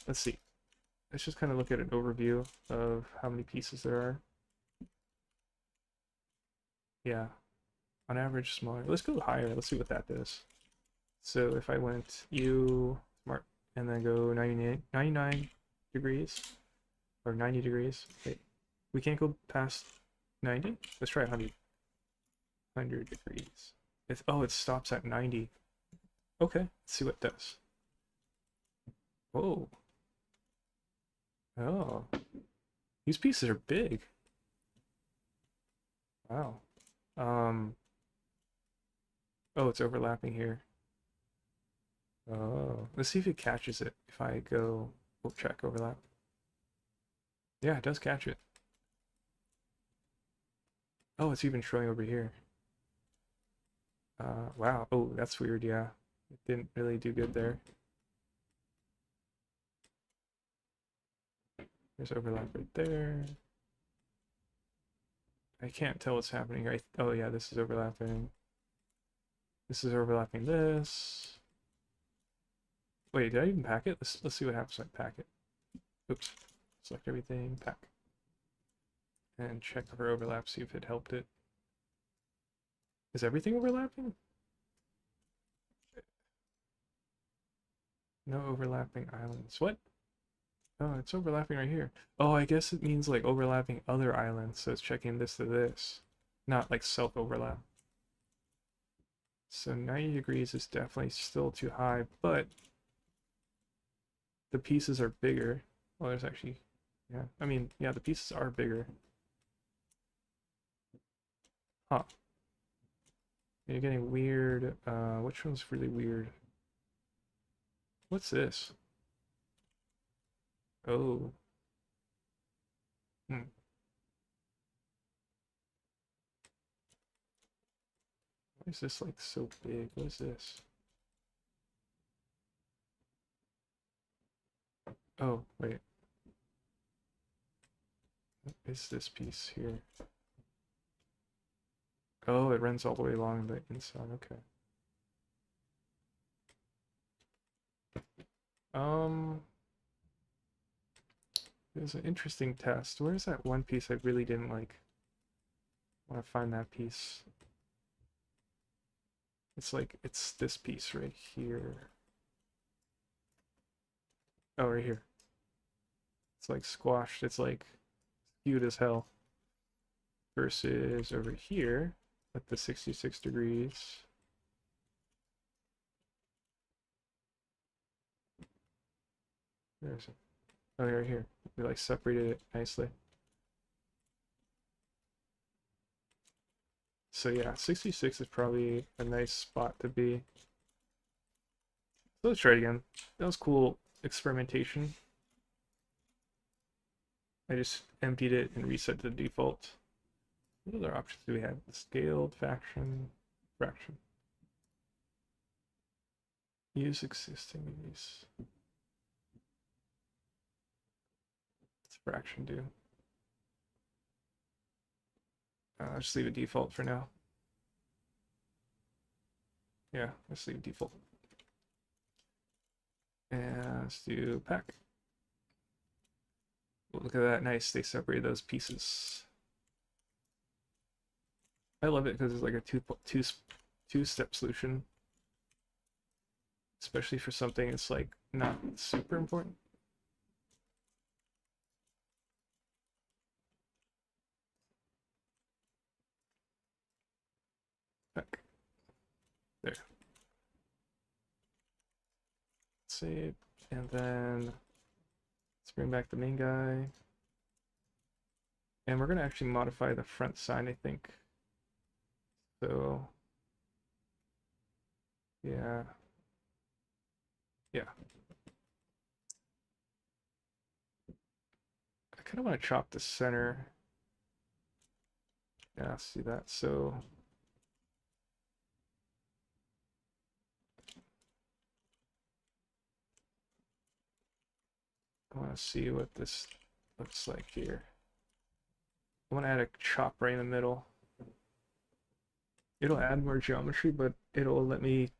Let's see. Let's just kind of look at an overview of how many pieces there are. Yeah, on average smaller. Let's go higher. Let's see what that does. So if I went U smart and then go 99 degrees or 90 degrees. Wait, we can't go past 90? Let's try 100 degrees. Oh, it stops at 90. Okay, let's see what it does. Whoa. Oh. These pieces are big. Wow. Oh, it's overlapping here. Oh, let's see if it catches it. If I go, we'll check overlap. Yeah, it does catch it. Oh, it's even showing over here. Wow. Oh, that's weird. Yeah, it didn't really do good there. There's overlap right there. I can't tell what's happening here. Oh yeah, this is overlapping. This is overlapping this. Wait, did I even pack it? Let's see what happens when I pack it. Oops. Select everything, pack. And check for overlap, see if it helped it. Is everything overlapping? No overlapping islands. What? Oh, it's overlapping right here. Oh, I guess it means like overlapping other islands, so it's checking this to this. Not like self-overlap. So 90 degrees is definitely still too high, but the pieces are bigger. Well, there's actually, yeah. I mean, yeah, the pieces are bigger. Huh. You're getting weird. Which one's really weird? What's this? Oh. Hmm. Why is this like so big? What is this? Oh, wait. What is this piece here? Oh, it runs all the way along the inside. Okay. It was an interesting test. Where's that one piece I really didn't like? I want to find that piece. It's like, it's this piece right here. Oh, right here. It's like squashed. It's like skewed as hell. Versus over here at the 66 degrees. There's it. Oh, right here. We like separated it nicely. So yeah, 66 is probably a nice spot to be. So let's try it again. That was cool experimentation. I just emptied it and reset the default. What other options do we have? Scaled, faction, fraction. Use existing use. What's fraction do? I'll just leave it default for now. Yeah, let's leave default. And let's do pack. Well, look at that, nice. They separated those pieces. I love it because it's like a two-step solution, especially for something that's like not super important. Back there. Save, and then let's bring back the main guy, and we're gonna actually modify the front sign, I think. So yeah, yeah. I kind of want to chop the center. Yeah, see that. So I want to see what this looks like here. I want to add a chop right in the middle. It'll add more geometry, but it'll let me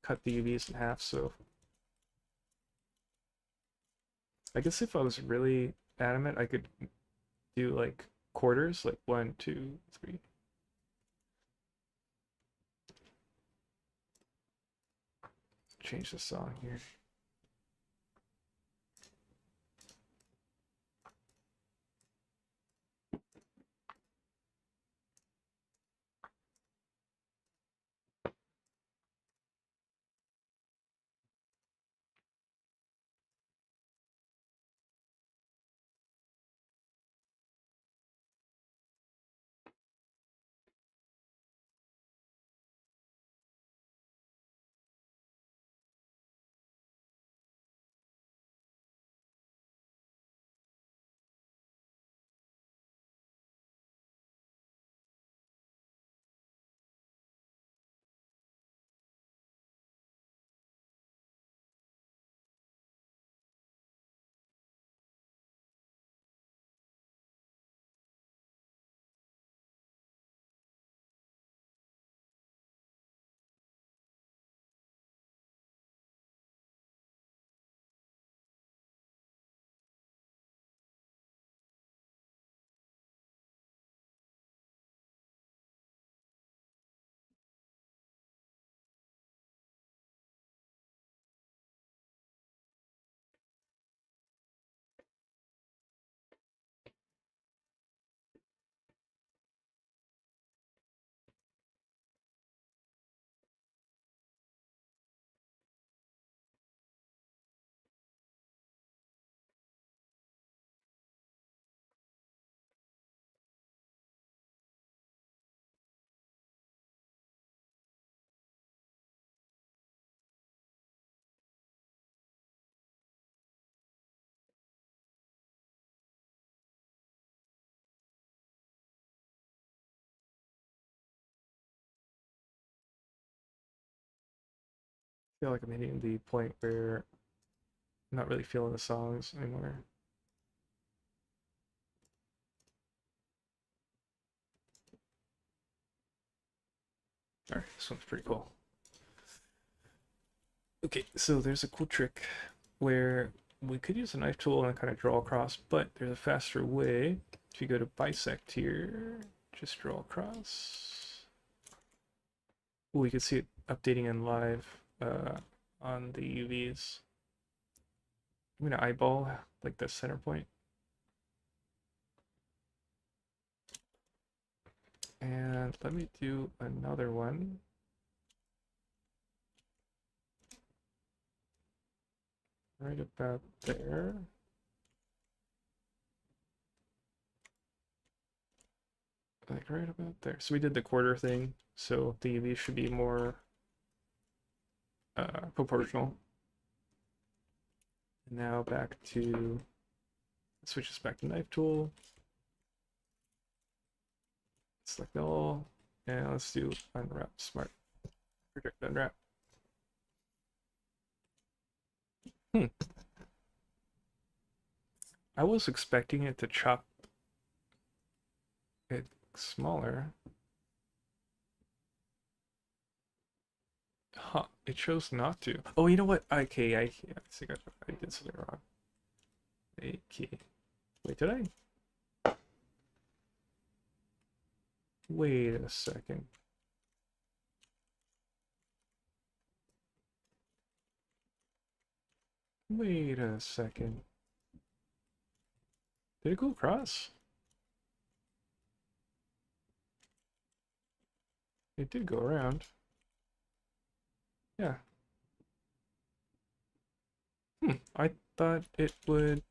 cut the UVs in half, so I guess if I was really adamant, I could do like quarters, like 1, 2, 3. Change the song here. I feel like I'm hitting the point where I'm not really feeling the songs anymore. Alright, this one's pretty cool. Okay, so there's a cool trick where we could use a knife tool and kind of draw across, but there's a faster way. If you go to bisect here, just draw across. Ooh, you can see it updating in live on the UVs. I'm gonna eyeball like the center point. And let me do another one. Right about there. Like right about there. So we did the quarter thing, so the UV should be more proportional. And now back to the Switch this back to knife tool. Select all. And let's do unwrap smart. Project unwrap. I was expecting it to chop it smaller. Huh, it chose not to. Oh, you know what? Okay, I think I did something wrong. Okay. Wait, did I? Wait a second. Wait a second. Did it go across? It did go around. Yeah. I thought it would,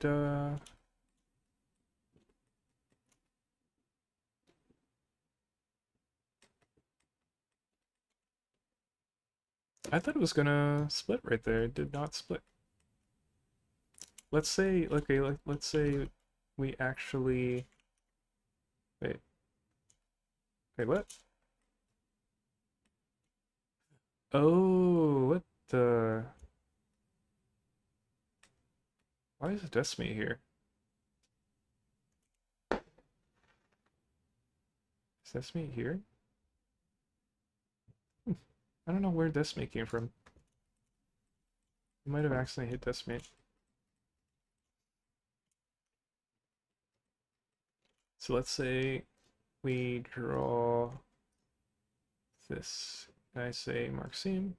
I thought it was gonna split right there. It did not split. Let's say, okay, let's say we actually, wait, wait, what? Oh, what the? Why is Decimate here? Is Decimate here? I don't know where Decimate came from. I might have accidentally hit Decimate. So let's say we draw this, and I say mark seam.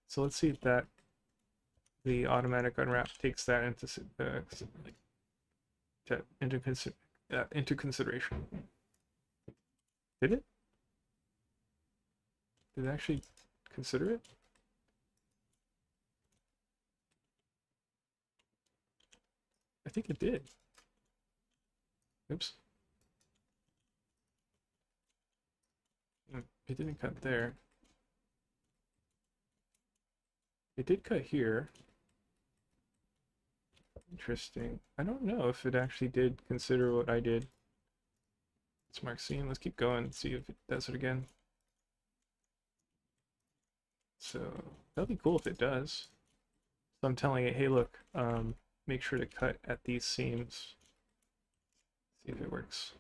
So let's see if that the automatic unwrap takes that into consideration. Did it? Did it actually consider it? I think it did. Oops. It didn't cut there. It did cut here. Interesting. I don't know if it actually did consider what I did. Let's mark seam. Let's keep going and see if it does it again. So that'll be cool if it does. So I'm telling it, hey, look, make sure to cut at these seams. See if it works.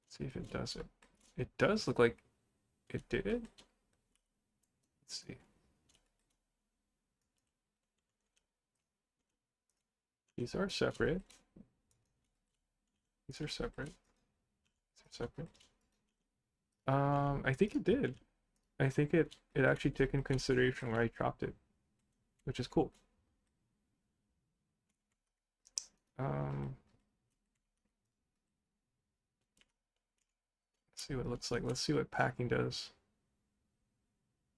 See if it does it. It does look like it did it. Let's see. These are separate. These are separate. These are separate. I think it did. I think it actually took in consideration where I chopped it, which is cool. Let's see what it looks like. Let's see what packing does.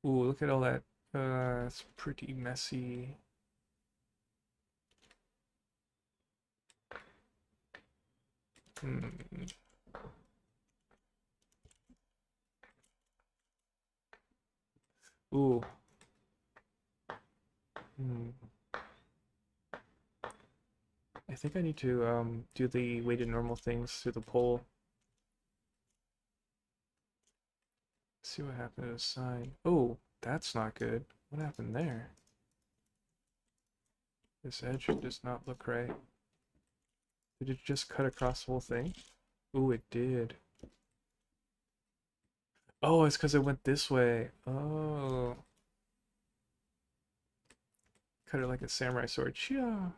Ooh, look at all that. It's pretty messy. Ooh. I think I need to do the weighted normal things through the pole. See what happened to the sign. Oh, that's not good. What happened there? This edge does not look right. Did it just cut across the whole thing? Oh, it did. Oh, it's because it went this way. Oh. Cut it like a samurai sword. Chia.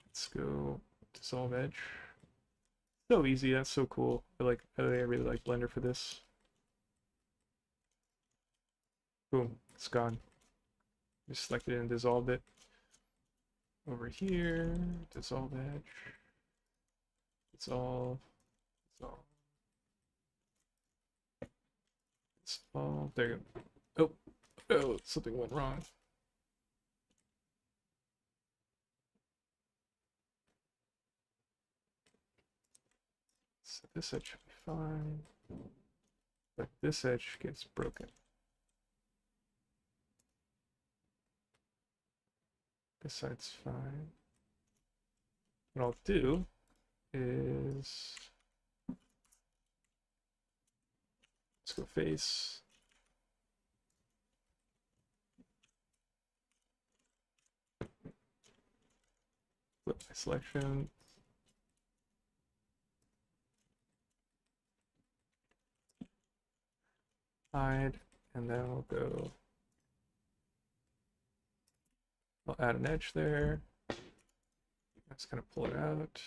Let's go dissolve edge. So easy, that's so cool. I really like Blender for this. Boom, it's gone. Just selected it and dissolved it. Over here, dissolve edge. Dissolve. Dissolve. Dissolve. There you go. Oh, oh, something went wrong. So this edge should be fine, but this edge gets broken. This side's fine. What I'll do is let's go face. Flip my selection. Hide, and then we'll go. I'll add an edge there. That's gonna pull it out.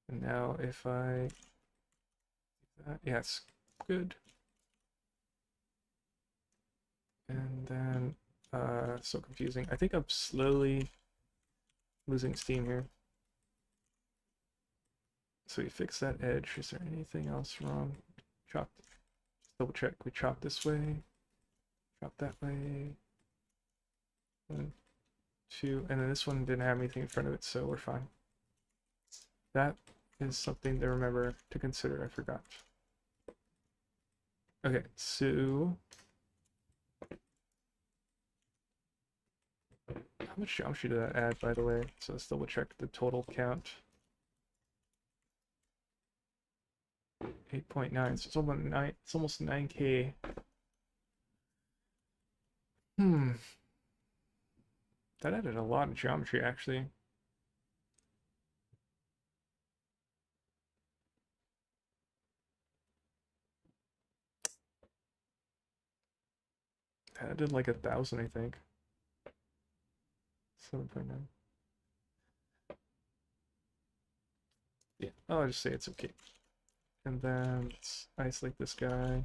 And now if I do that, yeah, it's good. And then, so confusing. I think I'm slowly losing steam here. So we fix that edge. Is there anything else wrong? Chop. Just double check. We chop this way. Chop that way. 1, 2, and then this one didn't have anything in front of it, so we're fine. That is something to remember to consider. I forgot. Okay, so how much geometry did that add, by the way? So let's double check the total count. 8.9. So it's almost 9K. That added a lot of geometry, actually. That added like 1,000, I think. 7.9. Yeah, I'll just say it's okay. And then let's isolate this guy.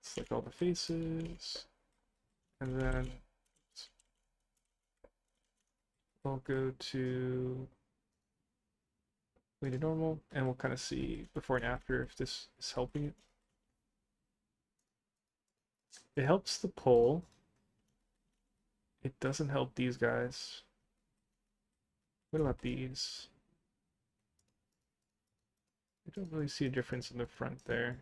Select all the faces. And then we'll go to weighted normal, and we'll kind of see before and after if this is helping it. It helps the pole. It doesn't help these guys. What about these? I don't really see a difference in the front there.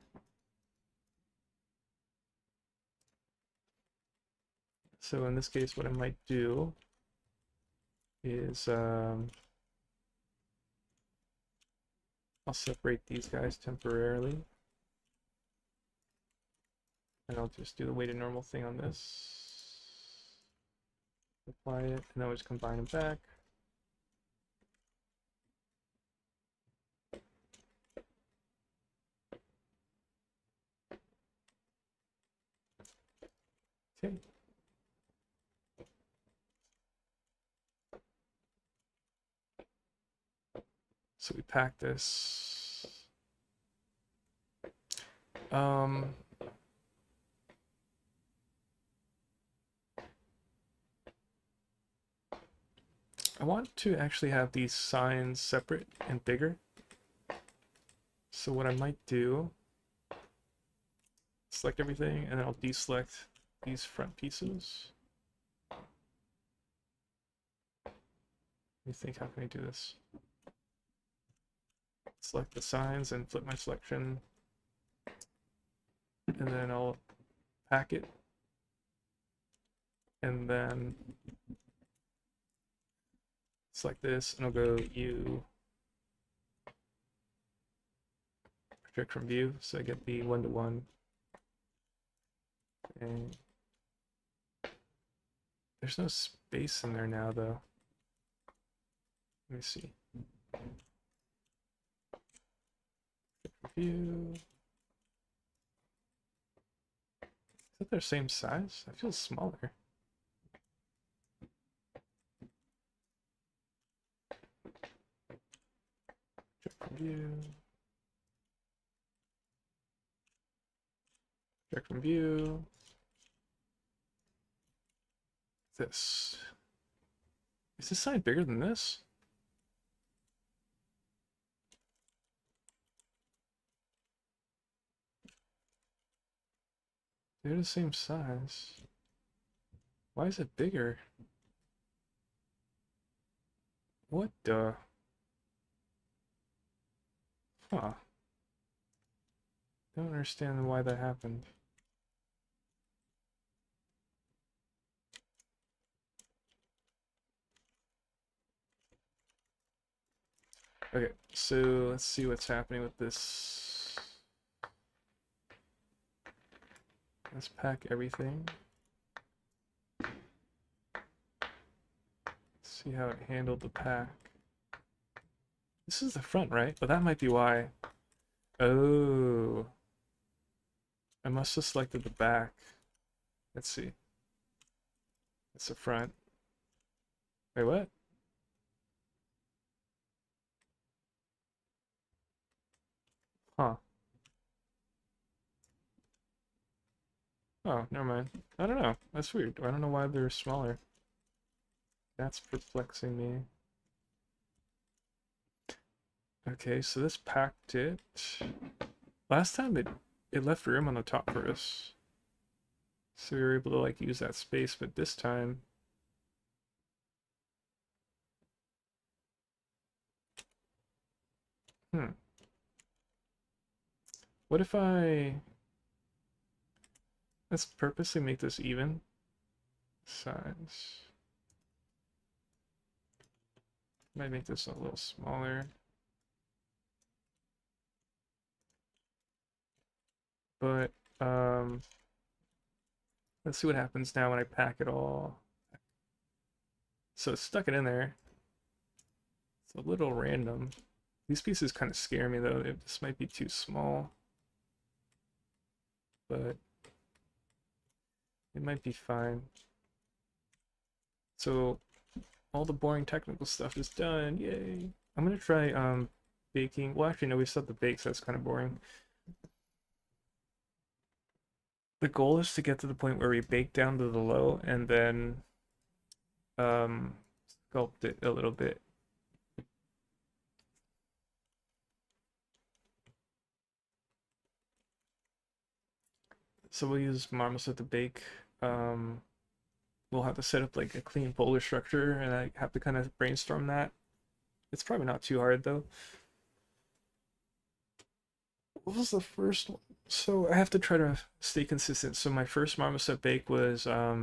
So in this case, what I might do is I'll separate these guys temporarily. And I'll just do the weighted normal thing on this. Apply it, and then we'll just combine them back. Okay. So we pack this. I want to actually have these signs separate and bigger. So what I might do, select everything, and then I'll deselect these front pieces. Let me think, how can I do this? Select the signs and flip my selection. And then I'll pack it. And then select this, and I'll go U. Project from view, so I get the 1-to-1. And there's no space in there now, though. Let me see. View. Is that their same size? That feels smaller. Check from view. Check from view. This. Is this sign bigger than this? They're the same size. Why is it bigger? What the? Huh. Don't understand why that happened. Okay, so let's see what's happening with this. Let's pack everything. See how it handled the pack. This is the front, right? But that might be why. Oh. I must have selected the back. Let's see. It's the front. Wait, what? Huh. Oh, never mind. I don't know. That's weird. I don't know why they're smaller. That's perplexing me. Okay, so this packed it. Last time it left room on the top for us. So we were able to like use that space, but this time hmm. What if let's purposely make this even size. Might make this a little smaller. But let's see what happens now when I pack it all. So it's stuck it in there. It's a little random. These pieces kind of scare me though. This might be too small. But it might be fine. So all the boring technical stuff is done. Yay. I'm gonna try baking. Well, actually no, we still have to bake, so that's kind of boring. The goal is to get to the point where we bake down to the low and then um sculpt it a little bit. So we'll use Marmoset to bake. We'll have to set up like a clean folder structure, and I have to kind of brainstorm that. It's probably not too hard though. What was the first one? So I have to try to stay consistent. So my first Marmoset bake was what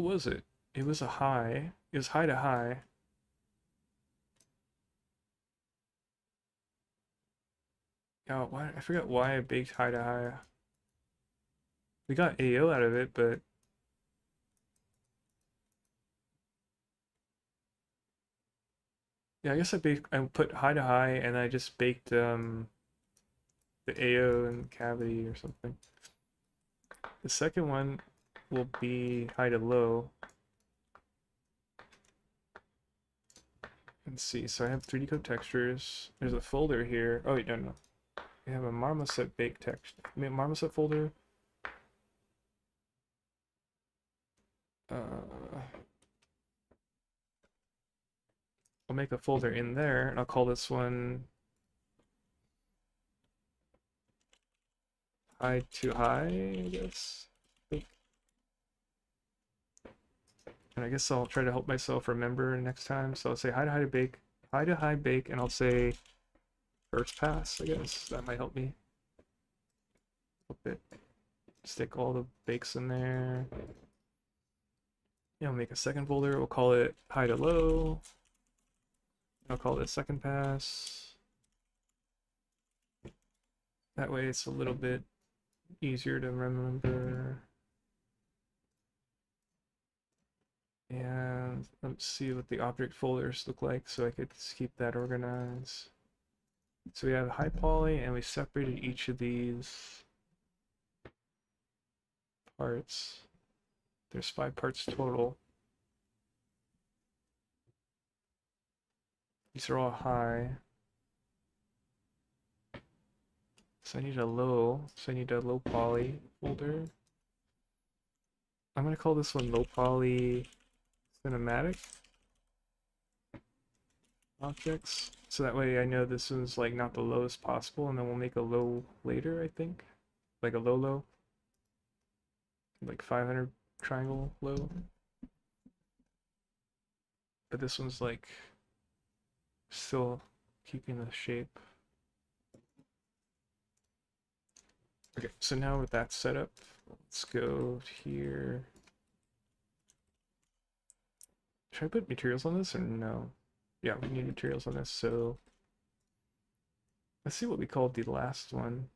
was it? It was a high. It was high to high. Oh, why I forgot why I baked high to high. We got AO out of it, but yeah, I guess I put high to high and I just baked the AO and cavity or something. The second one will be high to low. Let's see, so I have 3D code textures. There's a folder here. Oh wait, no. We have a Marmoset bake text. I mean, Marmoset folder. I'll make a folder in there, and I'll call this one high to high, I guess. And I guess I'll try to help myself remember next time. So I'll say high to high to bake, high to high bake, and I'll say first pass, I guess. That might help me a bit. Stick all the bakes in there. Yeah, I'll make a second folder. We'll call it high to low. I'll call it second pass. That way it's a little bit easier to remember. And let's see what the object folders look like so I could just keep that organized. So we have high poly and we separated each of these parts. There's 5 parts total. These are all high. So I need a low. So I need a low poly folder. I'm gonna call this one low poly cinematic objects. So that way I know this one's like not the lowest possible, and then we'll make a low later, I think. Like a low. Like 500 triangle low. but this one's like still keeping the shape. Okay, so now with that set up, let's go here. Should I put materials on this or no? Yeah, we need materials on this, so let's see what we called the last one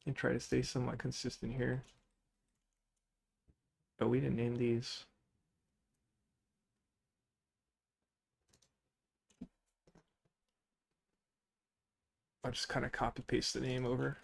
and try to stay somewhat consistent here. Oh, we didn't name these. I'll just kind of copy paste the name over.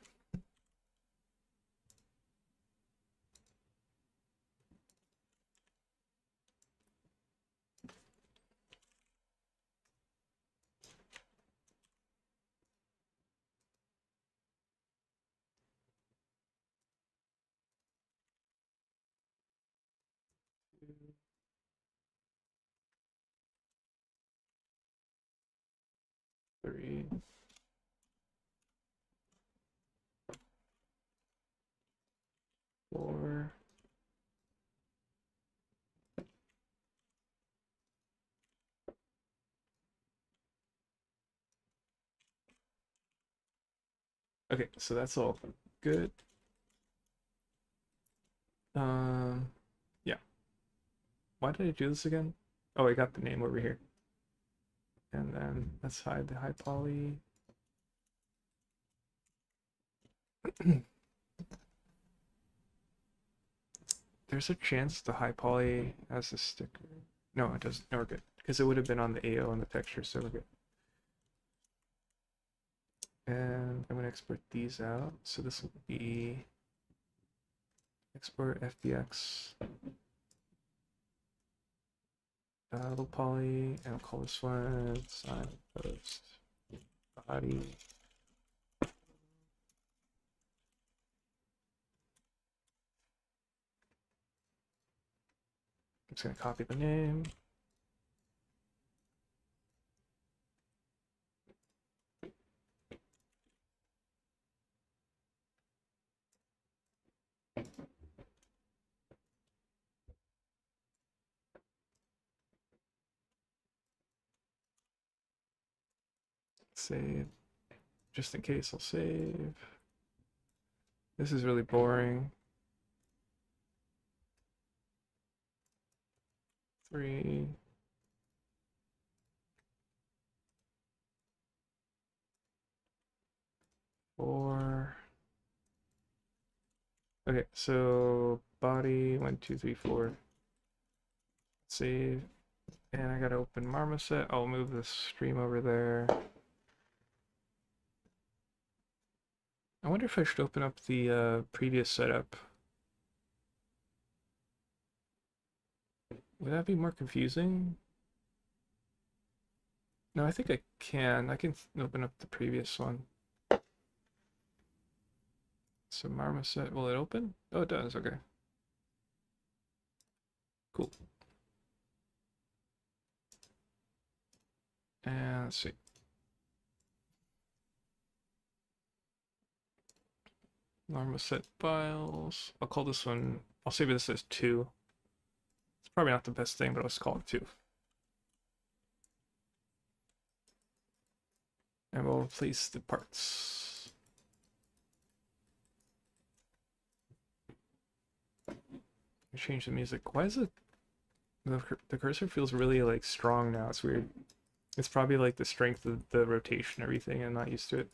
Three. Four. Okay, so that's all good. Yeah. Why did I do this again? Oh, I got the name over here. And then let's hide the high poly. There's a chance the high poly has a sticker. No, it doesn't. No, we're good. Because it would have been on the AO and the texture, so we're good. And I'm going to export these out. So this will be export FBX low poly, and I'll call this one sign post body. I'm just going to copy the name. Save. Just in case, I'll save. This is really boring. 3. Four. Okay, so body 1, 2, 3, 4. Save. And I gotta open Marmoset. I'll move the stream over there. I wonder if I should open up the previous setup. Would that be more confusing? No, I think I can. I can open up the previous one. So Marmoset, will it open? Oh, it does. Okay. Cool. And let's see. Marmoset files. I'll call this one, I'll save this as 2. It's probably not the best thing, but let's call it 2. And we'll replace the parts. Change the music. Why is it the cursor feels really like strong now? It's weird. It's probably like the strength of the rotation, everything. I'm not used to it.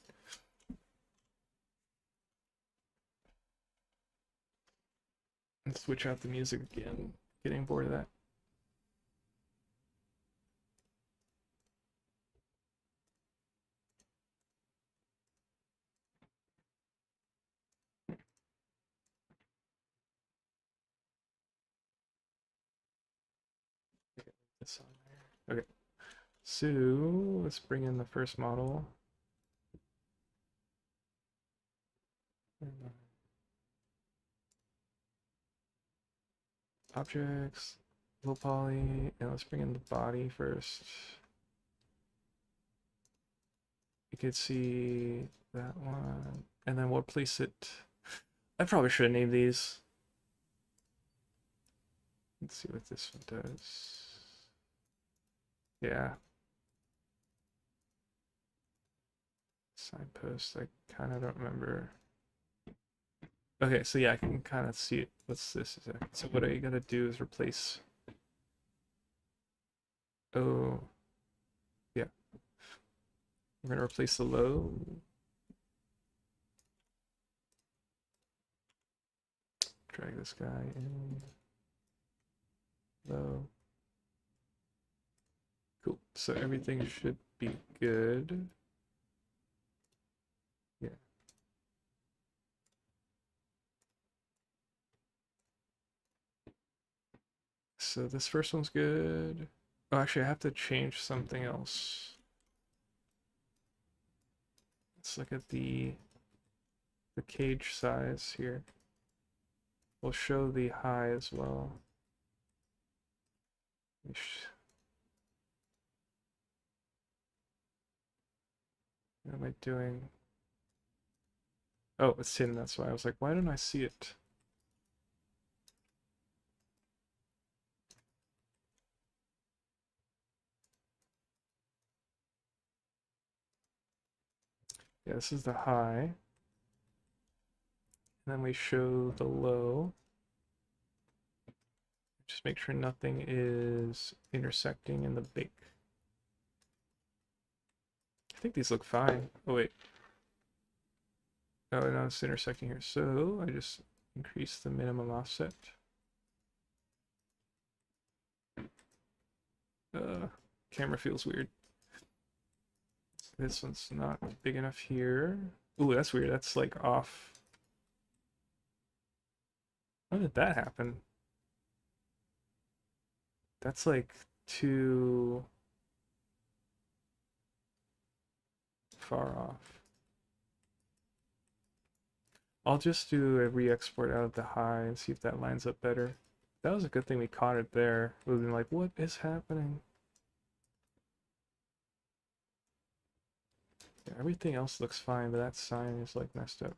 Let's switch out the music again. Getting bored of that. This on there. Okay. So let's bring in the first model. Objects, low poly, and let's bring in the body first. You could see that one, and then we'll place it. I probably should have named these. Let's see what this one does. Yeah. Signpost, I kind of don't remember. Okay, so yeah, I can kind of see it. What's this? So what I gotta do is replace. Oh, yeah. We're gonna replace the low. Drag this guy in. Low. Cool. So everything should be good. Yeah. So this first one's good. Oh, actually, I have to change something else. Let's look at the cage size here. We'll show the high as well. What am I doing? Oh, it's hidden, that's why. I was like, why don't I see it? Yeah, this is the high. And then we show the low. Just make sure nothing is intersecting in the big. I think these look fine. Oh, wait. Oh, no, it's intersecting here. So I just increase the minimum offset. Camera feels weird. This one's not big enough here. Ooh, that's weird. That's like off. How did that happen? That's like too far off. I'll just do a re-export out of the high and see if that lines up better. That was a good thing we caught it there. It would have been like, what is happening? Yeah, everything else looks fine, but that sign is like messed up.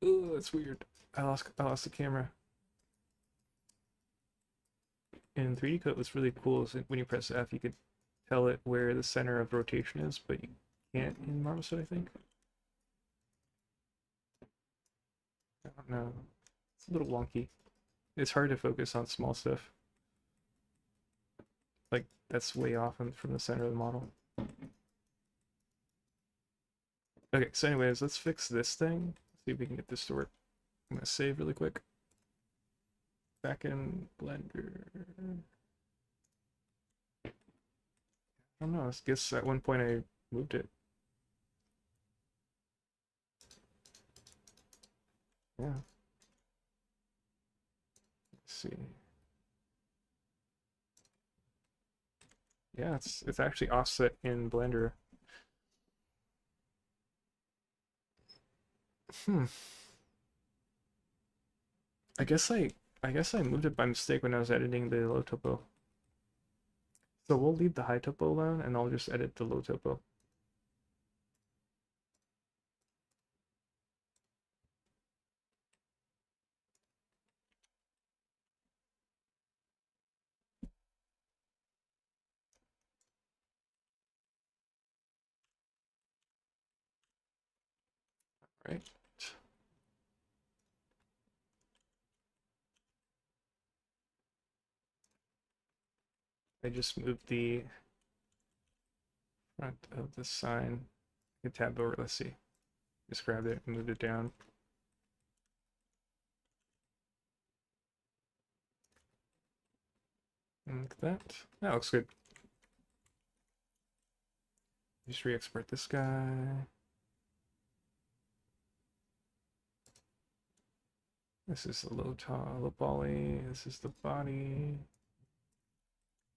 Ooh, that's weird. I lost the camera. In 3D Cut, what's really cool is when you press F, you could tell it where the center of rotation is, but you can't in Marmoset, I think. I don't know. It's a little wonky. It's hard to focus on small stuff. Like, that's way off from the center of the model. Okay, so anyways, let's fix this thing. See if we can get this to work. I'm gonna save really quick. Back in Blender. I don't know, I guess at one point I moved it. Yeah. Let's see. Yeah, it's actually offset in Blender. Hmm. I guess I moved it by mistake when I was editing the low topo. So we'll leave the high topo alone and I'll just edit the low topo. Right. I just moved the front of the sign. I can tab over, let's see. Just grabbed it and moved it down. And look at that. That looks good. Just re-export this guy. This is the low poly. This is the body.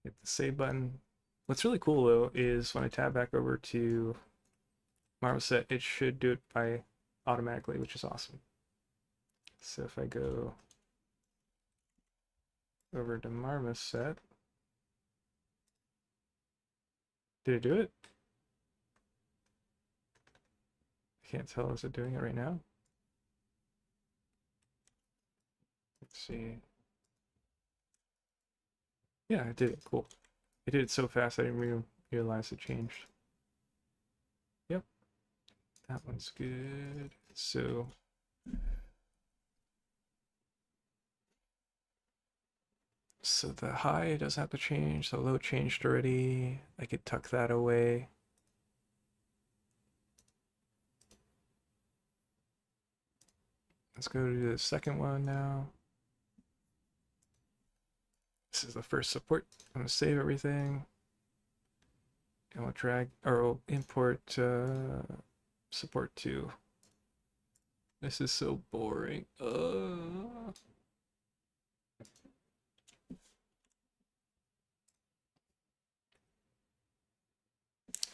Hit the save button. What's really cool though is when I tab back over to Marmoset, it should do it by automatically, which is awesome. So if I go over to Marmoset, did it do it? I can't tell. Is it doing it right now? Let's see. Yeah, I did it. Cool. I did it so fast I didn't realize it changed. Yep, that one's good. So the high doesn't have to change, the low changed already. I could tuck that away. Let's go to the second one now. This is the first support. I'm gonna save everything. And we'll drag, or we'll import support 2. This is so boring.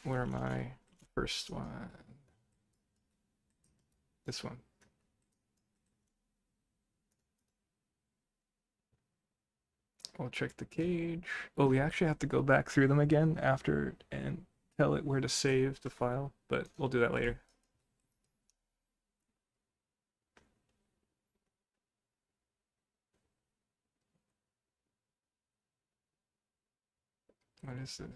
Where am I? First one. This one. We'll check the cage. Oh, we actually have to go back through them again after and tell it where to save the file, but we'll do that later. What is it?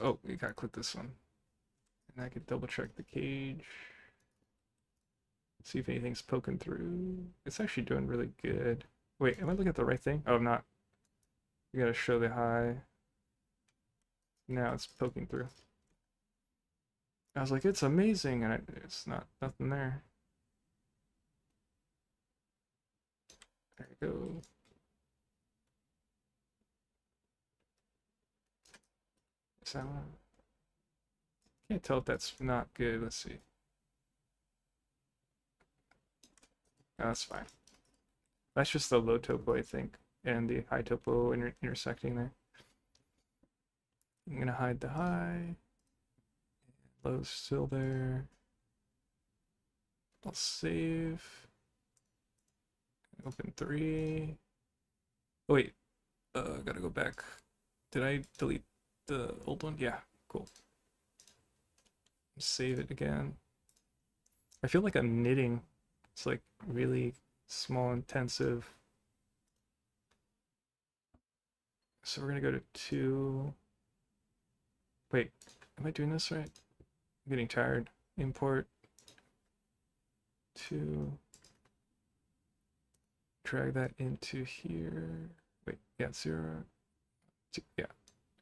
Oh, we gotta click this one. And I can double check the cage. See if anything's poking through. It's actually doing really good. Wait, am I looking at the right thing? Oh, I'm not. We gotta show the high. Now it's poking through. I was like, it's amazing, and it's not nothing there. There you go. Is that one? Can't tell if that's not good. Let's see. Oh, that's fine. That's just the low topo, I think, and the high topo intersecting there. I'm gonna hide the high. Low's still there. I'll save. Open 3. Oh wait, gotta go back. Did I delete the old one? Yeah, cool. Save it again. I feel like I'm knitting. It's like really small, intensive. So we're gonna go to 2. Wait, am I doing this right? I'm getting tired. Import 2. Drag that into here. Wait, yeah, 0. 2, yeah.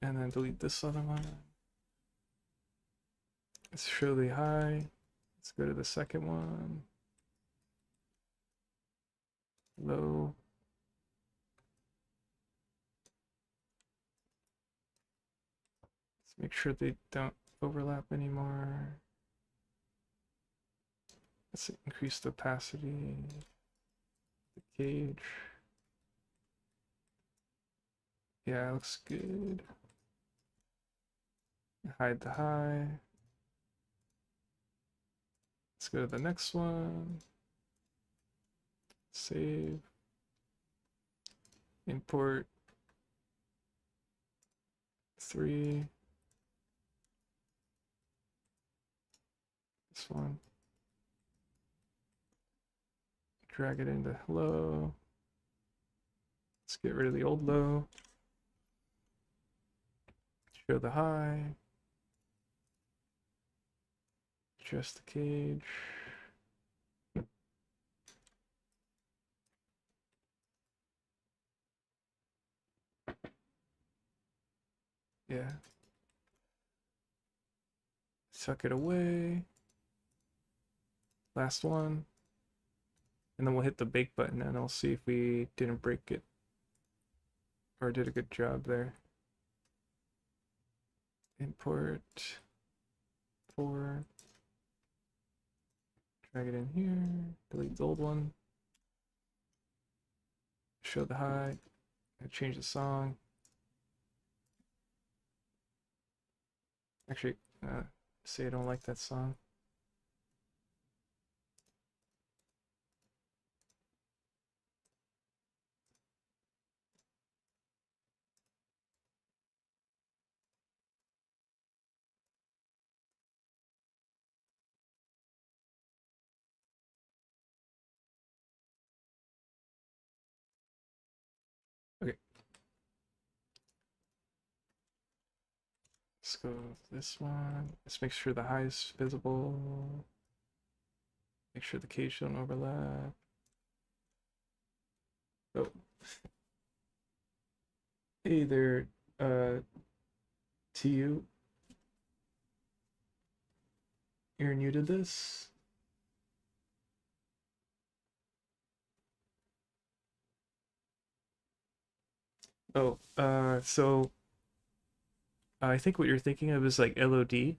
And then delete this other one. Let's show the high. Let's go to the second one. Low. Let's make sure they don't overlap anymore. Let's increase the opacity. The cage. Yeah, looks good. Hide the high. Let's go to the next one. Save. Import 3. This one. Drag it into low. Let's get rid of the old low. Show the high. Adjust the cage. Yeah. Tuck it away. Last one. And then we'll hit the bake button and I'll see if we didn't break it or did a good job there. Import 4. Drag it in here. Delete the old one. Show the high. Change the song. Actually, say I don't like that song. Let's go with this one. Let's make sure the high is visible. Make sure the cage don't overlap. Oh, hey there, TU. You're new to this? Oh, so I think what you're thinking of is like LOD.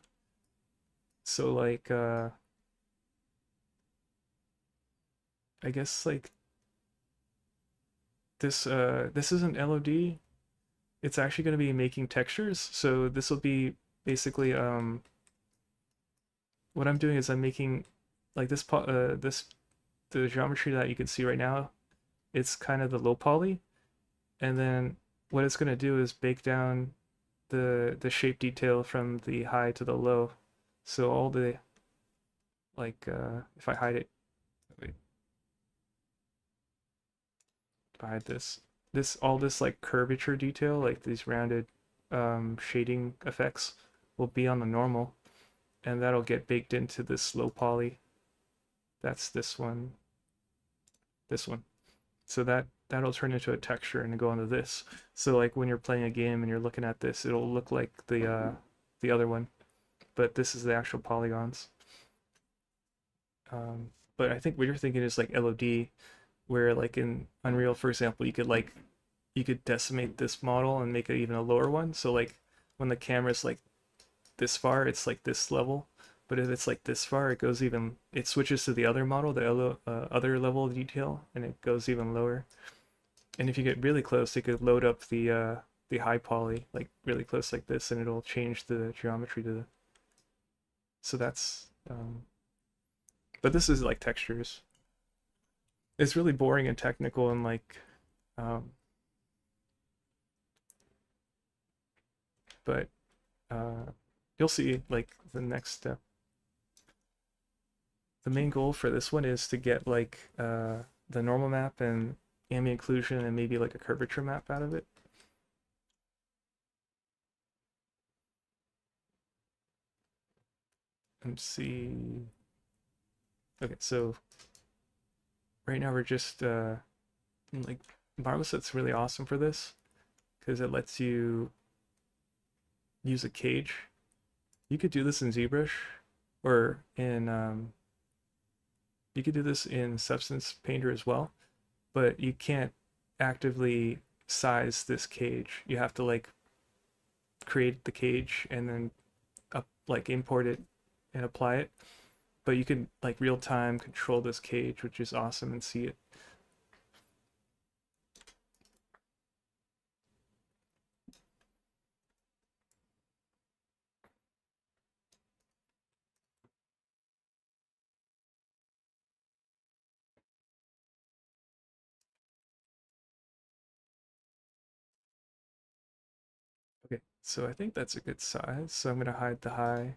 So like, I guess like this isn't LOD. It's actually going to be making textures. So this will be basically what I'm doing is I'm making like this the geometry that you can see right now. It's kind of the low poly, and then what it's going to do is bake down the shape detail from the high to the low. So all the like if I hide it, wait, if I hide this all this like curvature detail, like these rounded shading effects will be on the normal, and that'll get baked into this low poly. That's this one. So that'll turn into a texture and go onto this. So like when you're playing a game and you're looking at this, it'll look like the other one, but this is the actual polygons. But I think what you're thinking is like LOD, where like in Unreal, for example, you could decimate this model and make it even a lower one. So like when the camera's like this far, it's like this level. But if it's like this far, it switches to the other model, the other level of detail, and it goes even lower. And if you get really close, it could load up the high poly, like really close like this, and it'll change the geometry to the. So that's but this is like textures. It's really boring and technical and like um but you'll see like the next step. The main goal for this one is to get like the normal map and ambient occlusion and maybe like a curvature map out of it. Let's see. Okay, so right now we're just like Marmoset's really awesome for this because it lets you use a cage. You could do this in ZBrush or in you could do this in Substance Painter as well, but you can't actively size this cage. You have to like create the cage and then like import it and apply it. But you can like real time control this cage, which is awesome, and see it. Okay, so I think that's a good size. So I'm gonna hide the high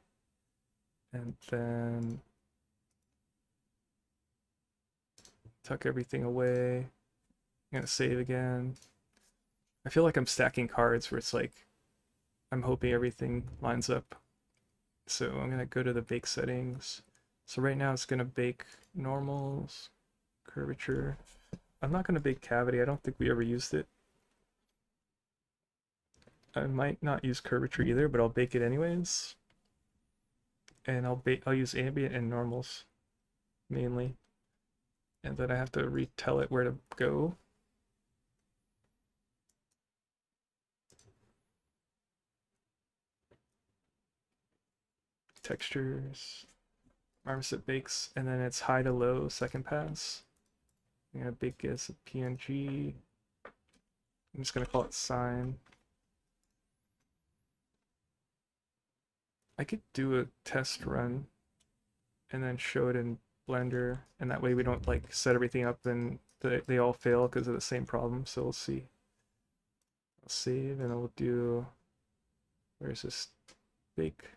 and then tuck everything away. I'm gonna save again. I feel like I'm stacking cards where it's like I'm hoping everything lines up. So I'm gonna go to the bake settings. So right now it's gonna bake normals, curvature. I'm not gonna bake cavity. I don't think we ever used it. I might not use curvature either, but I'll bake it anyways. And I'll use ambient and normals mainly. And then I have to retell it where to go. Textures, Marmoset bakes, and then it's high to low second pass. I'm gonna bake it as a PNG. I'm just gonna call it sign. I could do a test run and then show it in Blender, and that way we don't like set everything up and they all fail because of the same problem. So we'll see. I'll save and then we'll do, where's this bake?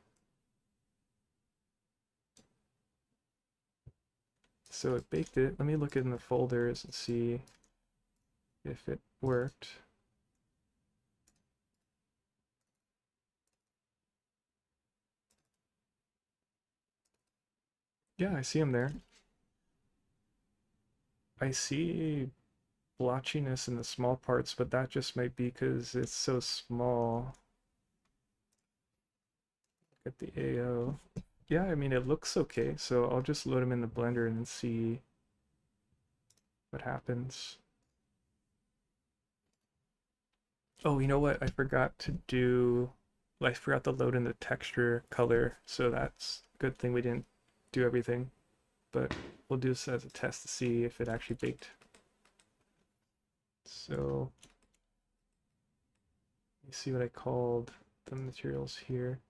So it baked it. Let me look in the folders and see if it worked. Yeah, I see them there. I see blotchiness in the small parts, but that just might be because it's so small. Get the AO. Yeah, I mean, it looks okay, so I'll just load them in the blender and see what happens. Oh, you know what? I forgot to load in the texture color, so that's a good thing we didn't do everything. But we'll do this as a test to see if it actually baked. So, you see what I called the materials here.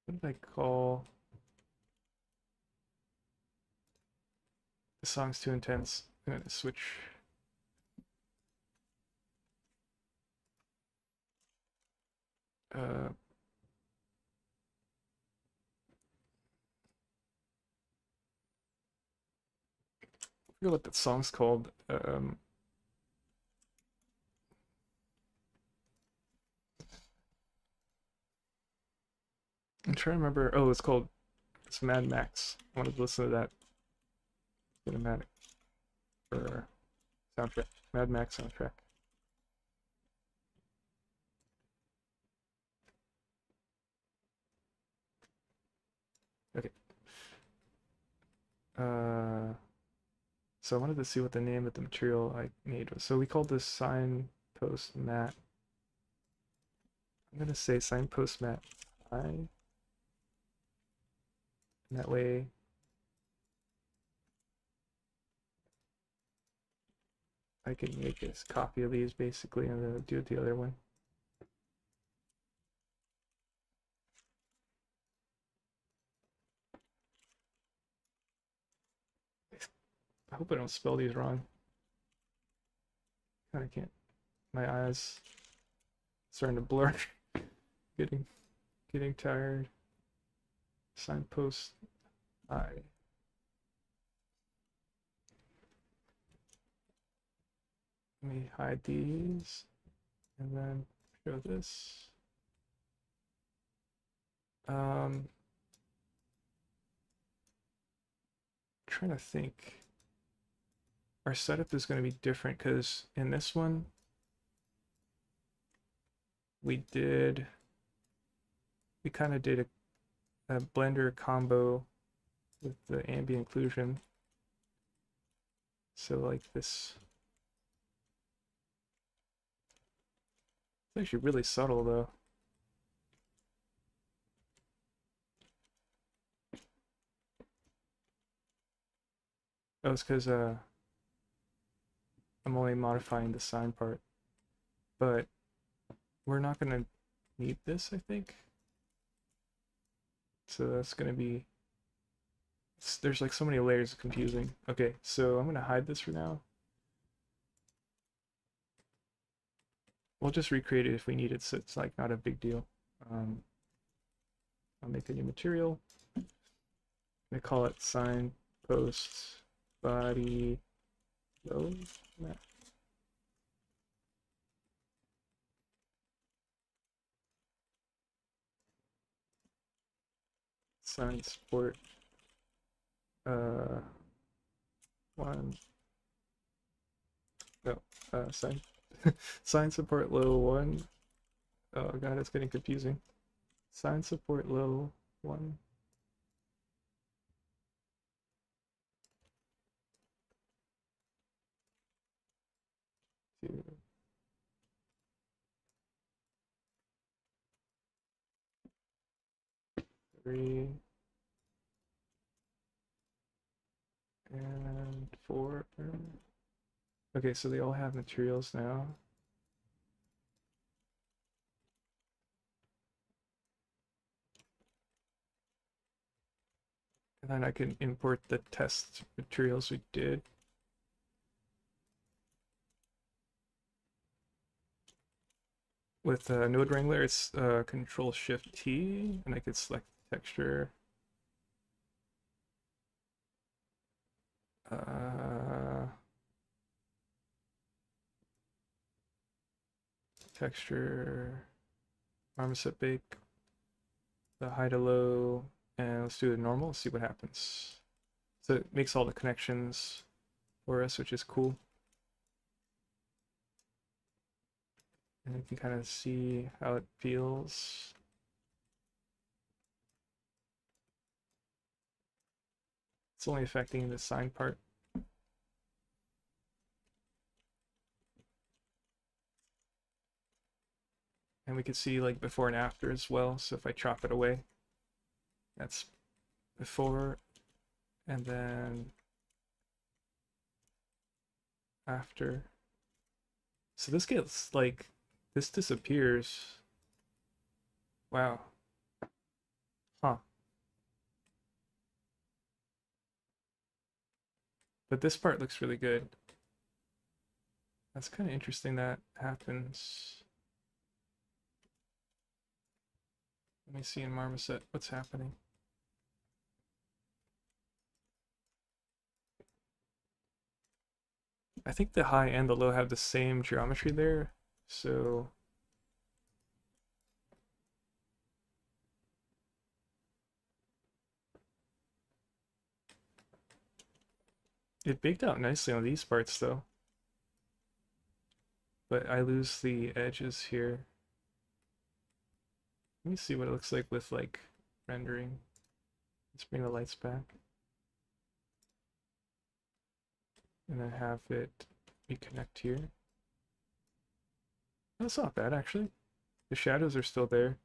What did I call? The song's too intense. I'm gonna switch. Uh, I forget what that song's called. I'm trying to remember. Oh, it's Mad Max. I wanted to listen to that cinematic or soundtrack. Mad Max soundtrack. Okay. Uh, so I wanted to see what the name of the material I made was. So we called this signpost mat. I'm gonna say signpost mat I, and that way I can make a copy of these basically and then do the other one. I hope I don't spell these wrong. I can't. My eyes starting to blur. getting getting tired. Signpost I. Let me hide these and then show this. Trying to think. Our setup is going to be different because in this one we kind of did a blender combo with the ambient occlusion. So like this, it's actually really subtle though. Oh, it's because I'm only modifying the sign part, but we're not gonna need this, I think. So that's gonna be, there's like so many layers of confusing. Okay, so I'm gonna hide this for now. We'll just recreate it if we need it, so it's like not a big deal. I'll make a new material. I'm gonna call it sign post body low mat. Sign support uh one no sign sign support low one. Oh god, it's getting confusing. Sign support low one. Two. Three. And four. Okay, so they all have materials now. And then I can import the test materials we did. With Node Wrangler, it's Control Shift T, and I could select texture. Uh, texture, Marmoset bake, the high to low, and let's do it normal, see what happens. So it makes all the connections for us, which is cool. And you can kind of see how it feels. It's only affecting the sign part. And we can see like before and after as well. So if I chop it away, that's before, and then after. So this gets like, this disappears. Wow. Huh. But this part looks really good. That's kind of interesting that happens. Let me see in Marmoset what's happening. I think the high and the low have the same geometry there, so it baked out nicely on these parts though. But I lose the edges here. Let me see what it looks like with like rendering. Let's bring the lights back. And then have it reconnect here. That's not bad actually. The shadows are still there.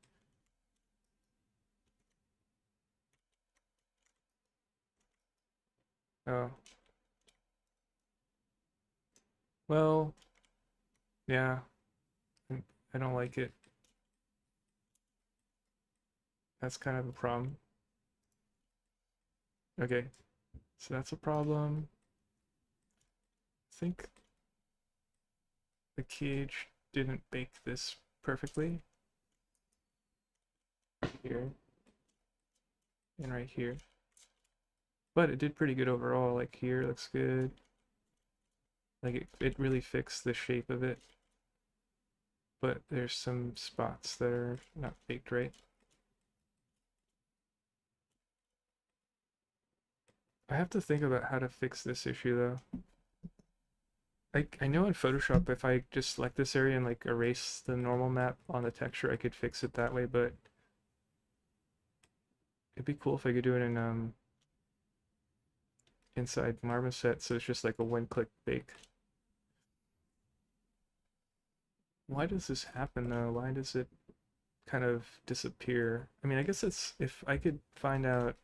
Oh. Well, yeah. I don't like it. That's kind of a problem. Okay, so that's a problem. I think the cage didn't bake this perfectly. Here. And right here. But it did pretty good overall. Like here looks good. Like it really fixed the shape of it. But there's some spots that are not baked right. I have to think about how to fix this issue though. I know in Photoshop if I just select this area and like erase the normal map on the texture, I could fix it that way, but it'd be cool if I could do it in inside Marmoset, so it's just like a one-click bake. Why does this happen though? Why does it kind of disappear? I mean, I guess it's, if I could find out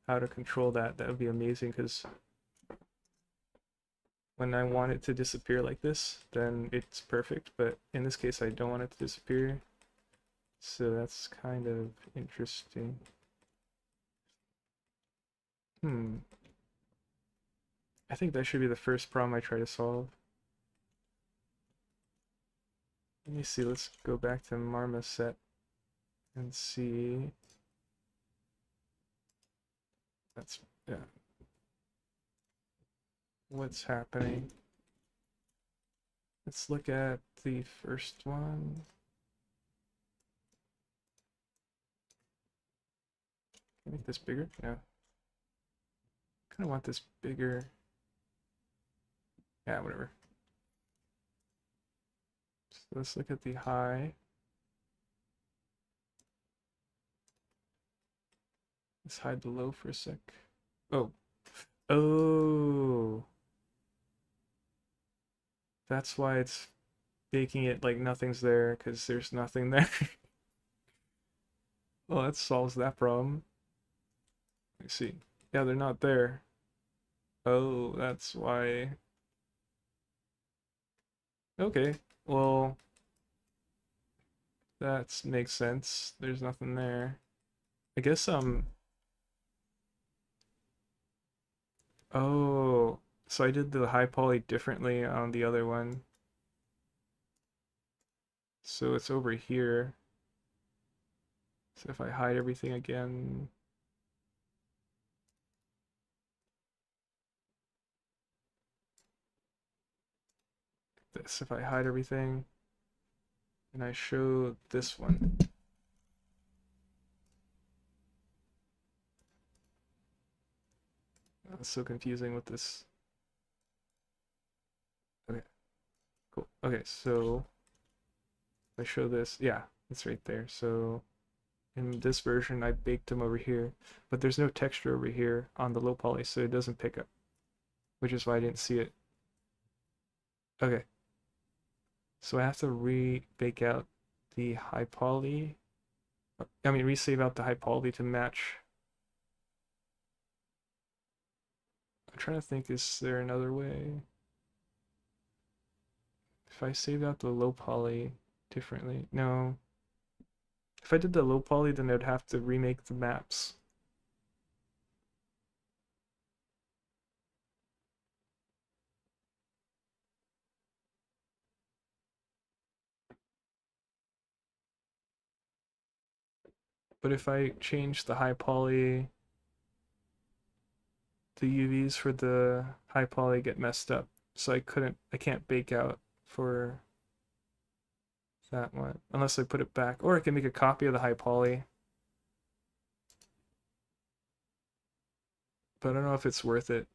how to control that, that would be amazing, because when I want it to disappear like this, then it's perfect, but in this case I don't want it to disappear, so that's kind of interesting. I think that should be the first problem I try to solve. Let me see, let's go back to Marmoset and see. That's, yeah. What's happening? Let's look at the first one. Can I make this bigger? No. Kind of want this bigger. Yeah, whatever. So let's look at the high. Let's hide the low for a sec. Oh. Oh. That's why it's making it like nothing's there, because there's nothing there. Well, that solves that problem. Let me see. Yeah, they're not there. Oh, that's why. Okay, well, that makes sense. There's nothing there. I guess, oh, so I did the high poly differently on the other one. So it's over here. So if I hide everything again, this, if I hide everything, and I show this one. That's so confusing with this. Okay, cool. Okay, so if I show this, yeah, it's right there. So in this version, I baked them over here, but there's no texture over here on the low poly, so it doesn't pick up, which is why I didn't see it. Okay, so I have to re-bake out the high poly. I mean, resave out the high poly to match. I'm trying to think, is there another way? If I saved out the low poly differently, no. If I did the low poly, then I'd have to remake the maps. But if I change the high poly, the UVs for the high poly get messed up. So I can't bake out for that one unless I put it back. Or I can make a copy of the high poly. But I don't know if it's worth it.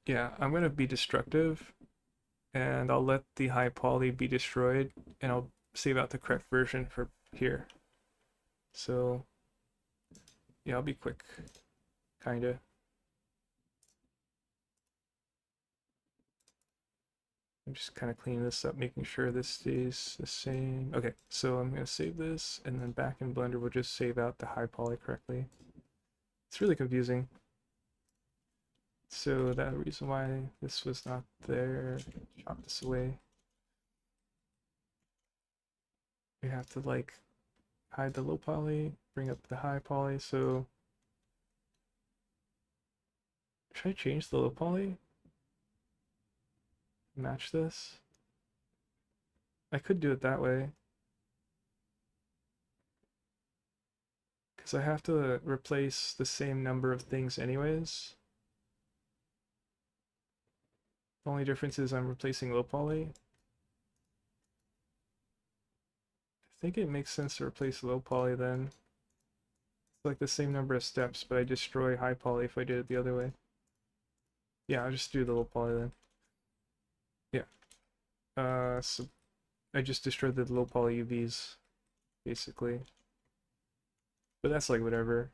Yeah, I'm gonna be destructive and I'll let the high poly be destroyed and I'll save out the correct version for here. So yeah, I'll be quick, kinda. I'm just kind of cleaning this up, making sure this stays the same. Okay, so I'm gonna save this and then back in Blender we'll just save out the high poly correctly. It's really confusing. So that reason why this was not there, chop this away. We have to like hide the low poly, bring up the high poly. So should I change the low poly? Match this? I could do it that way. Because I have to replace the same number of things anyways. The only difference is I'm replacing low poly. I think it makes sense to replace low poly then. It's like the same number of steps, but I destroy high poly if I did it the other way. Yeah, I'll just do the low poly then. Yeah. So I just destroyed the low poly UVs, basically. But that's like whatever.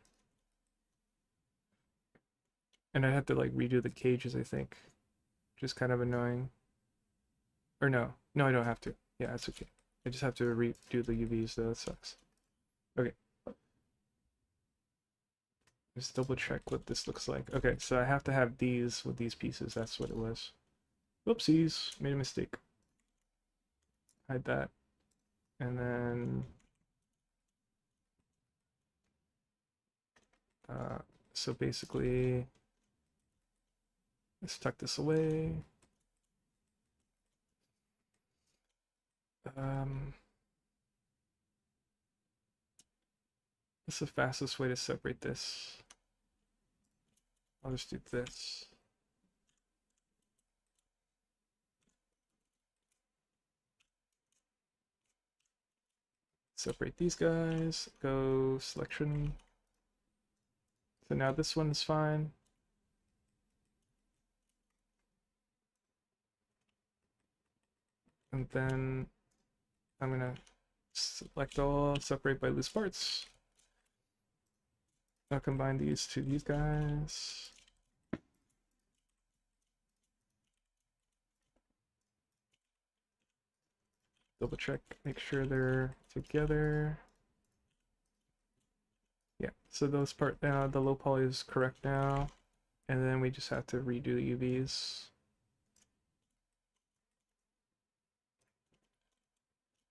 And I have to like redo the cages, I think. Just kind of annoying. Or no. No, I don't have to. Yeah, that's okay. I just have to redo the UVs though, that sucks. Okay. Just double check what this looks like. Okay, so I have to have these with these pieces, that's what it was. Whoopsies, made a mistake. Hide that. And then so basically let's tuck this away. What's the fastest way to separate this? I'll just do this. Separate these guys, go selection. So now this one is fine. And then I'm gonna select all, separate by loose parts. I'll combine these to these guys. Double check, make sure they're together. Yeah, so those part now, the low poly is correct now. And then we just have to redo the UVs.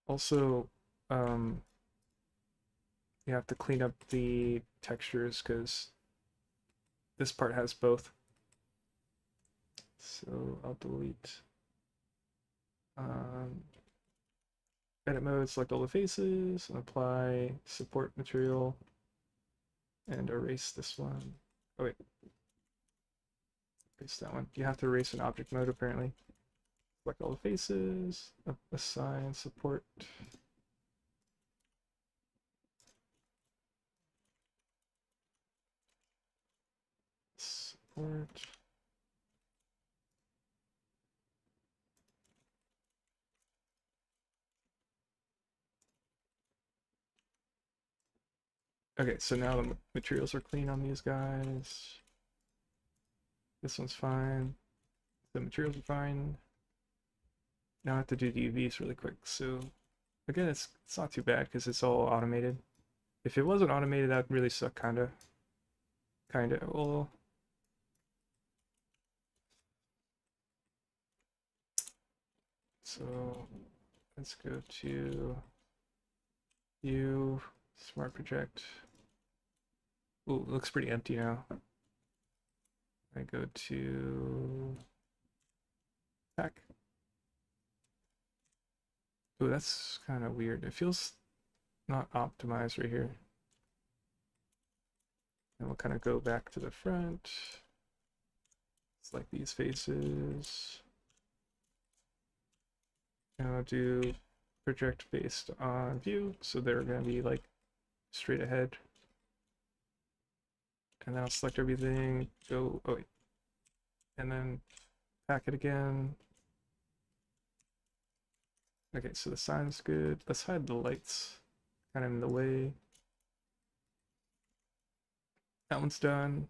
Also, you have to clean up the textures because this part has both. So I'll delete edit mode, select all the faces, and apply support material, and erase this one. Oh wait. Erase that one. You have to erase in object mode apparently. Select all the faces, assign support. Support. Okay, so now the materials are clean on these guys. This one's fine. The materials are fine. Now I have to do the UVs really quick. So again, it's not too bad because it's all automated. If it wasn't automated, that would really suck, kinda. Kinda. Well, so let's go to view, smart project. Ooh, it looks pretty empty now. I go to pack. Ooh, that's kind of weird. It feels not optimized right here. And we'll kind of go back to the front. Select these faces. And I'll do project based on view, so they're going to be like straight ahead. And then I'll select everything, go, oh wait, and then pack it again. Okay, so the sign's good. Let's hide the lights kind of in the way. That one's done.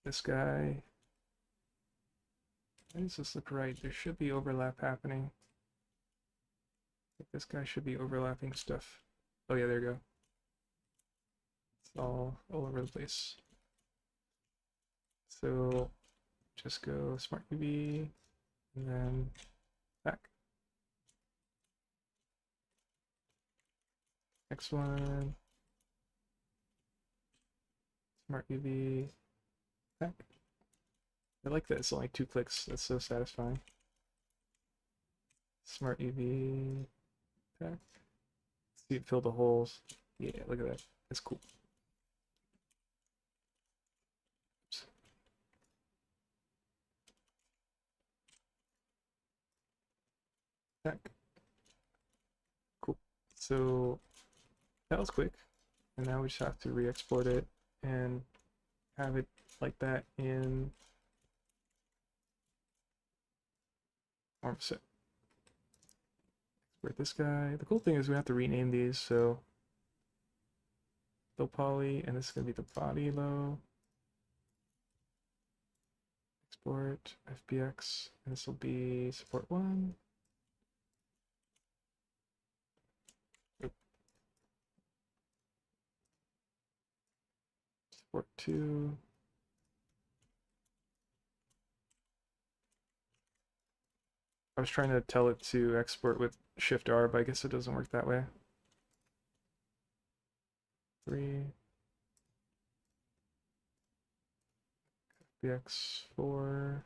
This guy. Why does this look right? There should be overlap happening. This guy should be overlapping stuff. Oh yeah, there you go. It's all over the place. So just go Smart UV and then back. Next one. Smart UV back. I like that it's only 2 clicks. That's so satisfying. Smart UV back. See it fill the holes. Yeah, look at that. That's cool. Oops. Back. Cool. So that was quick. And now we just have to re-export it and have it like that in Marmoset. Export this guy. The cool thing is we have to rename these, so low poly, and this is going to be the body low. Export FBX, and this will be support 1. Support 2. I was trying to tell it to export with Shift R, but I guess it doesn't work that way. 3. FBX4.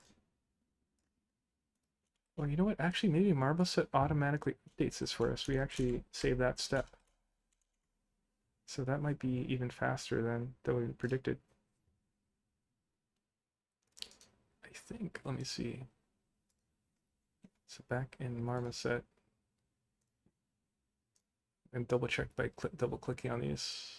Well, you know what? Actually, maybe Marmoset automatically updates this for us. We actually save that step. So that might be even faster than we predicted. I think, let me see. So back in Marmoset, and double check by double clicking on these.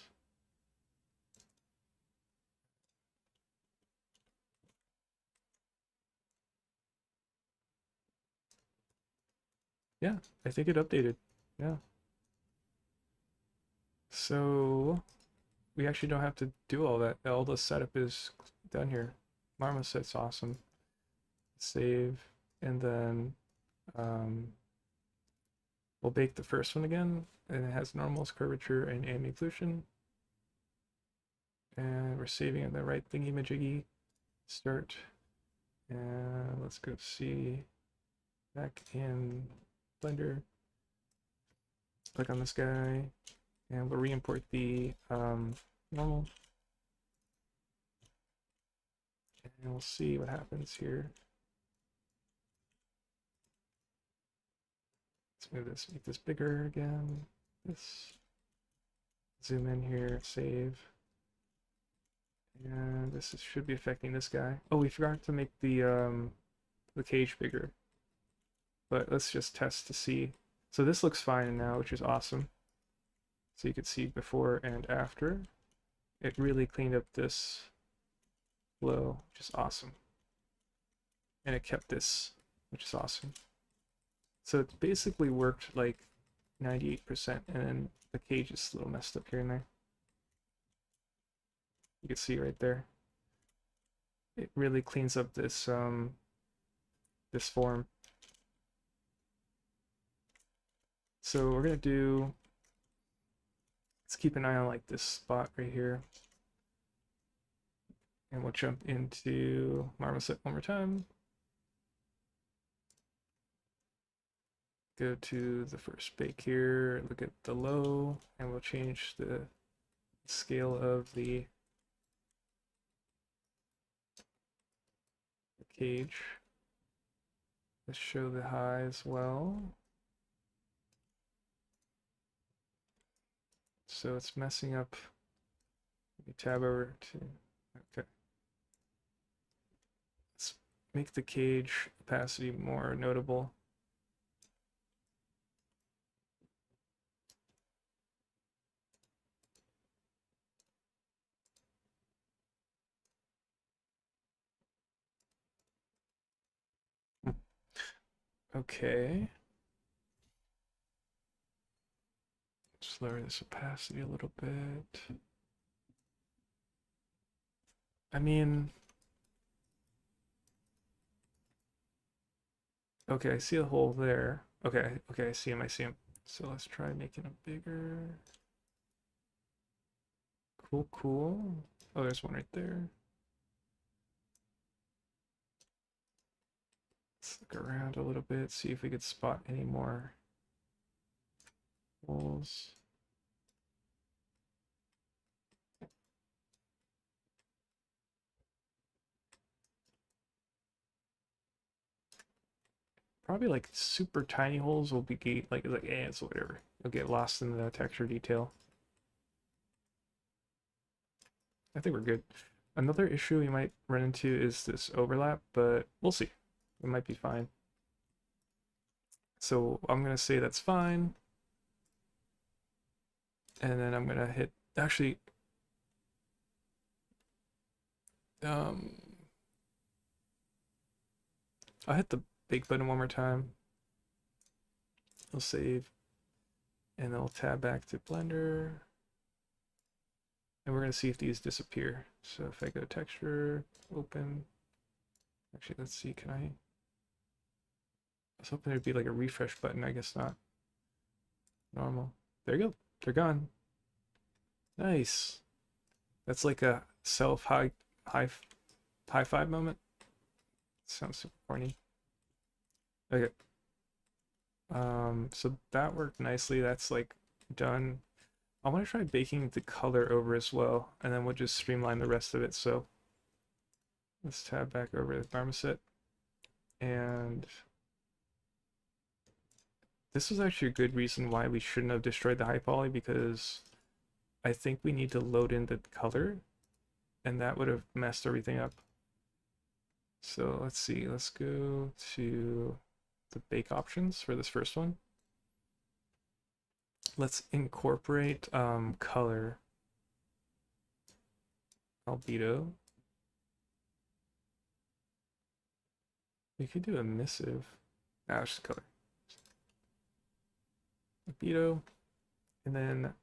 Yeah, I think it updated. Yeah. So we actually don't have to do all that. All the setup is done here. Marmoset's awesome. Save, and then we'll bake the first one again, and it has normals, curvature, and ambient occlusion. And we're saving it the right thingy majiggy. Start. And let's go see back in Blender. Click on this guy, and we'll re-import the normal. And we'll see what happens here. Let's move this, make this bigger again. This. Zoom in here, save. And should be affecting this guy. Oh, we forgot to make the cage bigger. But let's just test to see. So this looks fine now, which is awesome. So you can see before and after. It really cleaned up this flow, which is awesome. And it kept this, which is awesome. So it basically worked like 98%, and then the cage is a little messed up here and there. You can see right there. It really cleans up this form. So we're gonna do, let's keep an eye on like this spot right here. And we'll jump into Marmoset one more time. Go to the first bake here, look at the low, and we'll change the scale of the cage. Let's show the high as well. So it's messing up. Let me tab over to, okay. Let's make the cage opacity more notable. Okay. Just lower this opacity a little bit. I mean, okay, I see a hole there. Okay, okay, I see him, I see him. So let's try making him bigger. Cool, cool. Oh, there's one right there. Let's look around a little bit, see if we could spot any more holes. Probably like super tiny holes will be like ants or whatever. You'll get lost in the texture detail. I think we're good. Another issue we might run into is this overlap, but we'll see. It might be fine. So I'm gonna say that's fine. And then I'm gonna hit, actually, um, I'll hit the bake button one more time. We'll save, and then we'll tab back to Blender. And we're gonna see if these disappear. So if I go texture, open, actually, let's see, can I was hoping there'd be like a refresh button, I guess not. Normal. There you go. They're gone. Nice. That's like a self high five moment. Sounds super corny. Okay. So that worked nicely. That's like done. I want to try baking the color over as well, and then we'll just streamline the rest of it. So let's tab back over to Marmoset, and this was actually a good reason why we shouldn't have destroyed the high poly, because I think we need to load in the color, and that would have messed everything up. So let's see, let's go to the bake options for this first one. Let's incorporate color, albedo. We could do emissive. Ah, just color. Albedo, and then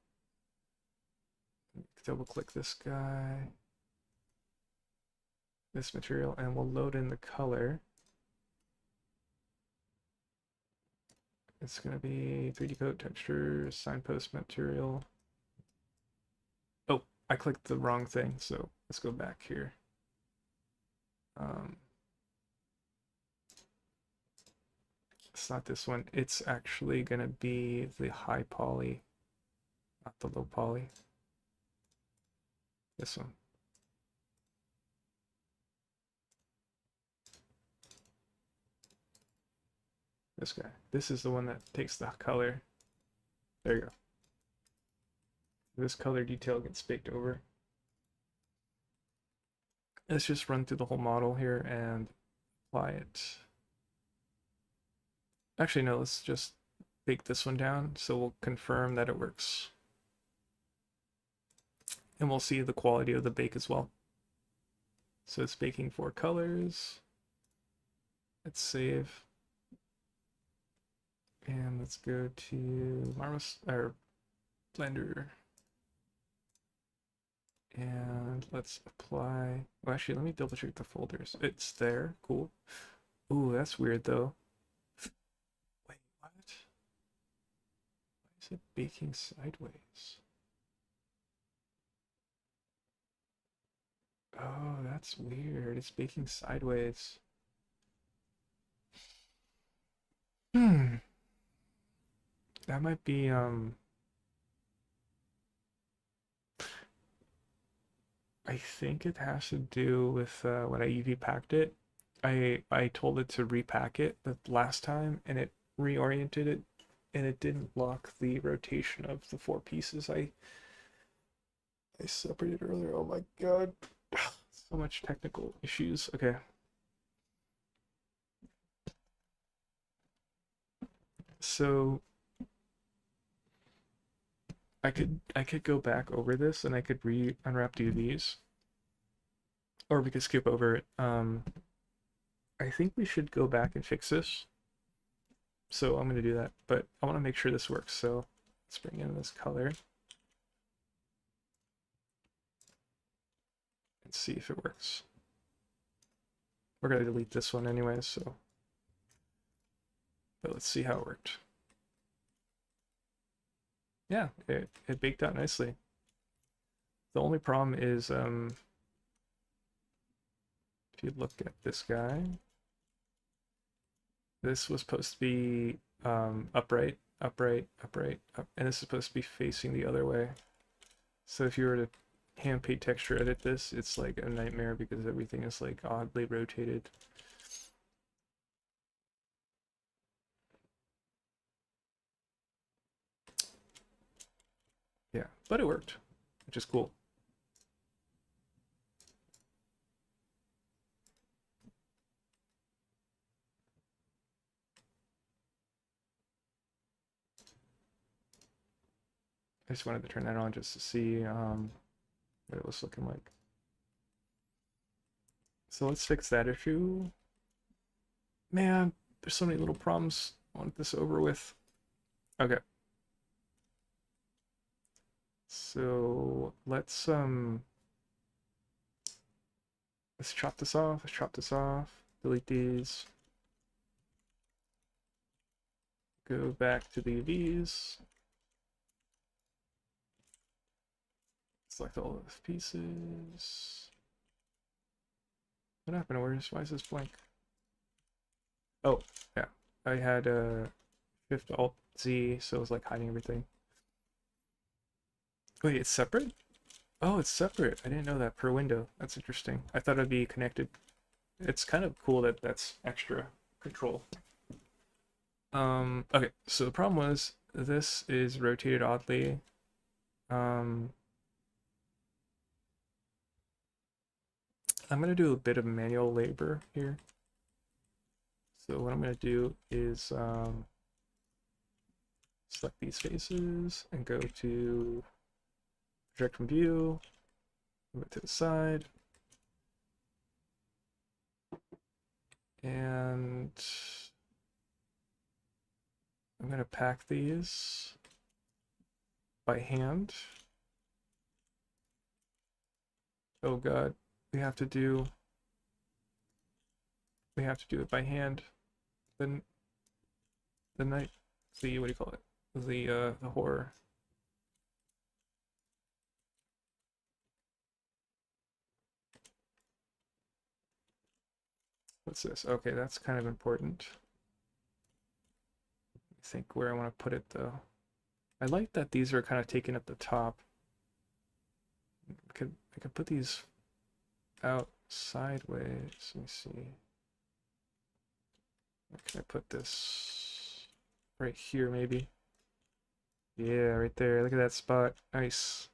double click this guy, this material, and we'll load in the color. It's going to be 3D coat textures, signpost material. Oh, I clicked the wrong thing, so let's go back here. It's not this one. It's actually going to be the high poly, not the low poly. This one. This guy. This is the one that takes the color. There you go. This color detail gets baked over. Let's just run through the whole model here and apply it. Actually, no, let's just bake this one down so we'll confirm that it works. And we'll see the quality of the bake as well. So it's baking 4 colors. Let's save. And let's go to Marmoset or Blender. And let's apply. Oh, actually, let me double check the folders. It's there. Cool. Ooh, that's weird though. Wait, what? Why is it baking sideways? Oh, that's weird. It's baking sideways. Hmm. That might be I think it has to do with when I UV packed it. I told it to repack it the last time and it reoriented it and it didn't lock the rotation of the 4 pieces I separated earlier. Oh my god. So much technical issues. Okay. So I could go back over this and I could unwrap UVs. Or we could skip over it. I think we should go back and fix this. So I'm gonna do that, but I want to make sure this works. So let's bring in this color and see if it works. We're gonna delete this one anyway, so but let's see how it worked. Yeah, it baked out nicely. The only problem is if you look at this guy, this was supposed to be upright, upright, upright, up, and this is supposed to be facing the other way. So if you were to hand paint texture edit this, it's like a nightmare because everything is like oddly rotated. Yeah, but it worked, which is cool. I just wanted to turn that on just to see what it was looking like. So let's fix that issue. Man, there's so many little problems. I want this over with. Okay. So let's chop this off. Let's chop this off. Delete these. Go back to the UVs. Select all of the pieces. What happened? Why is this blank? Oh, yeah. I had Shift Alt Z, so it was like hiding everything. Wait, it's separate? Oh, it's separate. I didn't know that per window. That's interesting. I thought it'd be connected. It's kind of cool that that's extra control. Okay, so the problem was this is rotated oddly. Um, I'm gonna do a bit of manual labor here. So what I'm gonna do is select these faces and go to project from view, move it to the side, and I'm gonna pack these by hand. Oh god, we have to do it by hand. Then the night, the what do you call it? The horror. What's this? Okay, that's kind of important. I think where I want to put it though. I like that these are kind of taken at the top. I could put these out sideways. Let me see. Where can I put this? Right here, maybe. Yeah, right there. Look at that spot. Nice.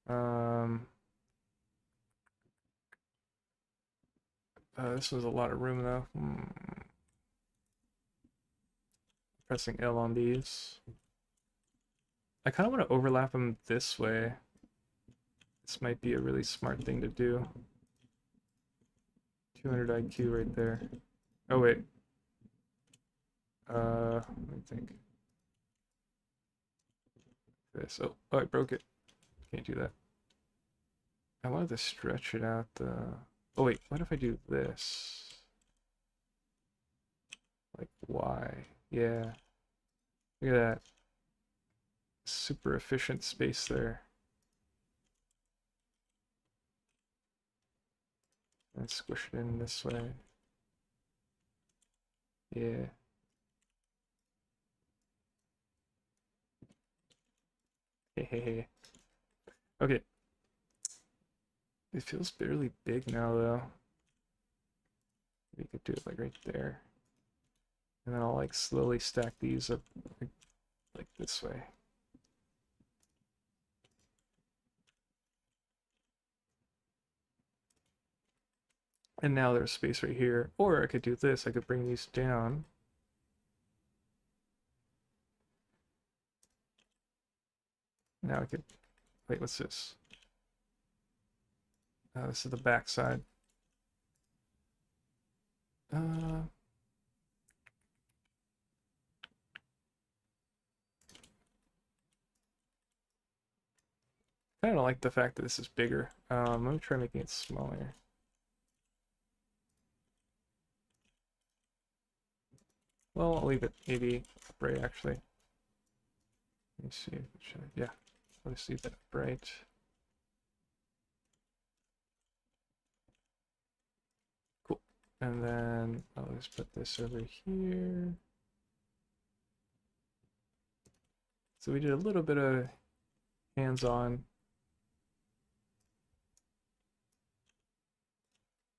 Um, This was a lot of room though. Pressing L on these. I kind of want to overlap them this way. This might be a really smart thing to do. 200 IQ right there. Oh wait. Let me think. This. Oh, I broke it. Can't do that. I wanted to stretch it out. Oh wait, what if I do this? Like Y. Yeah. Look at that. Super efficient space there. And squish it in this way. Yeah. Hey, hey, hey. Okay. It feels barely big now, though. We could do it like right there. And then I'll like slowly stack these up like this way. And now there's space right here. Or I could do this. I could bring these down. Now I could... Wait, what's this? This is the back side. I don't like the fact that this is bigger. Let me try making it smaller. Well, I'll leave it maybe bright actually. Let me see. Yeah, I'll just leave that bright. Cool. And then I'll just put this over here. So we did a little bit of hands-on.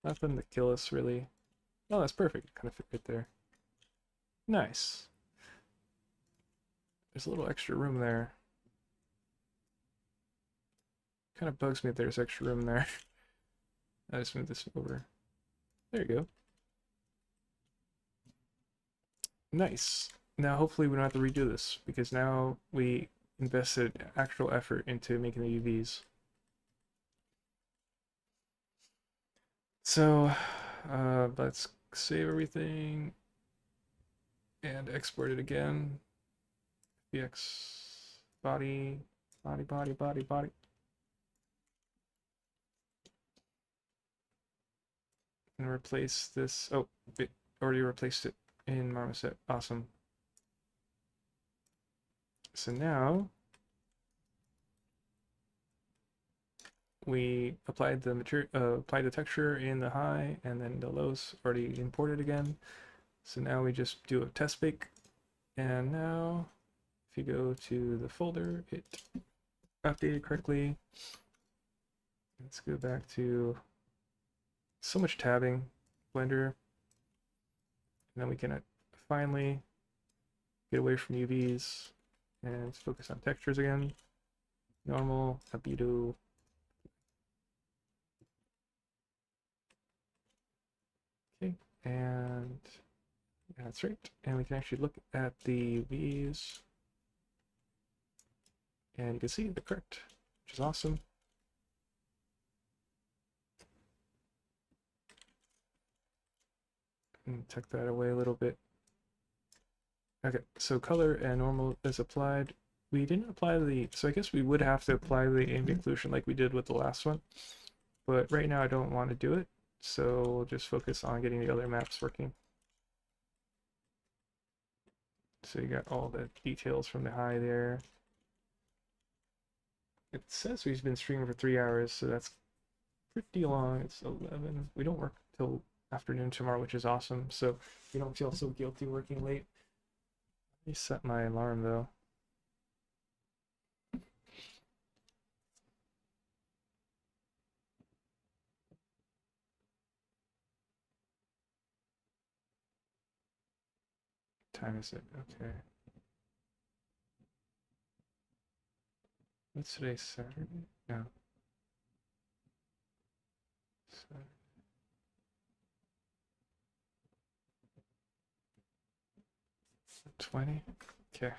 Nothing to kill us really. Oh, that's perfect. Kind of fit right there. Nice. There's a little extra room there. Kind of bugs me that there's extra room there. I just move this over. There you go. Nice. Now hopefully we don't have to redo this because now we invested actual effort into making the UVs. So let's save everything and export it again. VX body, body, body, body, body. And replace this. Oh, it already replaced it in Marmoset. Awesome. So now we applied the applied the texture in the high, and then the lows already imported again. So now we just do a test bake, and now if you go to the folder, it updated correctly. Let's go back to so much tabbing, Blender, and then we can finally get away from UVs and focus on textures again. Normal, albedo. Okay, and that's right. And we can actually look at the UVs, and you can see they're correct, which is awesome. And tuck that away a little bit. Okay, so color and normal is applied. We didn't apply the, so I guess we would have to apply the ambient occlusion like we did with the last one. But right now I don't want to do it, so we'll just focus on getting the other maps working. So you got all the details from the high there. It says we've been streaming for 3 hours, so that's pretty long. It's 11. We don't work till afternoon tomorrow, which is awesome. So you don't feel so guilty working late. Let me set my alarm though. What time is it? Okay. What's today? Saturday? No. Saturday. 20. Okay.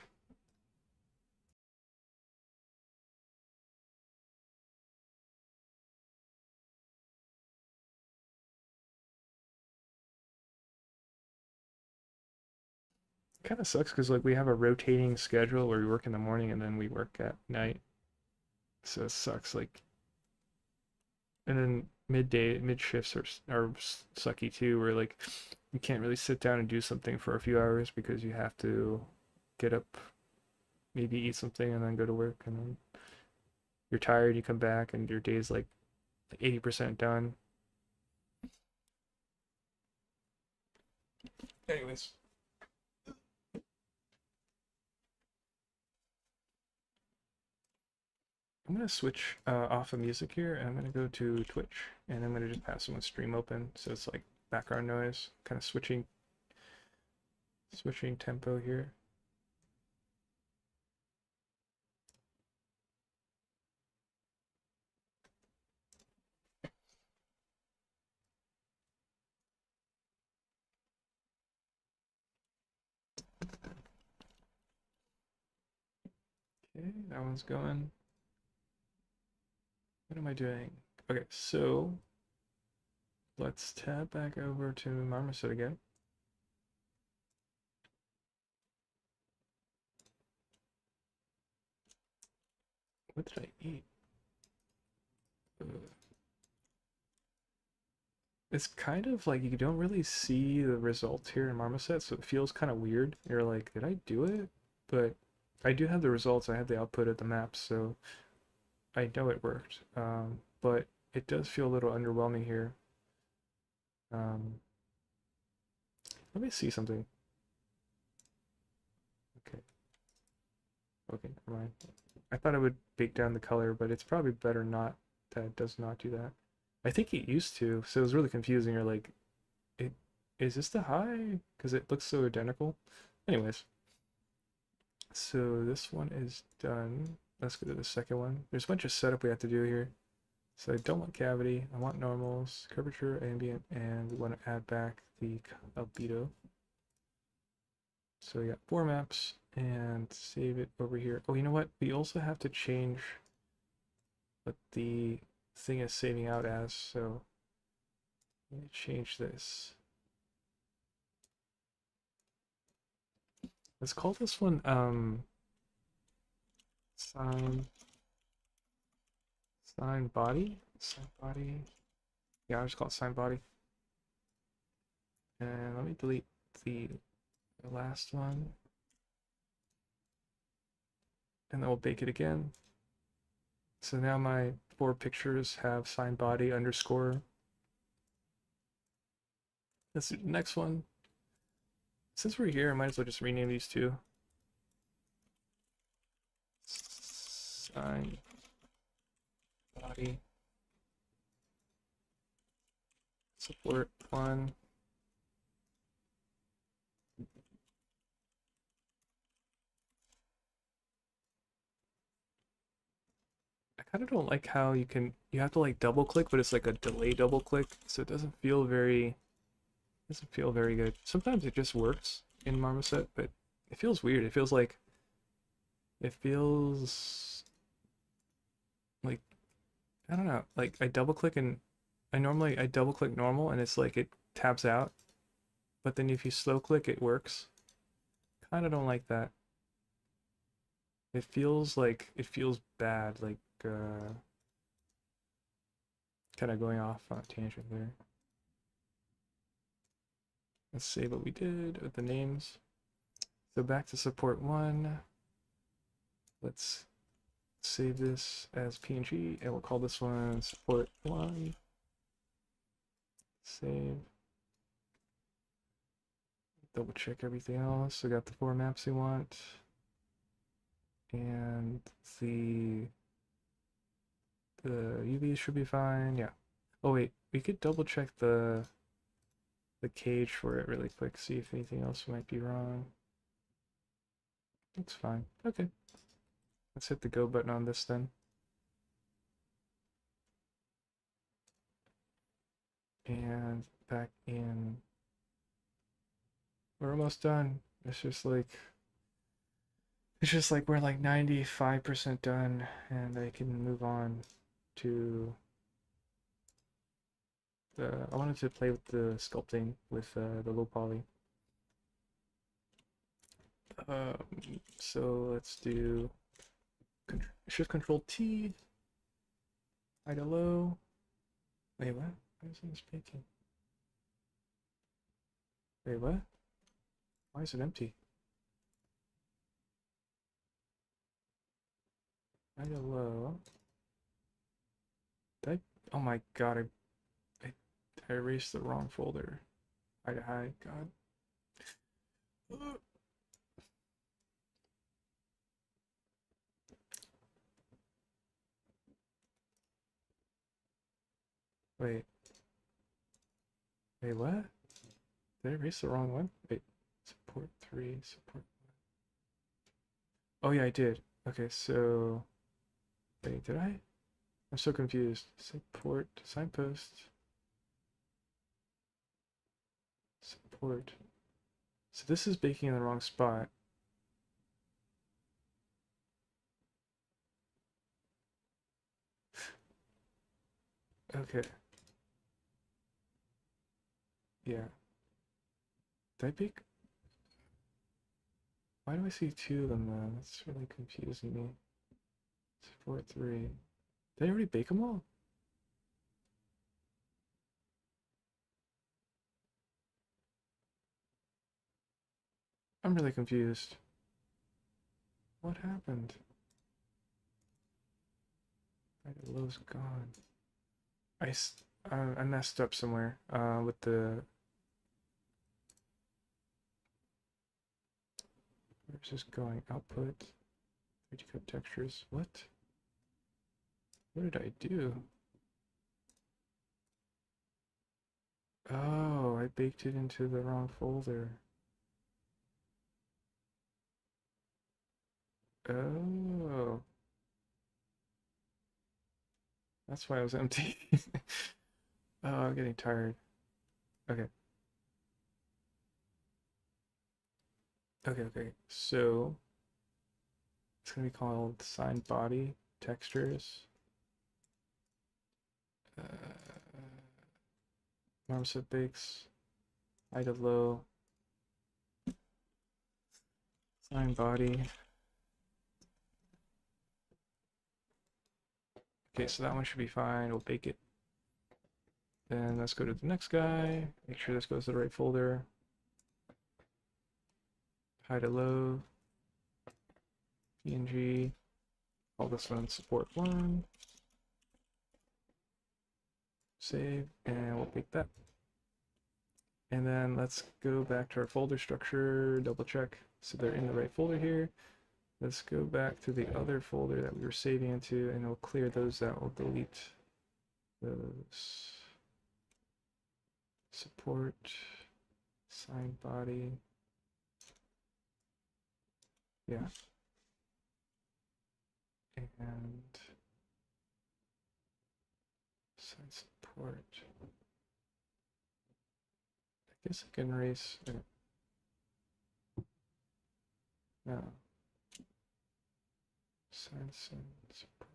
Kind of sucks because like we have a rotating schedule where we work in the morning and then we work at night. So it sucks. Like, and then mid shifts are sucky too, where like you can't really sit down and do something for a few hours because you have to get up, maybe eat something, and then go to work, and then you're tired. You come back and your day's like 80% done. Anyways, I'm gonna switch off of music here, and I'm gonna go to Twitch, and I'm gonna just have someone stream open, so it's like background noise, kind of switching tempo here. Okay, that one's going. What am I doing? Okay, so let's tab back over to Marmoset again. What did I eat? It's kind of like you don't really see the results here in Marmoset, so it feels kind of weird. You're like, did I do it? But I do have the results. I have the output of the maps, so I know it worked. But it does feel a little underwhelming here. Um, Let me see something. Okay. Okay, never mind. I thought it would bake down the color, but it's probably better not that it does not do that. I think it used to, so it was really confusing. You're like, it is this the high? Because it looks so identical. Anyways, so this one is done. Let's go to the second one. There's a bunch of setup we have to do here. So I don't want cavity. I want normals, curvature, ambient, and we want to add back the albedo. So we got 4 maps and save it over here. Oh, you know what? We also have to change what the thing is saving out as. So let me change this. Let's call this one sign body. Sign body. Yeah, I'll just call it sign body. And let me delete the last one. And then we'll bake it again. So now my 4 pictures have sign body underscore. Let's do the next one. Since we're here, I might as well just rename these two. Sign body support 1. I kind of don't like how you have to like double click, but it's like a delay double click, so it doesn't feel very good. Sometimes it just works in Marmoset, but it feels weird. It feels like I don't know. Like I double click and I double click normal and it's like it tabs out, but then if you slow click it works. Kind of don't like that. It feels bad, like kind of going off on a tangent there. Let's save what we did with the names. So back to support 1. Let's save this as PNG and we'll call this one support 1. Save. Double check everything else. So got the 4 maps we want. And the UVs should be fine. Yeah. Oh wait, we could double check the cage for it really quick, see if anything else might be wrong. That's fine. Okay. Let's hit the go button on this then. And back in. We're almost done. It's just like we're like 95% done and I can move on to I wanted to play with the sculpting with the low poly. Um, so let's do Shift Control T, high to low. Wait, what? Why isn't this baking? Wait, what? Why is it empty? High to low. Did I? Oh my god! I erased the wrong folder. High to high. God. Wait. Wait, what? Did I erase the wrong one? Wait. Support 3, support. Oh yeah, I did. Okay, so wait, did I? I'm so confused. Support signpost. Support. So this is baking in the wrong spot. Okay. Yeah. Did I bake? Why do I see two of them then? That's really confusing me. Support 3. Did I already bake them all? I'm really confused. What happened? My low's gone. I messed up somewhere with the. Where's this going? Output. 3D code textures. What? What did I do? Oh, I baked it into the wrong folder. Oh, that's why I was empty. Oh, I'm getting tired. Okay. Okay. So it's gonna be called sign body textures. Marmoset bakes. High to low. Sign body. Okay, so that one should be fine. We'll bake it. Then let's go to the next guy. Make sure this goes to the right folder. High to low. PNG. Call this one support 1. Save, and we'll bake that. And then let's go back to our folder structure, double check so they're in the right folder here. Let's go back to the other folder that we were saving into, and we'll clear those out. We'll delete those. Support, sign body. Yeah. And sign support. I guess I can erase. No. Sign support.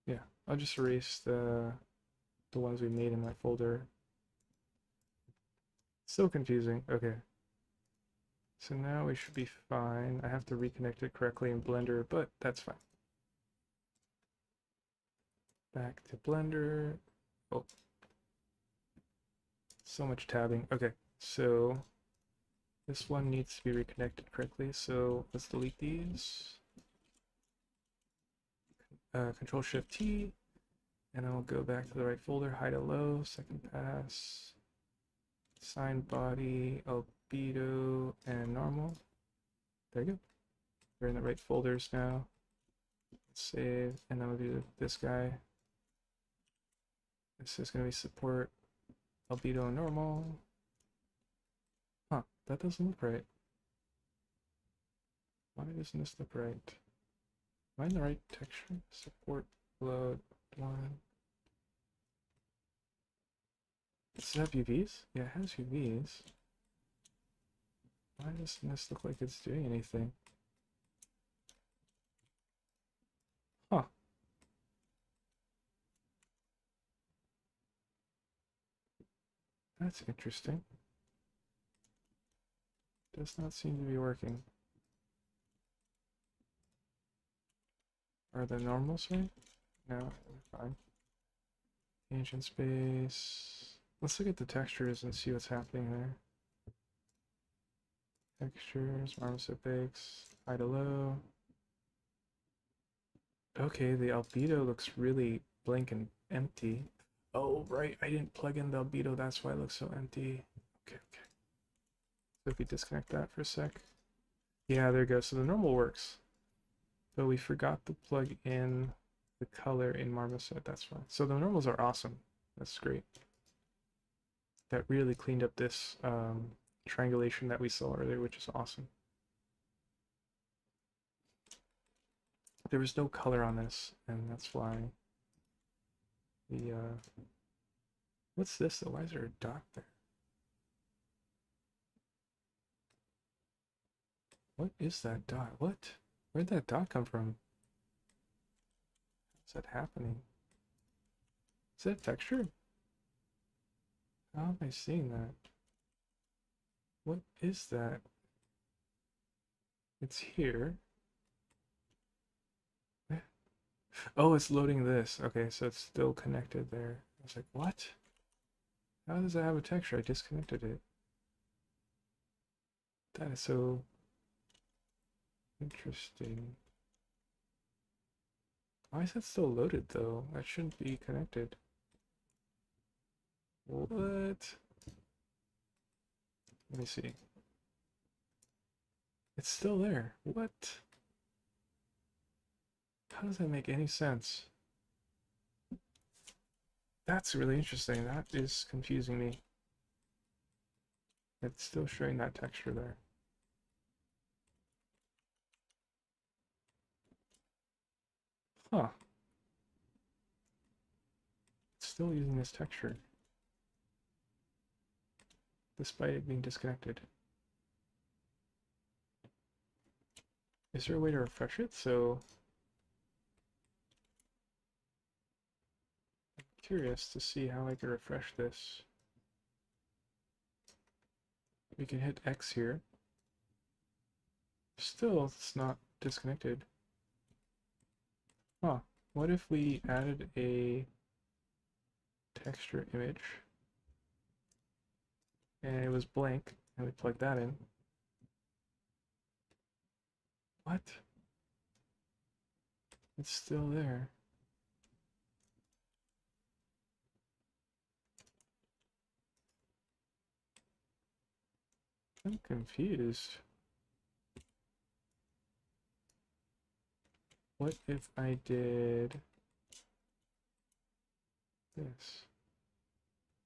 Yeah, I'll just erase the ones we made in that folder. So confusing. Okay. So now we should be fine. I have to reconnect it correctly in Blender, but that's fine. Back to Blender. Oh. So much tabbing. Okay, so this one needs to be reconnected correctly, so let's delete these. Control Shift T, and I'll go back to the right folder, high to low, second pass, sign body, albedo, and normal. There you go. We're in the right folders now. Let's save, and then we'll do this guy. This is going to be support, albedo, and normal. Huh, that doesn't look right. Why doesn't this look right? Am I in the right texture? Support, load, 1. Does it have UVs? Yeah, it has UVs. Why doesn't this look like it's doing anything? Huh. That's interesting. Does not seem to be working. Are the normals right? No, they're fine. Ancient space. Let's look at the textures and see what's happening there. Textures, Marmoset bakes, high to low. Okay, the albedo looks really blank and empty. Oh, right, I didn't plug in the albedo, that's why it looks so empty. Okay, okay. So if we disconnect that for a sec. Yeah, there we go. So the normal works. But we forgot to plug in the color in Marmoset, that's fine. So the normals are awesome. That's great. That really cleaned up this triangulation that we saw earlier, which is awesome. There was no color on this, and that's why the what's this though? Why is there a dot there? What is that dot? What? Where'd that dot come from? How's that happening? Is that texture? How am I seeing that? What is that? It's here. Oh, it's loading this. Okay, so it's still connected there. I was like, what? How does that have a texture? I disconnected it. That is so interesting. Why is that still loaded though? That shouldn't be connected. What? Let me see. It's still there. What? How does that make any sense? That's really interesting. That is confusing me. It's still showing that texture there. Huh. It's still using this texture. Despite it being disconnected. Is there a way to refresh it? So I'm curious to see how I can refresh this. We can hit X here. Still, it's not disconnected. Huh. What if we added a texture image and it was blank and we plug that in? What? It's still there. I'm confused. What if I did this?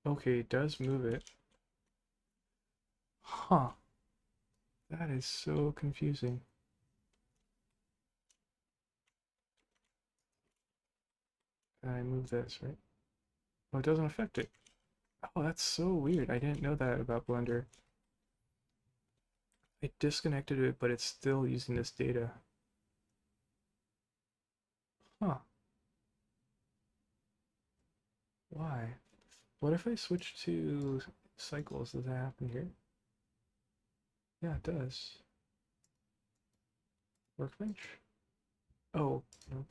Okay, it does move it. Huh. That is so confusing. And I move this, right? Oh, it doesn't affect it. Oh, that's so weird. I didn't know that about Blender. I disconnected it, but it's still using this data. Huh. Why? What if I switch to cycles? Does that happen here? Yeah, it does. Workbench? Oh, no.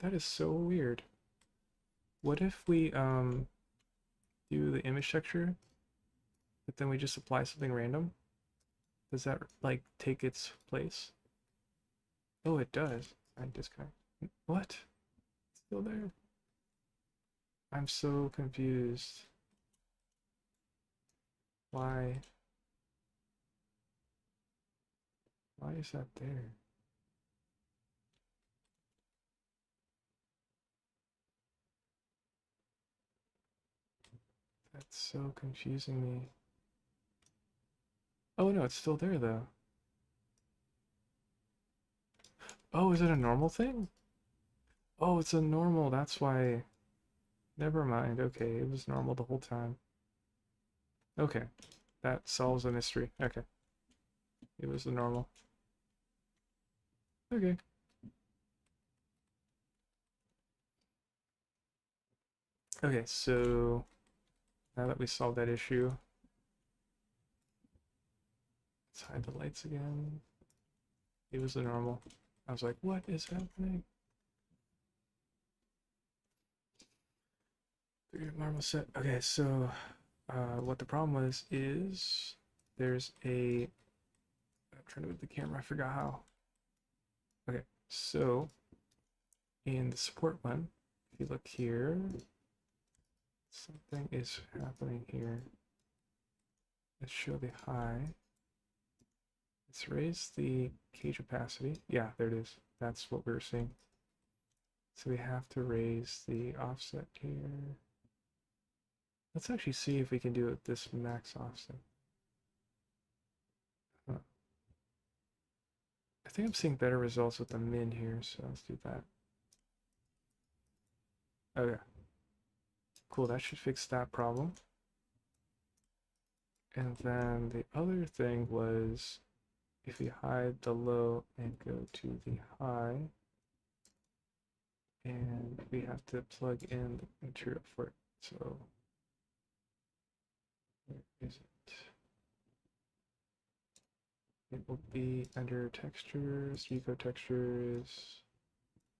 That is so weird. What if we do the image texture, but then we just apply something random? Does that like take its place? Oh, it does. I disconnect. What? It's still there. I'm so confused. Why? Why is that there? That's so confusing me. Oh no, it's still there though. Oh, is it a normal thing? Oh, it's a normal, that's why. Never mind. Okay, it was normal the whole time. Okay. That solves the mystery. Okay. It was the normal. Okay. Okay, so now that we solved that issue, let's hide the lights again. It was the normal. I was like, what is happening? Marmoset. Okay, so what the problem was is there's a. I'm trying to move the camera. I forgot how. Okay, so in the support one, if you look here, something is happening here. Let's show the high. Let's raise the cage opacity. Yeah, there it is. That's what we were seeing. So we have to raise the offset here. Let's actually see if we can do it this max offset. Huh. I think I'm seeing better results with the min here, so let's do that. Okay. Cool, that should fix that problem. And then the other thing was if we hide the low and go to the high, and we have to plug in the material for it. So where is it? It will be under textures, eco textures,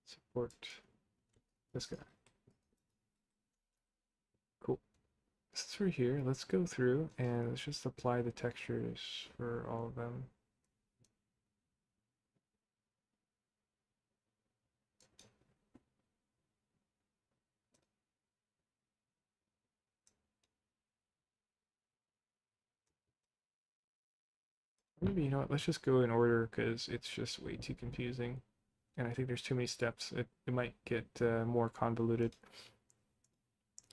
support this guy. Cool. Through here, let's go through and let's just apply the textures for all of them. Maybe, you know what, let's just go in order because it's just way too confusing. And I think there's too many steps. It might get more convoluted.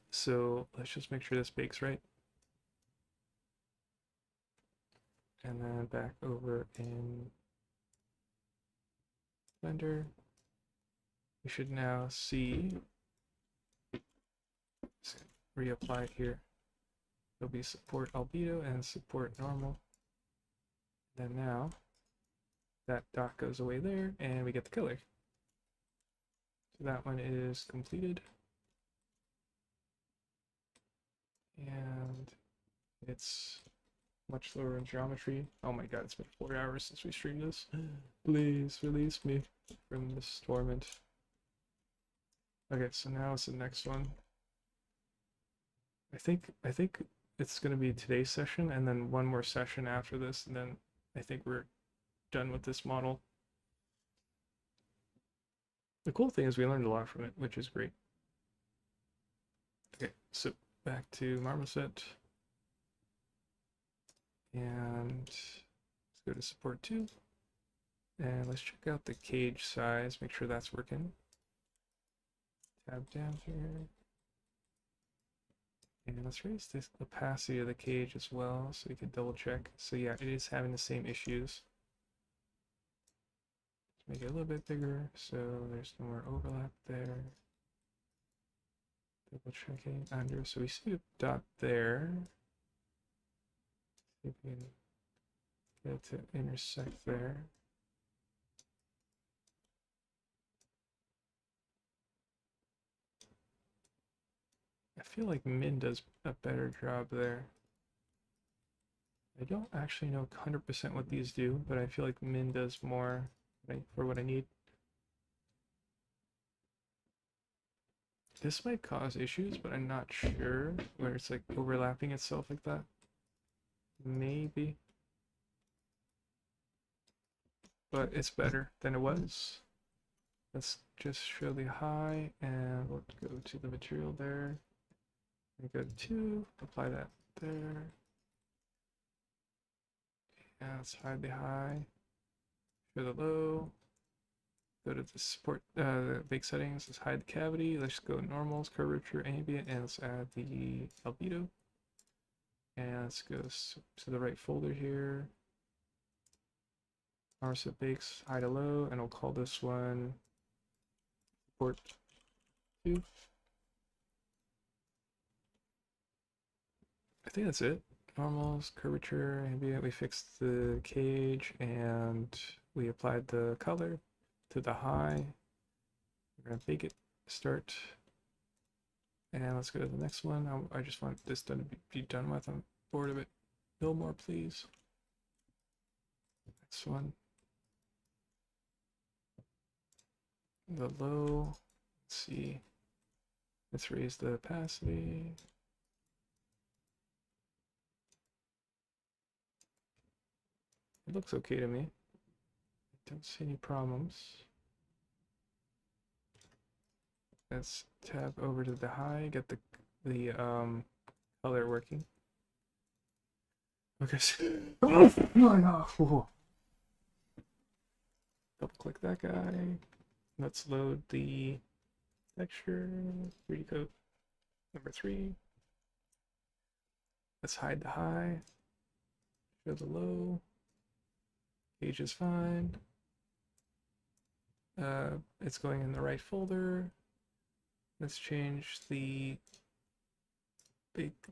So let's just make sure this bakes right. And then back over in Blender. We should now see, reapply it here. There'll be support albedo and support normal. Then now that dot goes away there and we get the color. So that one is completed. And it's much lower in geometry. Oh my god, it's been 4 hours since we streamed this. Please release me from this torment. Okay, so now it's the next one. I think it's gonna be today's session and then one more session after this, and then I think we're done with this model. The cool thing is we learned a lot from it, which is great. Okay, so back to Marmoset. And let's go to support 2. And let's check out the cage size, make sure that's working. Tab down here. And let's raise the opacity of the cage as well so we can double check. So yeah, it is having the same issues. Let's make it a little bit bigger so there's no more overlap there. Double checking under, so we see a dot there. See if we can get it to intersect there. I feel like Min does a better job there. I don't actually know 100% what these do, but I feel like Min does more for what I need. This might cause issues, but I'm not sure, where it's like overlapping itself like that. Maybe. But it's better than it was. Let's just show the high and we'll go to the material there. And go to 2, apply that there. And let's hide the high. Show the low. Go to the support, the bake settings. Let's hide the cavity. Let's go normals, curvature, ambient, and let's add the albedo. And let's go to the right folder here. Marmoset bakes, high to low, and we'll call this one support 2. I think that's it. Normals, curvature, ambient. We fixed the cage and we applied the color to the high. We're gonna bake it, start, and let's go to the next one. I just want this done to be done with. I'm bored of it. No more, please. Next one. The low. Let's see. Let's raise the opacity. It looks okay to me. Don't see any problems. Let's tab over to the high, get the color working. Okay. Oh my god. Double click that guy. Let's load the texture. 3D code number 3. Let's hide the high. Show the low. Page is fine. It's going in the right folder. Let's change the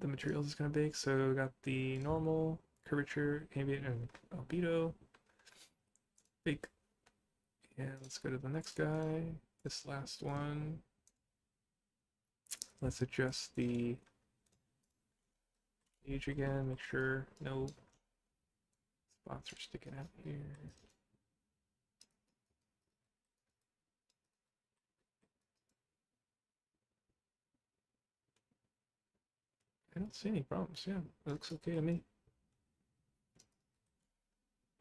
materials it's gonna bake. So we got the normal, curvature, ambient, and albedo. Bake. And let's go to the next guy. This last one. Let's adjust the page again. Make sure no spots are sticking out here. I don't see any problems. Yeah, it looks okay to me.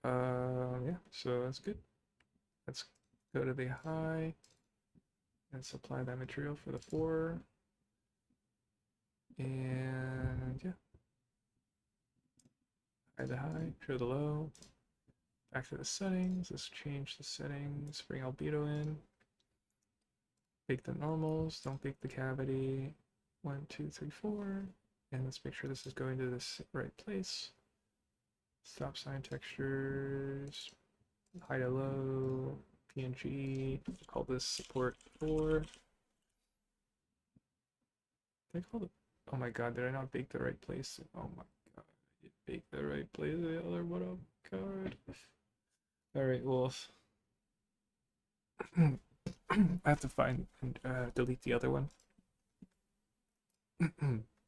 Yeah, so that's good. Let's go to the high and supply that material for the 4. And yeah, hide the high, show the low. Back to the settings. Let's change the settings. Bring albedo in. Bake the normals. Don't bake the cavity. 1, 2, 3, 4. And let's make sure this is going to this right place. Stop sign textures. Hide a low. PNG. Call this support 4. Did I call it? Oh my god, did I not bake the right place? Oh my god, I did bake the right place. The other one, oh god. Alright, well, I have to find and delete the other one.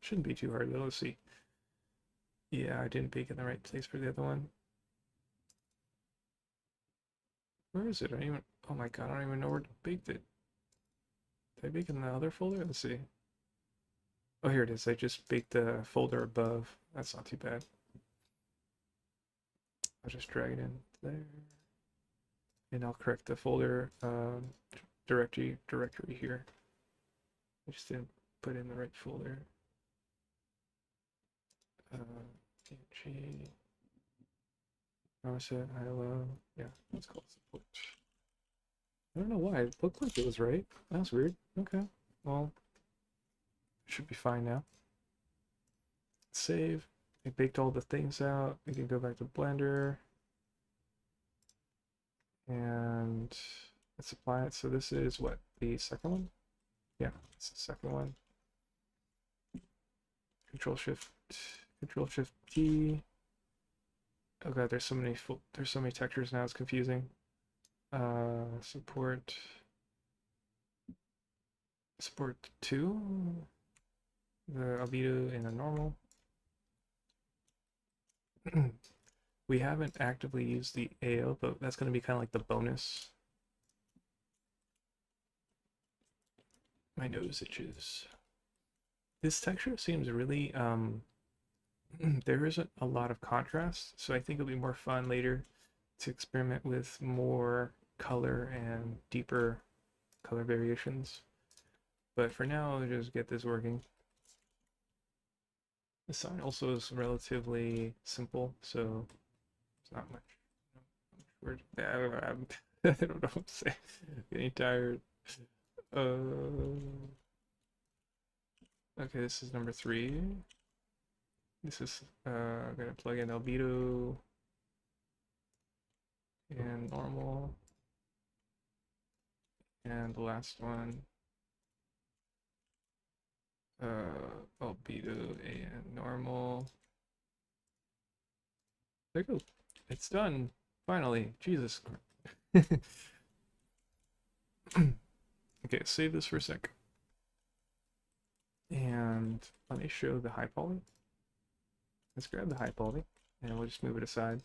Shouldn't be too hard though. Let's see. Yeah, I didn't bake in the right place for the other one. Where is it? I don't even. Oh my god, I don't even know where I baked it. Did I bake in the other folder? Let's see. Oh, here it is. I just baked the folder above. That's not too bad. I'll just drag it in there. And I'll correct the folder directory here. I just didn't put in the right folder. PNG. Marmoset, hello. Yeah, let's call it support. I don't know why. It looked like it was right. That's weird. Okay. Well, it should be fine now. Save. I baked all the things out. We can go back to Blender. And let's apply it. So this is what? The second one? Yeah, it's the second one. Control Shift T. Oh god, there's so many textures now, it's confusing. Support 2, the albedo and the normal. We haven't actively used the AO, but that's going to be kind of like the bonus. My nose itches. This texture seems really there isn't a lot of contrast, so I think it'll be more fun later to experiment with more color and deeper color variations. But for now, I'll just get this working. The sign also is relatively simple, so it's not much. I don't know what to say. Getting tired. Okay, this is number 3. This is I'm gonna plug in albedo and normal, and the last one albedo and normal. There you go. It's done. Finally. Jesus. Okay, save this for a sec. And let me show the high poly. Let's grab the high poly and we'll just move it aside.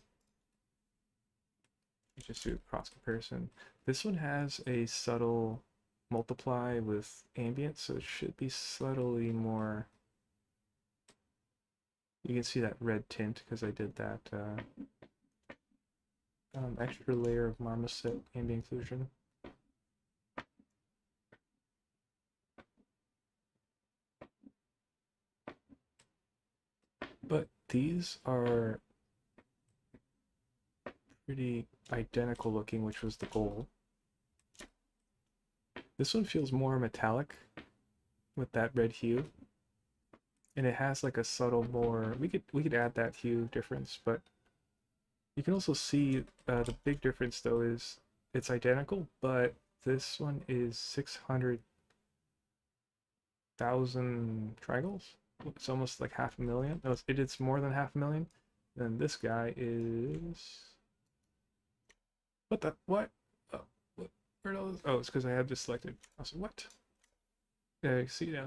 Just do a cross comparison. This one has a subtle multiply with ambient, so it should be subtly more. You can see that red tint because I did that extra layer of Marmoset ambient occlusion. But these are pretty identical looking, which was the goal. This one feels more metallic with that red hue. And it has like a subtle more, we could add that hue difference, but you can also see the big difference though is it's identical, but this one is 600,000 triangles. It's almost like 500,000. No, it's more than 500,000. Then this guy is what the what? Oh, what? Where are those? Oh, it's because I had this selected. I was like, what? Yeah, see now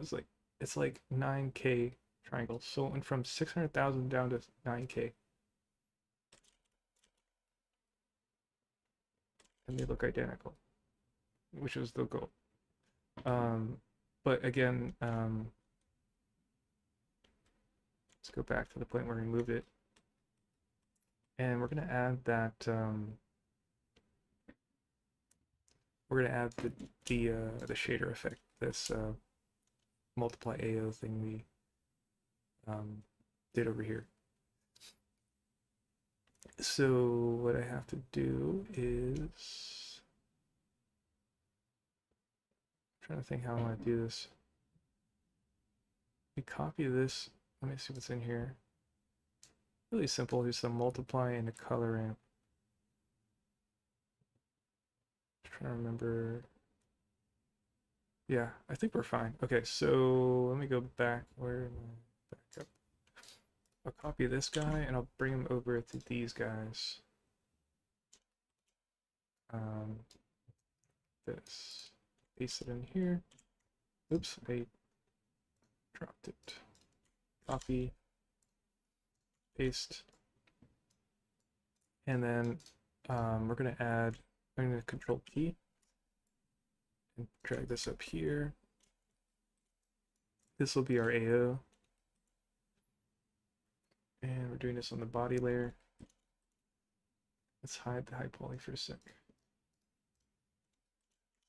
it's like 9K triangles. So it went from 600,000 down to 9K. And they look identical, which was the goal. But again, let's go back to the point where we moved it. And we're gonna add that we're gonna add the shader effect, this multiply AO thing we did over here. So what I have to do is I'm trying to think how I want to do this. We copy this. Let me see what's in here. Really simple, just a multiply and a color ramp. Trying to remember. Yeah, I think we're fine. Okay, so let me go back. Where am I? Back up. I'll copy this guy and I'll bring him over to these guys. This. Paste it in here. Oops, I dropped it. Copy. Paste. And then we're going to add, I'm going to control P and drag this up here. This will be our AO. And we're doing this on the body layer. Let's hide the high poly for a sec.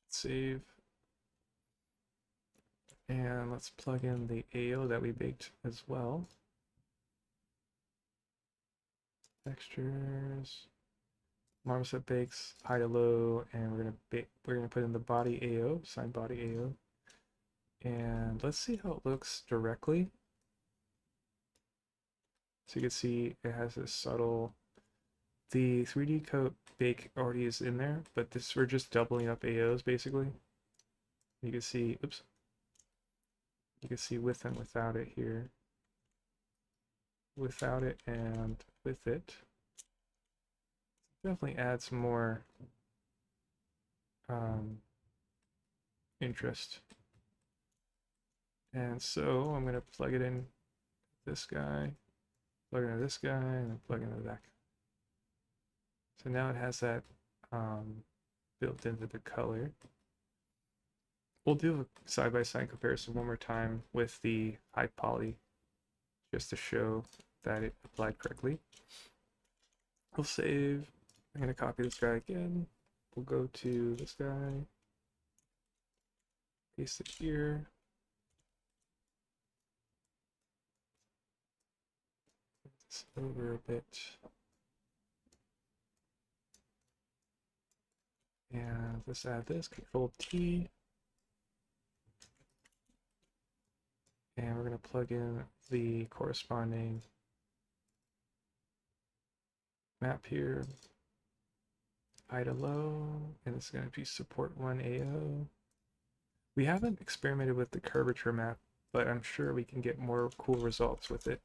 Save. And let's plug in the AO that we baked as well. Textures. Marmoset bakes, high to low, and we're gonna put in the body AO, side body AO. And let's see how it looks directly. So you can see it has this subtle, the 3D coat bake already is in there, but this we're just doubling up AOs basically. You can see, oops. You can see with and without it here. Without it and with it. Definitely adds more interest. And so I'm going to plug it in this guy, plug into this guy, and then plug into that guy. So now it has that built into the color. We'll do a side-by-side comparison one more time with the high poly just to show that it applied correctly. We'll save. I'm going to copy this guy again. We'll go to this guy, paste it here. This over a bit. And let's add this, Control T. And we're going to plug in the corresponding map here. High to low, and it's going to be support 1 AO. We haven't experimented with the curvature map, but I'm sure we can get more cool results with it.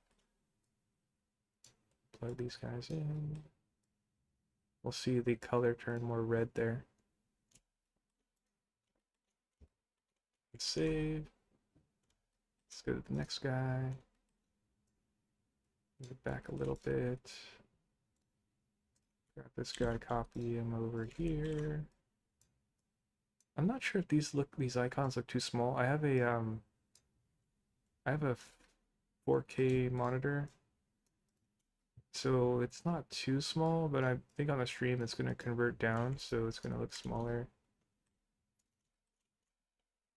plug these guys in. We'll see the color turn more red there. Let's save. Let's go to the next guy. Move it back a little bit. Grab this guy, copy him over here. I'm not sure if these icons look too small. I have a 4K monitor, so it's not too small, but I think on the stream it's gonna convert down, so it's gonna look smaller.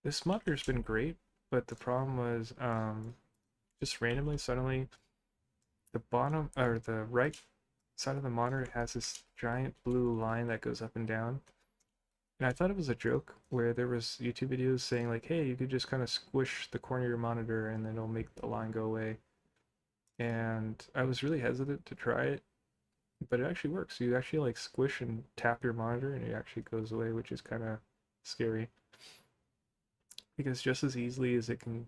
This monitor's been great, but the problem was just randomly, suddenly, the bottom or the right side of the monitor has this giant blue line that goes up and down. And I thought it was a joke where there was YouTube videos saying like, hey, you could just kind of squish the corner of your monitor and then it'll make the line go away. And I was really hesitant to try it, but it actually works. You actually like squish and tap your monitor and it actually goes away, which is kind of scary. Because just as easily as it can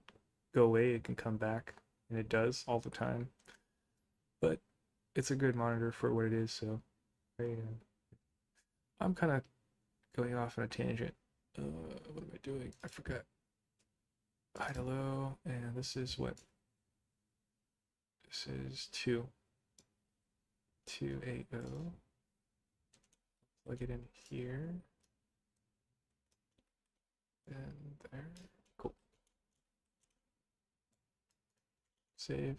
go away, it can come back, and it does all the time. But it's a good monitor for what it is, so I'm kind of going off on a tangent. What am I doing? I forgot. Hi, hello, and this is what? This is 280. Plug it in here. And there. Cool. Save.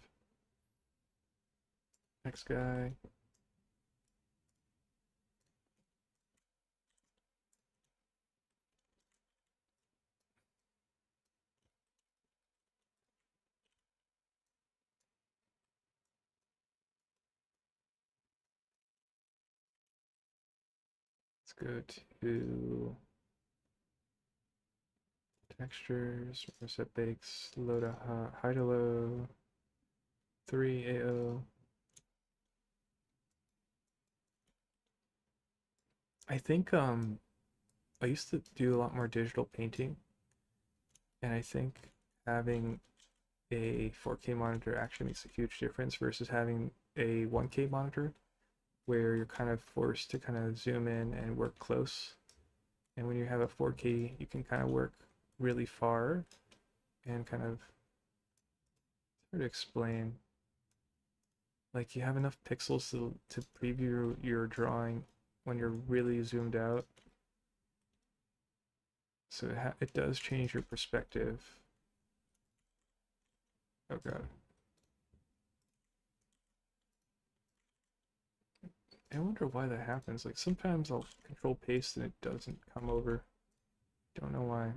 Next guy. Let's go to textures, Marmoset bakes, low to high to low, 3 AO. I think I used to do a lot more digital painting, and I think having a 4K monitor actually makes a huge difference versus having a 1K monitor where you're kind of forced to kind of zoom in and work close. And when you have a 4K, you can kind of work really far and kind of hard to explain. Like you have enough pixels to preview your drawing when you're really zoomed out. So it does change your perspective. Oh god. I wonder why that happens. Like sometimes I'll control paste and it doesn't come over. Don't know why.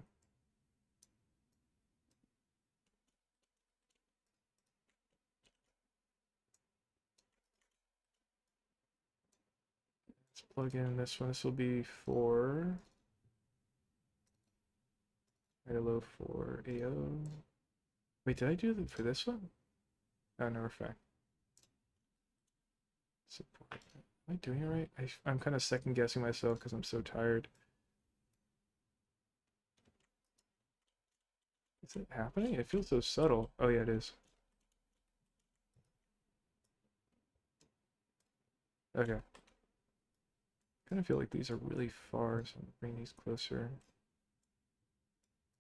Let's plug in this one. This will be for hello for AO. Wait, did I do that for this one? Oh, no, fact. Support. Am I doing it right? I'm kind of second guessing myself because I'm so tired. Is it happening? It feels so subtle. Oh yeah, it is. Okay. Kind of feel like these are really far, so I'm gonna bring these closer.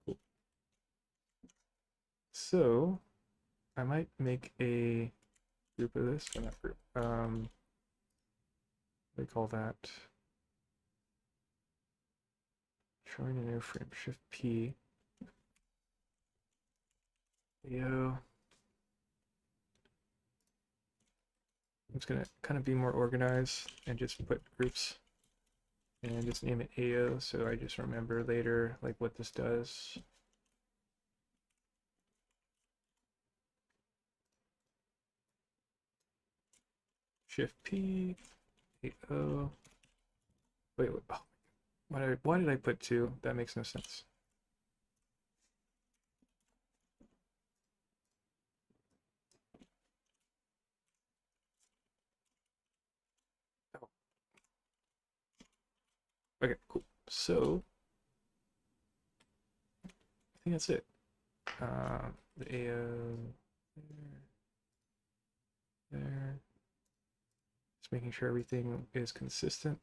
Cool. So I might make a group of this, or not group. What do they call that? Join a new frame. Shift P. Yo. I'm just gonna kind of be more organized and just put groups and just name it AO so I just remember later like what this does. Shift P, AO. Wait, oh, why did I put 2? That makes no sense. Oh. Okay, cool. So I think that's it. The AO there. Just making sure everything is consistent.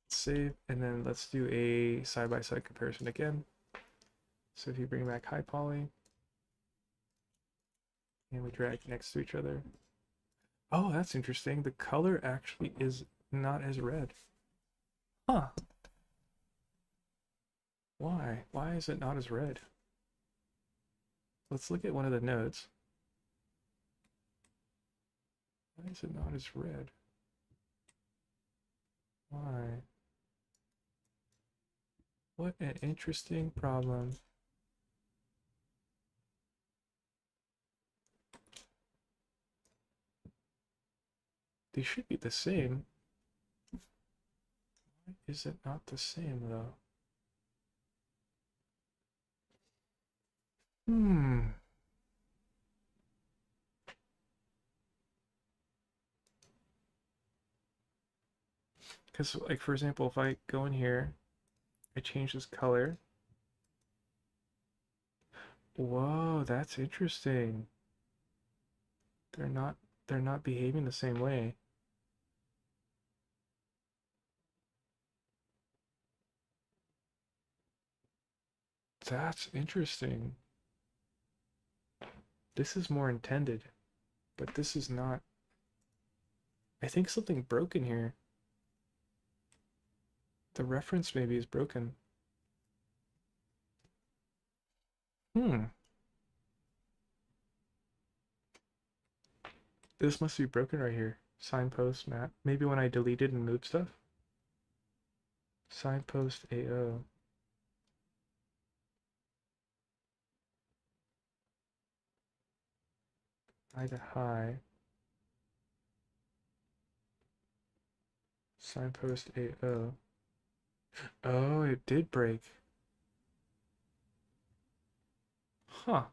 Save, and then let's do a side-by-side comparison again. So if you bring back high poly, and we drag next to each other. Oh, that's interesting. The color actually is not as red. Huh. Why? Why is it not as red? Let's look at one of the nodes. Why is it not as red? Why? What an interesting problem. They should be the same. Why is it not the same though? Because, like, for example, if I go in here, I change this color. Whoa, that's interesting. They're not they're not behaving the same way. That's interesting. This is more intended, but this is not. I think something broken here. The reference maybe is broken. Hmm. This must be broken right here. Signpost map. Maybe when I deleted and moved stuff. Signpost AO. High to high. Signpost AO. Oh, it did break. Huh.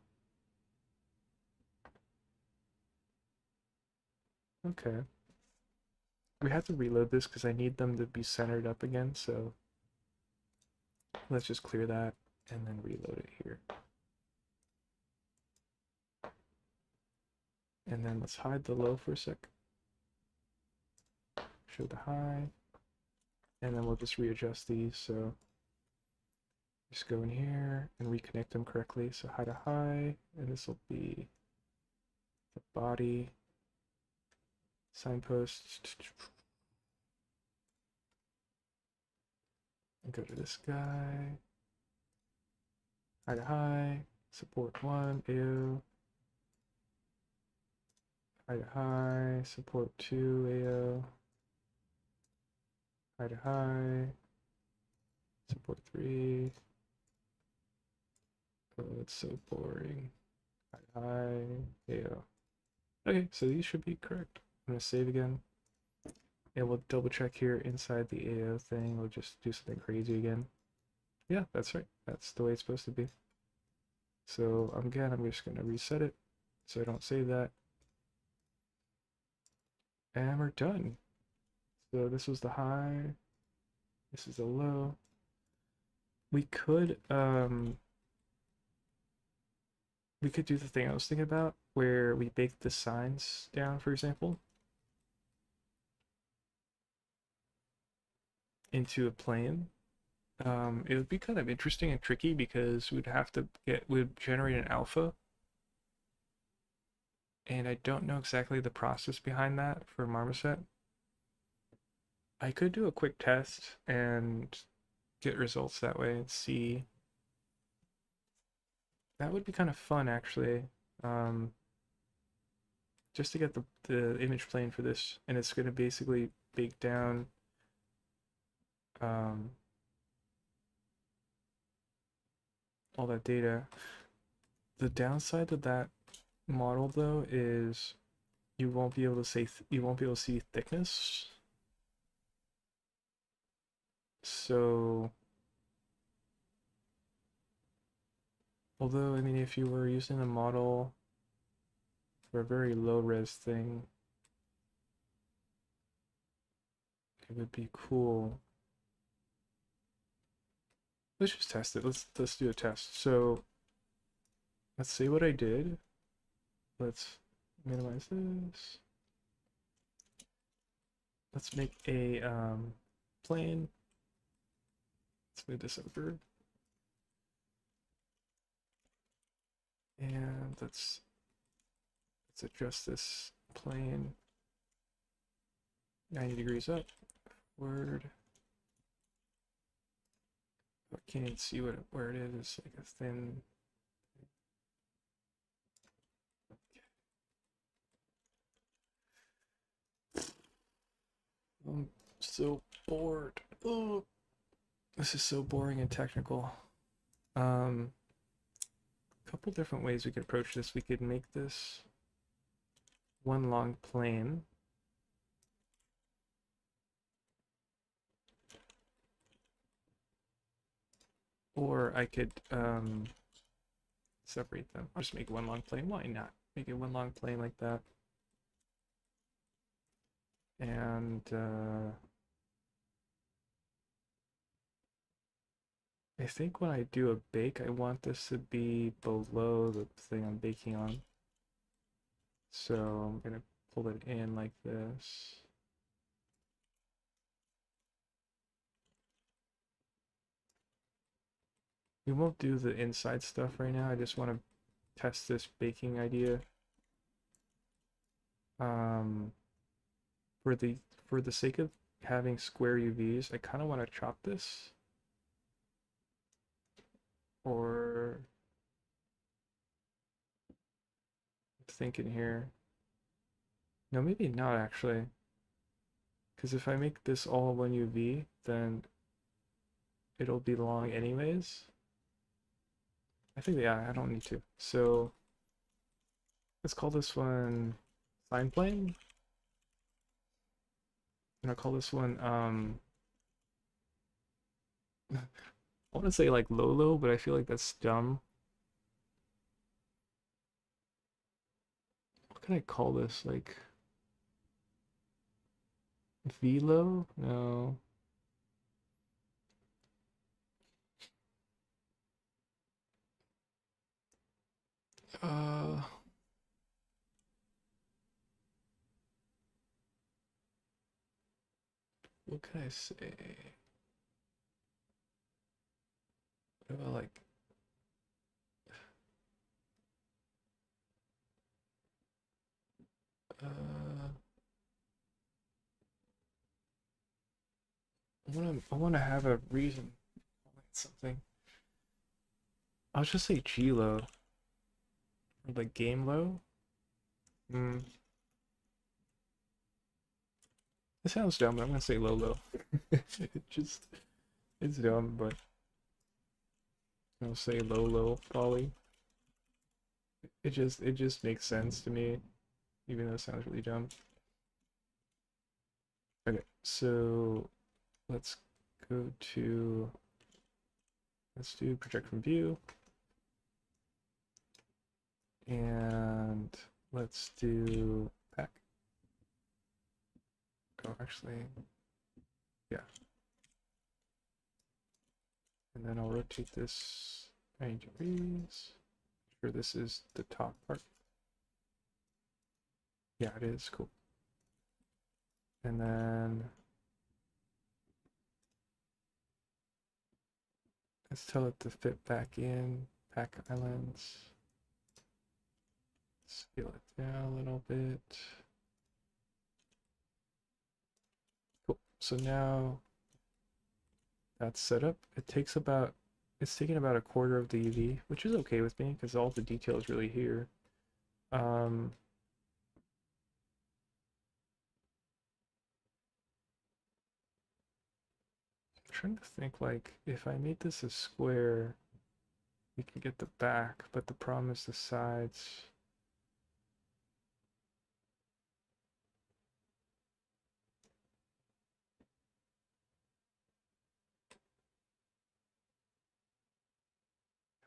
Okay. We have to reload this because I need them to be centered up again, so let's just clear that and then reload it here. And then let's hide the low for a sec. Show the high. And then we'll just readjust these, so just go in here and reconnect them correctly. So high to high, and this will be the body. Signpost. And go to this guy. High to high. Support 1. Ew. High to high. Support 2. AO. High to high. Support 3. Oh, it's so boring. High to high. AO. Okay, so these should be correct. I'm gonna save again. And we'll double check here inside the AO thing. We'll just do something crazy again. Yeah, that's right. That's the way it's supposed to be. So again, I'm just gonna reset it so I don't save that. And we're done. So this was the high. This is the low. We could do the thing I was thinking about where we bake the signs down, for example, into a plane. It would be kind of interesting and tricky because we'd generate an alpha, and I don't know exactly the process behind that for Marmoset. I could do a quick test and get results that way and see. That would be kind of fun, actually. Just to get the image plane for this, and it's going to basically bake down all that data. The downside of that model, though, is you won't be able to see thickness. So, although I mean, if you were using a model for a very low res thing, it would be cool. Let's just test it. Let's do a test. So let's see what I did. Let's minimize this. let's make a plane. Let's move this over. And let's adjust this plane 90 degrees up. Word. I can't even see where it is. It's like a thin. I'm so bored. Oh, this is so boring and technical. A couple different ways we could approach this. We could make this one long plane. Or I could separate them. I'll just make one long plane. Why not? Make it one long plane like that. And I think when I do a bake, I want this to be below the thing I'm baking on. So I'm gonna pull it in like this. We won't do the inside stuff right now. I just want to test this baking idea. Um, for the sake of having square UVs, I kind of want to chop this. Or I'm thinking here. No, maybe not actually. Because if I make this all one UV, then it'll be long anyways. I think, yeah, I don't need to. So let's call this one Sign Plane. And I'll call this one, I want to say like Lolo, but I feel like that's dumb. What can I call this? Like Velo? No. Uh, what can I say? What about like uh I wanna have a reason like something. I'll just say G-Lo or like Game Low. Hmm. It sounds dumb, but I'm gonna say Lolo. It just it's dumb, but I'll say Lolo Polly. It just makes sense to me, even though it sounds really dumb. Okay, so let's go to let's do project from view. And let's do pack. Oh, actually, yeah. And then I'll rotate this 90 degrees. Sure, this is the top part. Yeah, it is. Cool. And then let's tell it to fit back in. Pack islands. Scale it down a little bit. Cool. So now that's set up. It's taking about a quarter of the UV, which is okay with me because all the detail is really here. Um, I'm trying to think like if I made this a square, we can get the back, but the problem is the sides.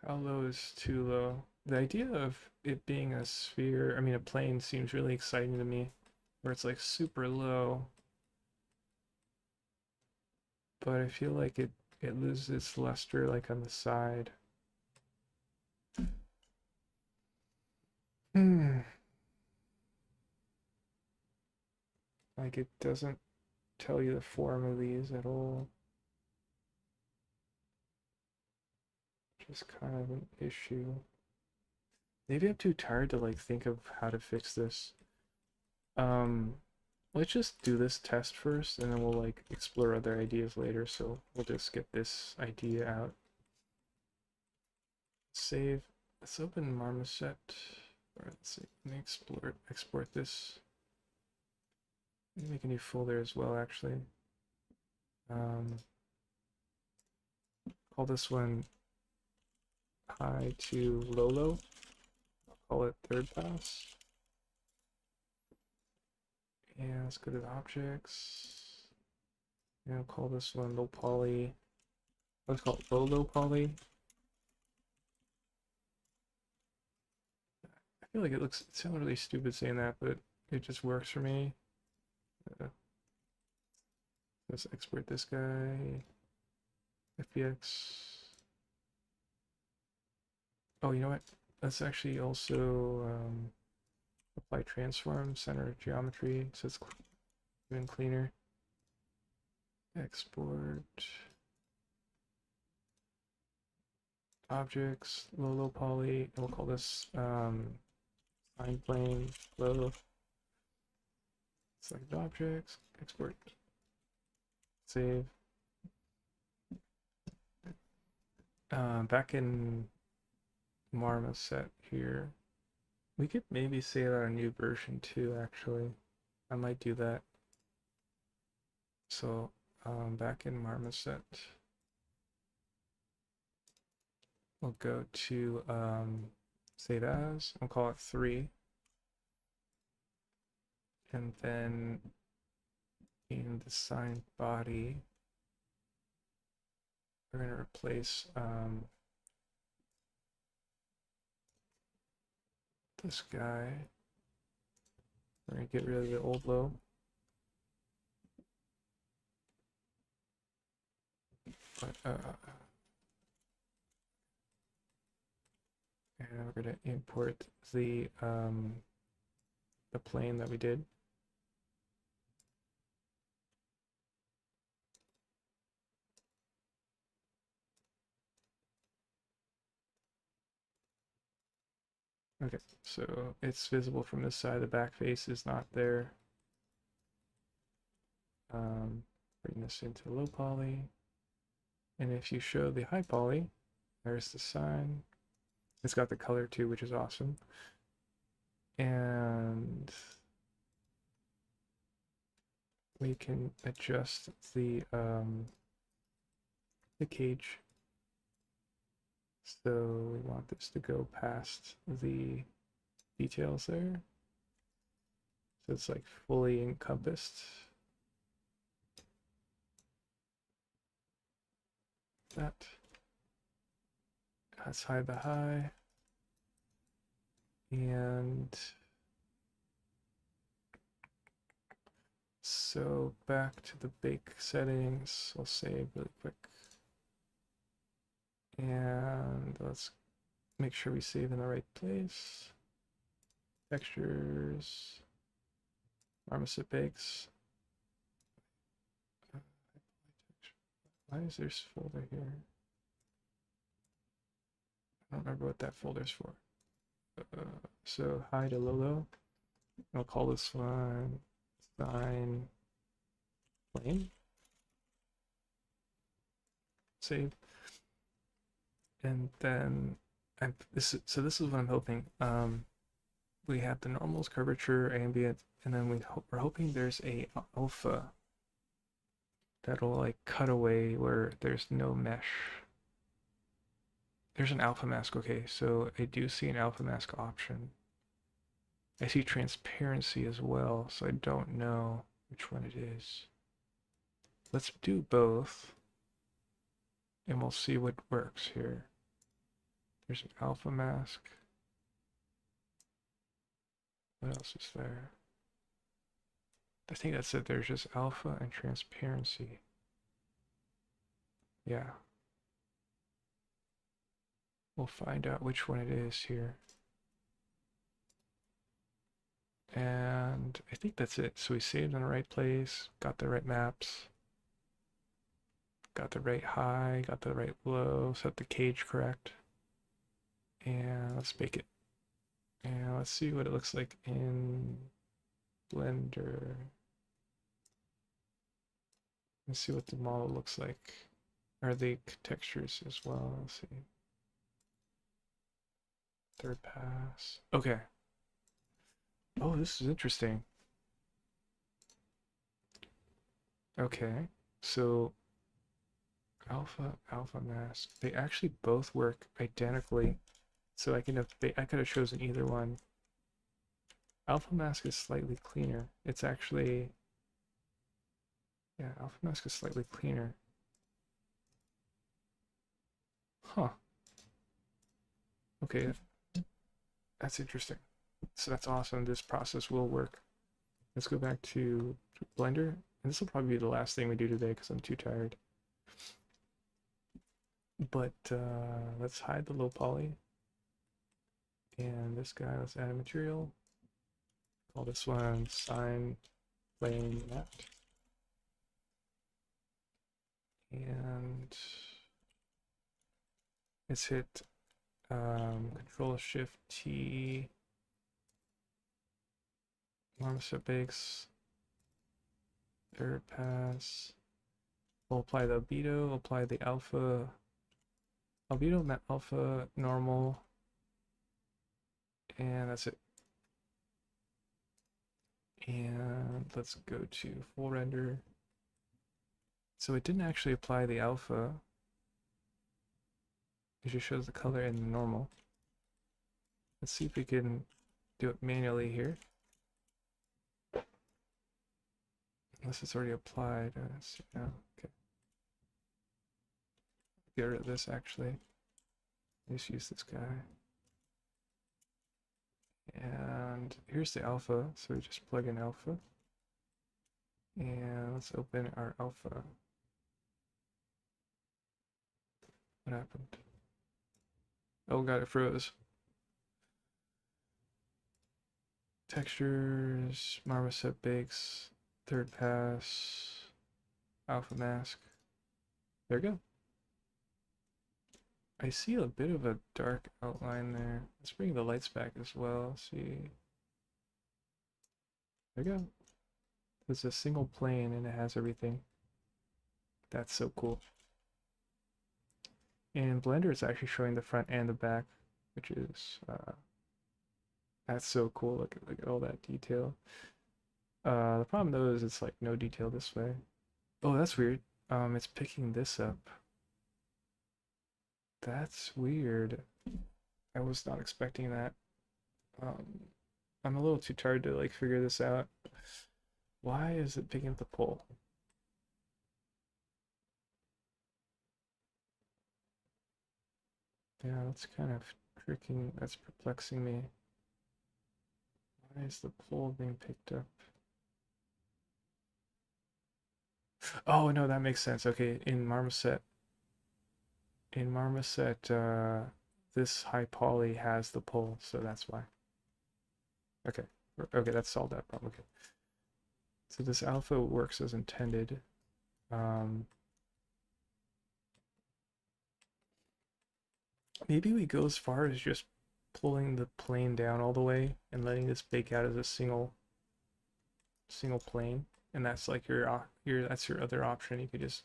How low is too low? The idea of it being a sphere, I mean a plane seems really exciting to me, where it's like super low, but I feel like it loses its luster like on the side. Hmm. Like it doesn't tell you the form of these at all. Just kind of an issue. Maybe I'm too tired to like think of how to fix this. Um, let's just do this test first, and then we'll like explore other ideas later. So we'll just get this idea out. Save. Let's open Marmoset. Or let's see. Let me export this. Let me make a new folder as well, actually. Call this one high to low low. I'll call it third pass. And let's go to the objects. And I'll call this one low poly. Let's call it low poly. I feel like it sounds really stupid saying that, but it just works for me. Let's export this guy. FBX. Oh, you know what? Let's actually also apply transform, center geometry, so it's even cleaner. Export objects, low poly, and we'll call this line plane low. Select objects, export, save. Back in Marmoset here, we could maybe save out a new version too, actually. I might do that. So back in Marmoset, we'll go to save as, I'll call it 3. And then in the sign body, we're going to replace this guy. We're going to get rid of the old low. And we're going to import the plane that we did. Okay, so it's visible from this side. The back face is not there. Bring this into low poly. And if you show the high poly, there's the sign. It's got the color too, which is awesome. And we can adjust the cage. So we want this to go past the details there. So it's like fully encompassed. Let's hide the high. And so back to the bake settings, I'll save really quick. And let's make sure we save in the right place. Textures, Marmoset bakes. Why is there this folder here? I don't remember what that folder's for. So high to low. I'll call this one sign plane. Save. And then this is what I'm hoping. We have the normals, curvature, ambient, and then we're hoping there's a alpha that'll like cut away where there's no mesh. There's an alpha mask. Okay, so I do see an alpha mask option. I see transparency as well, so I don't know which one it is. Let's do both, and we'll see what works here. There's an alpha mask. What else is there? I think that's it. There's just alpha and transparency. Yeah. We'll find out which one it is here. And I think that's it. So we saved in the right place, got the right maps, got the right high, got the right low, set the cage correct. And let's bake it. And let's see what it looks like in Blender. Let's see what the model looks like. Are the textures as well? Let's see. Third pass. Okay. Oh, this is interesting. Okay. So alpha mask. They actually both work identically. So I could have chosen either one. Alpha mask is slightly cleaner. It's actually, yeah, alpha mask is slightly cleaner. Huh. Okay, that's interesting. So that's awesome. This process will work. Let's go back to Blender. And this will probably be the last thing we do today because I'm too tired. But let's hide the low poly. And this guy, let's add a material. Call this one sign plane mat. And let's hit Control Shift T. Marmoset bakes. Third pass. We'll apply the albedo, apply the alpha. Albedo, alpha, normal. And that's it. And let's go to full render. So it didn't actually apply the alpha. It just shows the color in the normal. Let's see if we can do it manually here. Unless it's already applied. Let's see now. Okay. Get rid of this actually. Just use this guy. And here's the alpha. So we just plug in alpha. And let's open our alpha. What happened? Oh god, it froze. Textures, Marmoset bakes, third pass, alpha mask. There we go. I see a bit of a dark outline there. Let's bring the lights back as well. See. There we go. There's a single plane and it has everything. That's so cool. In Blender, it's actually showing the front and the back, which is that's so cool. Look at all that detail. The problem though is it's like no detail this way. Oh, that's weird. It's picking this up. That's weird. I was not expecting that. I'm a little too tired to like figure this out. Why is it picking up the pole? Yeah, that's kind of tricking. That's perplexing me. Why is the pole being picked up? Oh no, that makes sense. Okay, in Marmoset, this high poly has the pole, so that's why. Okay, okay, that solved that problem. Okay, so this alpha works as intended. Maybe we go as far as just pulling the plane down all the way and letting this bake out as a single plane, and that's like that's your other option. You could just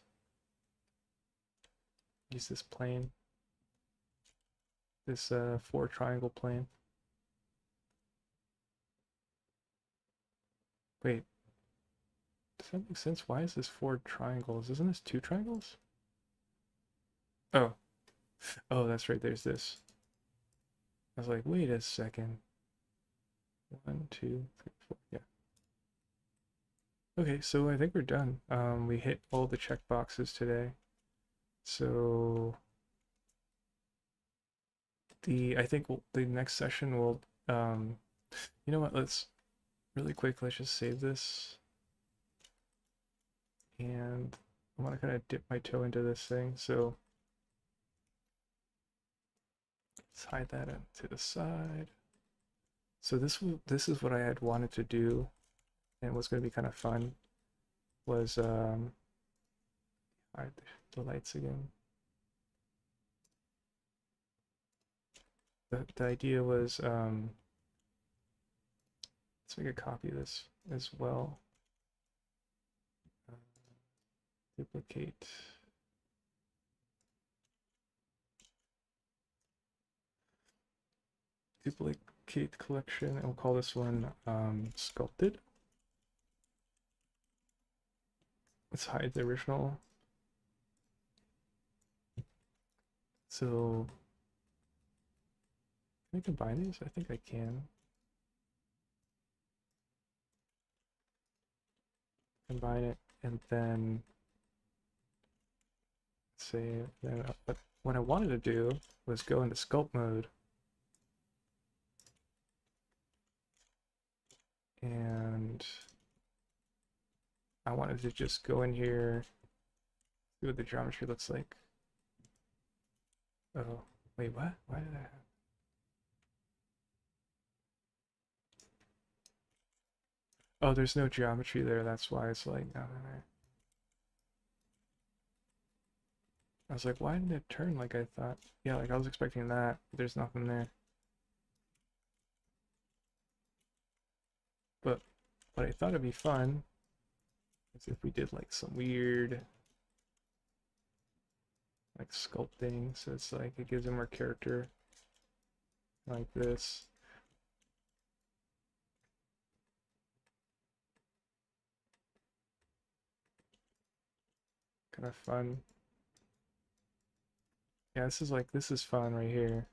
use this plane, this 4 triangle plane. Wait, does that make sense? Why is this 4 triangles? Isn't this 2 triangles? Oh, oh, that's right. There's this. I was like, wait a second. 1, 2, 3, 4. Yeah. Okay, so I think we're done. We hit all the check boxes today. So I think the next session will you know what, let's really quick, let's just save this. And I want to kind of dip my toe into this thing, so let's hide that to the side. So this is what I had wanted to do, and what's going to be kind of fun was all right, the lights again. The idea was let's make a copy of this as well. Uh, duplicate. Duplicate collection, and we'll call this one sculpted. Let's hide the original. So can I combine these? I think I can. Combine it, and then say, then what I wanted to do was go into sculpt mode and I wanted to just go in here, see what the geometry looks like. Oh, wait, what? Why did I have? Oh, there's no geometry there, that's why it's like not in there. I was like, why didn't it turn like I thought? Yeah, like I was expecting that, but there's nothing there. But what I thought it'd be fun is if we did like some weird like sculpting, so it's like it gives it more character like this. Kind of fun. Yeah, this is fun right here.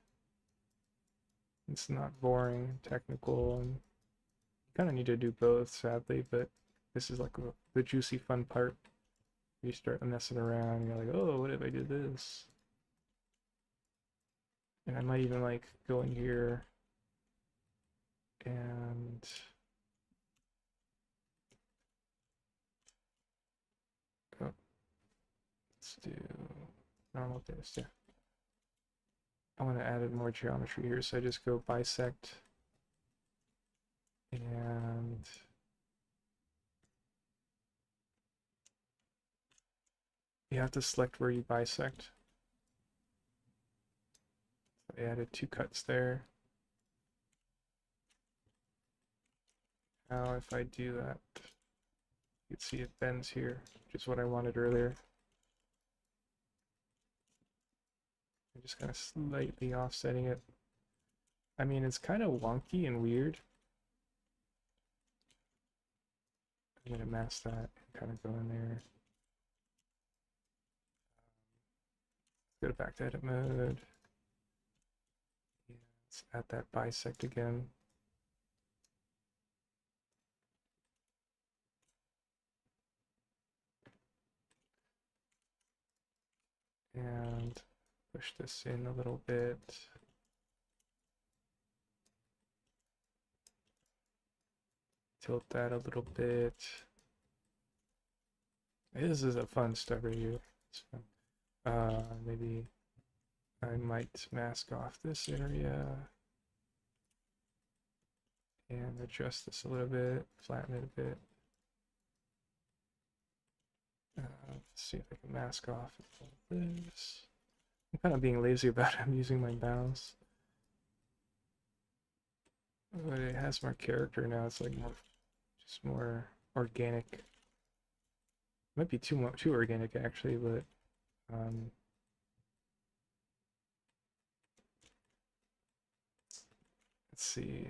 It's not boring, technical, and you kind of need to do both, sadly, but this is like the juicy fun part. You start messing around, you're like, oh, what if I did this? And I might even like go in here and oh, let's do normal this. Yeah, I want to add more geometry here, so I just go bisect and you have to select where you bisect. I added 2 cuts there. Now if I do that, you can see it bends here, which is what I wanted earlier. I'm just kind of slightly offsetting it. I mean, it's kind of wonky and weird. I'm going to mask that and kind of go in there. Go back to edit mode. Yeah, let's add that bisect again. And push this in a little bit. Tilt that a little bit. This is a fun stuff right here. It's fun. Maybe I might mask off this area and adjust this a little bit, flatten it a bit. Let's see if I can mask off this. I'm kind of being lazy about it. I'm using my mouse. But it has more character now. It's like just more organic. Might be too organic actually, but let's see.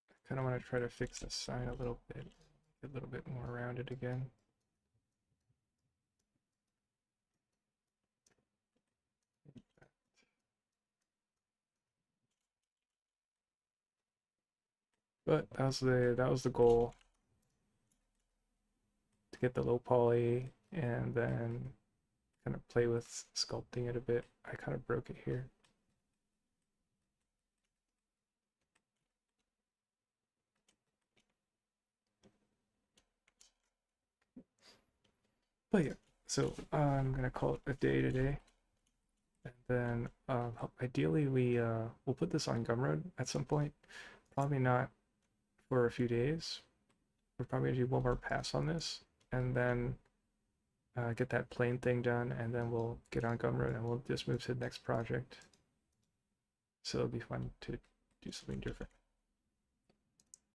I kind of want to try to fix the sign a little bit, get a little bit more rounded again. But that was the goal, to get the low poly and then kind of play with sculpting it a bit. I kind of broke it here. But yeah, so I'm gonna call it a day today, and then ideally we'll put this on Gumroad at some point. Probably not for a few days. We're probably gonna do one more pass on this, and then get that plane thing done, and then we'll get on Gumroad and we'll just move to the next project. So it'll be fun to do something different.